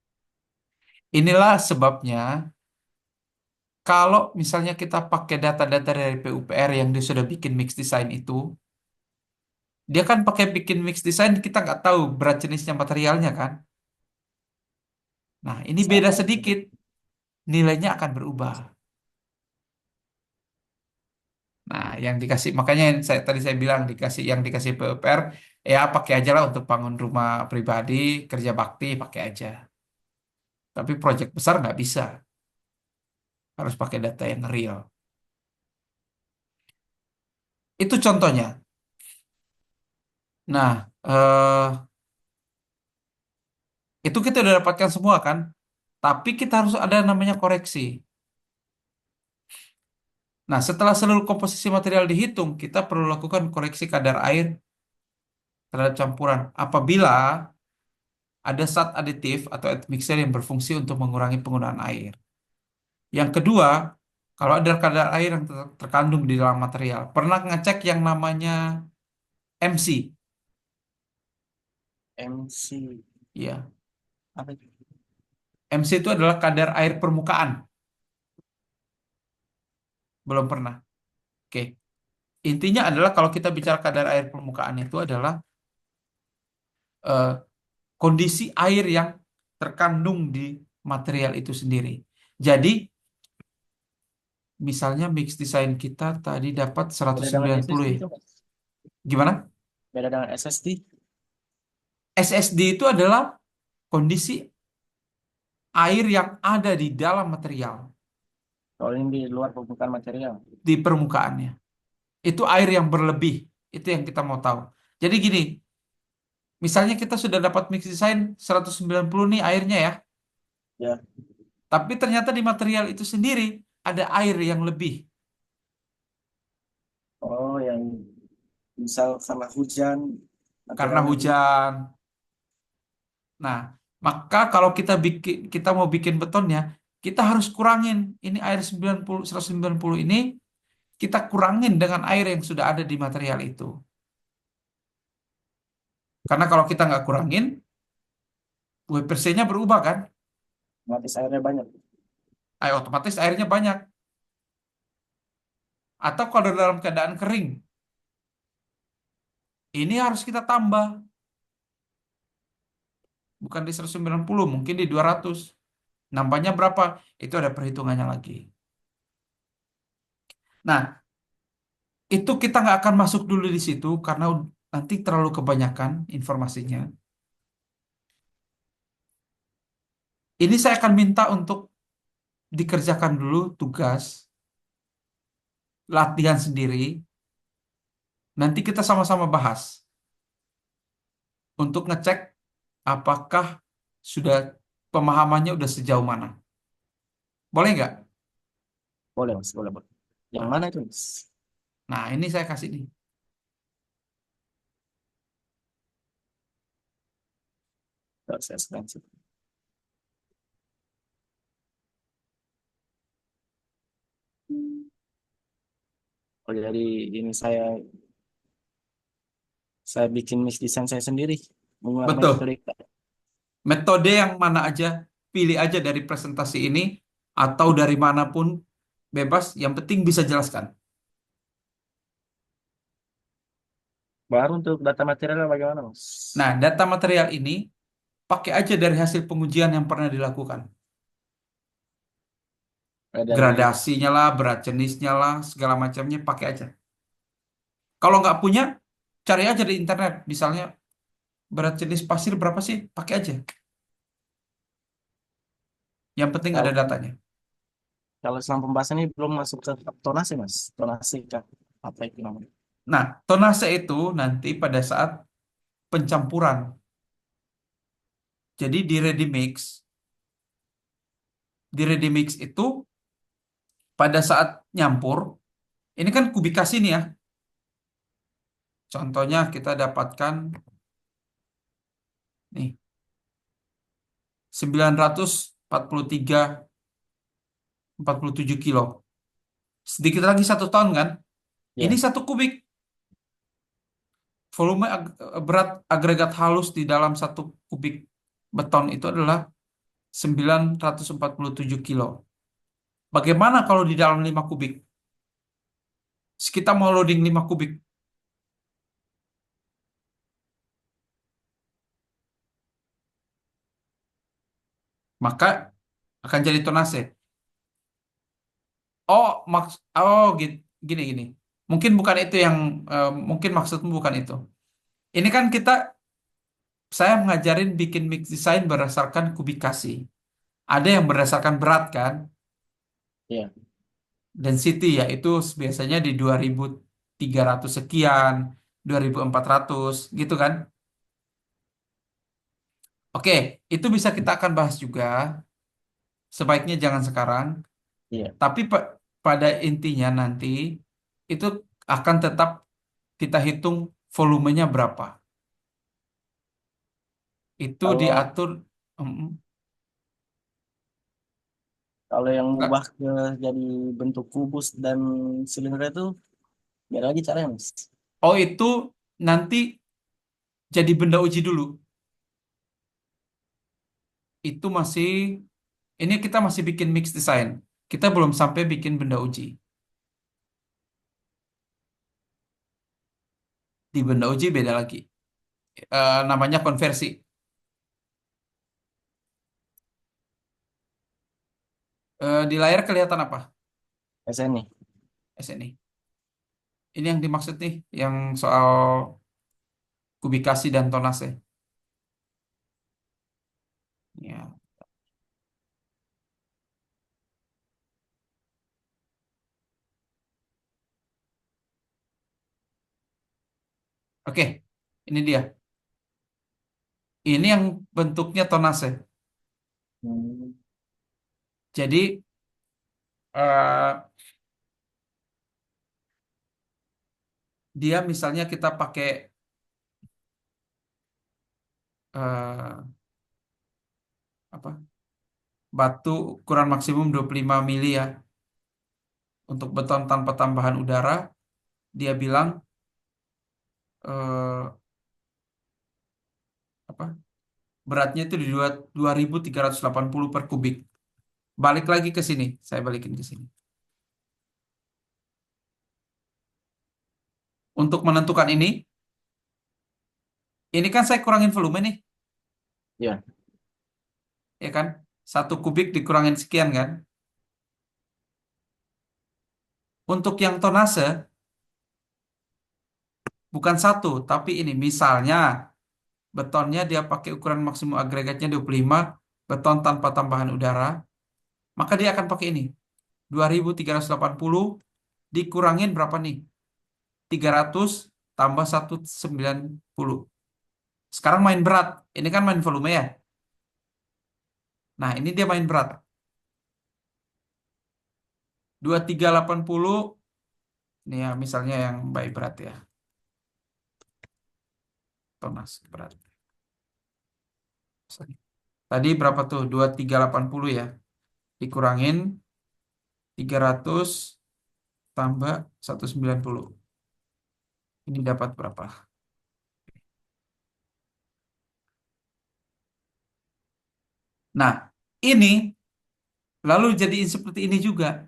[SPEAKER 2] Inilah sebabnya kalau misalnya kita pakai data-data dari PUPR yang dia sudah bikin mix design itu, dia kan pakai bikin mix design, kita nggak tahu berat jenisnya materialnya kan. Nah, ini beda
[SPEAKER 1] sama.
[SPEAKER 2] sedikit, nilainya akan berubah. Nah, yang dikasih, makanya yang tadi saya bilang yang dikasih PUPR, ya pakai aja lah untuk bangun rumah pribadi, kerja bakti, pakai aja. Tapi proyek besar nggak bisa, harus pakai data yang real. Itu contohnya. Nah, itu kita udah dapatkan semua kan, tapi kita harus ada namanya koreksi. Nah, setelah seluruh komposisi material dihitung, kita perlu lakukan koreksi kadar air terhadap campuran. Apabila ada zat aditif atau admixture yang berfungsi untuk mengurangi penggunaan air. Yang kedua, kalau ada kadar air yang terkandung di dalam material, pernah ngecek yang namanya MC.
[SPEAKER 1] MC
[SPEAKER 2] Ya,
[SPEAKER 1] apa itu?
[SPEAKER 2] MC itu adalah kadar air permukaan. Belum pernah. Oke. Intinya adalah kalau kita bicara kadar air permukaan itu adalah eh, kondisi air yang terkandung di material itu sendiri. Jadi, misalnya mix design kita tadi dapat
[SPEAKER 1] Beda dengan
[SPEAKER 2] 190
[SPEAKER 1] SSD
[SPEAKER 2] ya.
[SPEAKER 1] itu, Mas.
[SPEAKER 2] Gimana?
[SPEAKER 1] Beda dengan SSD.
[SPEAKER 2] SSD itu adalah kondisi air yang ada di dalam material,
[SPEAKER 1] Kalau ini di luar permukaan material.
[SPEAKER 2] di permukaannya. Itu air yang berlebih. Itu yang kita mau tahu. Jadi gini, misalnya kita sudah dapat mix design 190 nih airnya ya.
[SPEAKER 1] Ya.
[SPEAKER 2] Tapi ternyata di material itu sendiri ada air yang lebih.
[SPEAKER 1] Oh, yang misal karena hujan
[SPEAKER 2] Karena
[SPEAKER 1] materialnya lebih.
[SPEAKER 2] hujan. Nah, maka kalau kita mau bikin betonnya, kita harus kurangin ini air 190 ini kita kurangin dengan air yang sudah ada di material itu. Karena kalau kita nggak kurangin, WPC-nya berubah kan?
[SPEAKER 1] Mati airnya banyak.
[SPEAKER 2] Otomatis airnya banyak. Atau kalau dalam keadaan kering, ini harus kita tambah. Bukan di 190, mungkin di 200. Nambahnya berapa? Itu ada perhitungannya lagi. Nah, itu kita nggak akan masuk dulu di situ karena nanti terlalu kebanyakan informasinya. Ini saya akan minta untuk dikerjakan dulu tugas, latihan sendiri. Nanti kita sama-sama bahas untuk ngecek apakah sudah pemahamannya udah sejauh mana. Boleh nggak?
[SPEAKER 1] Boleh, Mas. Boleh, boleh. Yang
[SPEAKER 2] Nah,
[SPEAKER 1] mana itu, Mas?
[SPEAKER 2] nah, ini saya kasih nih.
[SPEAKER 1] Kalau saya sedang sih. Oh, jadi ini saya bikin mix design saya sendiri. Mengulang
[SPEAKER 2] Betul.
[SPEAKER 1] metode.
[SPEAKER 2] Metode yang mana aja, pilih aja dari presentasi ini atau dari manapun bebas, yang penting bisa jelaskan.
[SPEAKER 1] Baru untuk data materialnya bagaimana, Mas?
[SPEAKER 2] Nah, data material ini pakai aja dari hasil pengujian yang pernah dilakukan.
[SPEAKER 1] Dari
[SPEAKER 2] Gradasinya lah, berat jenisnya lah, segala macamnya pakai aja. Kalau nggak punya, cari aja di internet. Misalnya berat jenis pasir berapa sih? Pakai aja. Yang penting ada
[SPEAKER 1] kalau
[SPEAKER 2] datanya.
[SPEAKER 1] kalau selama pembahasan ini belum masuk ke tonase, Mas. Tonase kah? Apa itu namanya?
[SPEAKER 2] Nah, tonase itu nanti pada saat pencampuran. Jadi di ready mix itu pada saat nyampur, ini kan kubikasi nih ya. Contohnya kita dapatkan nih 943 47 kilo. Sedikit lagi 1 ton kan? Ini
[SPEAKER 1] Ya,
[SPEAKER 2] 1 kubik. Volume berat agregat halus di dalam 1 kubik beton itu adalah 947 kilo. Bagaimana kalau di dalam 5 kubik? Kita mau loading 5 kubik, maka akan jadi tonase. Oh, gini gini. Mungkin bukan itu yang mungkin maksudmu bukan itu. Ini kan saya mengajarin bikin mix design berdasarkan kubikasi. Ada yang berdasarkan berat kan,
[SPEAKER 1] ya,
[SPEAKER 2] density yaitu biasanya di 2300 sekian, 2400 gitu kan. Oke, itu bisa kita akan bahas juga. Sebaiknya jangan sekarang,
[SPEAKER 1] iya.
[SPEAKER 2] tapi pada intinya nanti itu akan tetap kita hitung volumenya berapa. Itu
[SPEAKER 1] Kalau
[SPEAKER 2] diatur. mm,
[SPEAKER 1] kalau yang
[SPEAKER 2] nggak-
[SPEAKER 1] ngubah ke jadi bentuk kubus dan silinder itu beda lagi caranya, Mas.
[SPEAKER 2] Oh, itu nanti jadi benda uji dulu. Itu masih ini kita masih bikin mix design. Kita belum sampai bikin benda uji. Di benda uji beda lagi. Namanya konversi. Di layar kelihatan apa?
[SPEAKER 1] SN nih.
[SPEAKER 2] SNI. Ini yang dimaksud nih, yang soal kubikasi dan tonase. Ya. Oke, ini dia. Ini yang bentuknya tonase.
[SPEAKER 1] Hmm.
[SPEAKER 2] Jadi eh, dia misalnya kita pakai eh, apa? Batu ukuran maksimum 25 mili ya untuk beton tanpa tambahan udara. Dia bilang eh, apa? Beratnya itu di 2380 per kubik. Balik lagi ke sini, saya balikin ke sini. Untuk menentukan ini kan saya kurangin volume nih,
[SPEAKER 1] Ya,
[SPEAKER 2] ya kan? 1 kubik dikurangin sekian kan? Untuk yang tonase bukan satu, tapi ini misalnya betonnya dia pakai ukuran maksimum agregatnya 25, beton tanpa tambahan udara, maka dia akan pakai ini. 2380 dikurangin berapa nih? 300 tambah 190. Sekarang main berat. Ini kan main volume ya. Nah, ini dia main berat. 2380 ini ya misalnya yang baik berat ya. Tonas berat. Tadi berapa tuh? 2380 ya. Dikurangin 300 tambah 190. Ini dapat berapa? Nah, ini lalu jadiin seperti ini juga.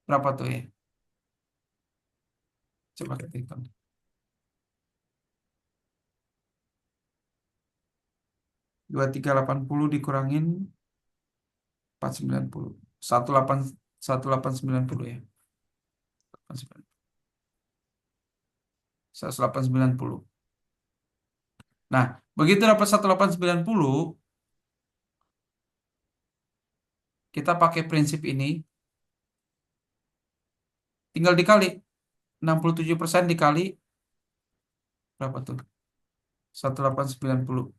[SPEAKER 2] Berapa tuh ya? Coba kita hitung. 2380 dikurangin 490. 1890 ya. 1890. Nah, begitu dapat 1890, kita pakai prinsip ini, tinggal dikali. 67% dikali berapa tuh? 1890.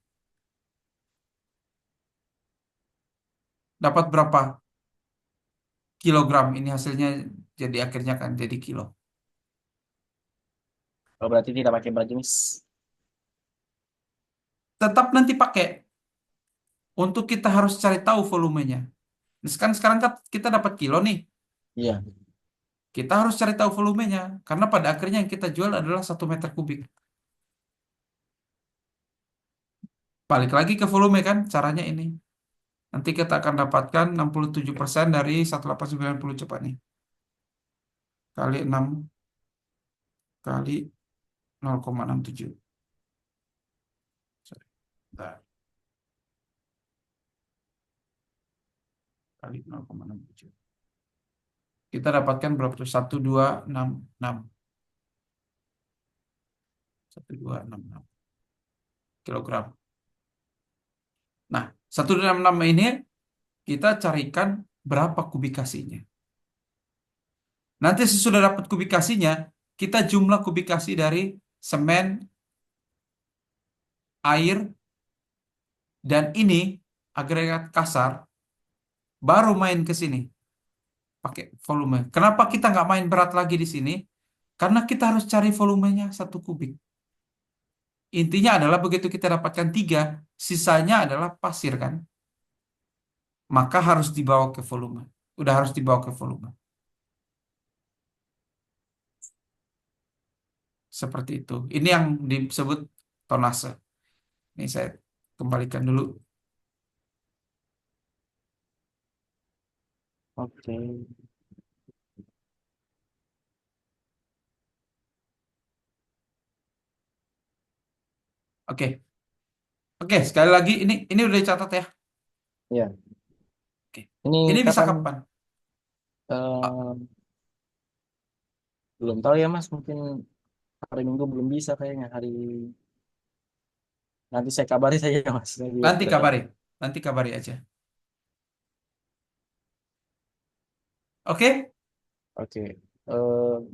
[SPEAKER 2] Dapat berapa kilogram? Ini hasilnya jadi akhirnya kan jadi kilo.
[SPEAKER 1] oh, berarti tidak pakai berat jenis.
[SPEAKER 2] Tetap nanti pakai. untuk kita harus cari tahu volumenya. Sekarang kan kita dapat kilo nih.
[SPEAKER 1] Iya.
[SPEAKER 2] Kita harus cari tahu volumenya. Karena pada akhirnya yang kita jual adalah 1 meter kubik. Balik lagi ke volume kan, caranya ini. Nanti kita akan dapatkan 67% dari 1890 coba nih. Kali 6 kali 0,67. Sorry. Bentar. Kali 0,67. Kita dapatkan berapa tuh? 1266. 1266 kilogram. Nah, 1266 ini kita carikan berapa kubikasinya. Nanti sesudah dapat kubikasinya, kita jumlah kubikasi dari semen, air, dan ini agregat kasar, baru main ke sini pakai volume. Kenapa kita nggak main berat lagi di sini? Karena kita harus cari volumenya 1 kubik. Intinya adalah begitu kita dapatkan 3, sisanya adalah pasir kan? Maka harus dibawa ke volume. Udah harus dibawa ke volume. Seperti itu. Ini yang disebut tonase. Ini saya kembalikan dulu.
[SPEAKER 1] Oke.
[SPEAKER 2] Oke. Oke, sekali lagi ini udah dicatat ya.
[SPEAKER 1] Iya.
[SPEAKER 2] Oke.
[SPEAKER 1] Ini
[SPEAKER 2] Ini bisa
[SPEAKER 1] kapan?
[SPEAKER 2] kapan? Ah,
[SPEAKER 1] eh, belum tahu ya Mas. Mungkin hari Minggu belum bisa kayaknya. Nanti saya kabari saja Mas. Saya juga
[SPEAKER 2] nanti
[SPEAKER 1] tidak tahu.
[SPEAKER 2] kabari. Nanti kabari aja. Oke?
[SPEAKER 1] Oke.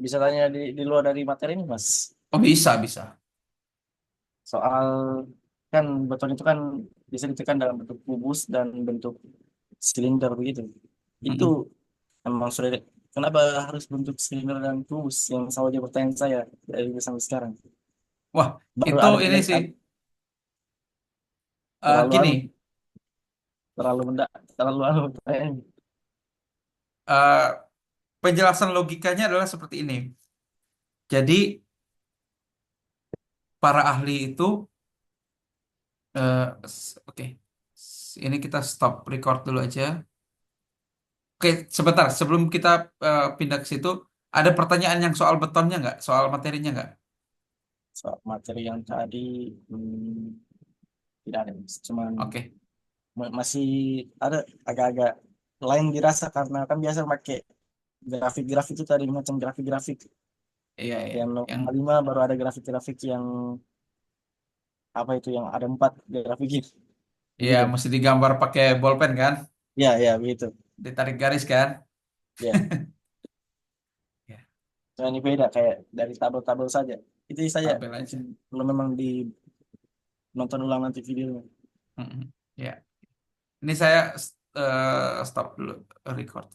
[SPEAKER 1] Bisa tanya di luar dari materi ini Mas.
[SPEAKER 2] Oh, bisa, bisa.
[SPEAKER 1] Soal kan beton itu kan bisa ditekan dalam bentuk kubus dan bentuk silinder begitu. Itu
[SPEAKER 2] Mm-mm.
[SPEAKER 1] emang sudah kenapa harus bentuk silinder dan kubus yang selalu jadi pertanyaan saya dari dulu sampai sekarang.
[SPEAKER 2] Wah,
[SPEAKER 1] Baru
[SPEAKER 2] itu
[SPEAKER 1] ada
[SPEAKER 2] ini sih
[SPEAKER 1] terlalu anu,
[SPEAKER 2] gini.
[SPEAKER 1] terlalu mendak, terlalu anu pertanyaan.
[SPEAKER 2] eh, Penjelasan logikanya adalah seperti ini. Jadi para ahli itu, oke, ini kita stop record dulu aja. Oke, sebentar sebelum kita pindah ke situ, ada pertanyaan yang soal betonnya nggak, soal materinya nggak?
[SPEAKER 1] Soal materi yang tadi tidak ada, Mas. Cuman
[SPEAKER 2] Oke,
[SPEAKER 1] masih ada agak-agak lain dirasa karena kan biasa pakai grafik-grafik itu tadi macam grafik-grafik
[SPEAKER 2] iya iya,
[SPEAKER 1] yang
[SPEAKER 2] yang
[SPEAKER 1] 05 baru ada grafik-grafik yang apa itu yang ada 4 grafiknya
[SPEAKER 2] iya
[SPEAKER 1] begitu.
[SPEAKER 2] mesti digambar pakai bolpen kan,
[SPEAKER 1] Ya, ya begitu.
[SPEAKER 2] ditarik garis kan?
[SPEAKER 1] Ya,
[SPEAKER 2] Ya,
[SPEAKER 1] nah, ini beda kayak dari tabel-tabel saja. Itu saya
[SPEAKER 2] tabel
[SPEAKER 1] mungkin
[SPEAKER 2] aja.
[SPEAKER 1] belum memang di nonton ulang nanti videonya.
[SPEAKER 2] Mm-mm. Ya, ini saya stop dulu record.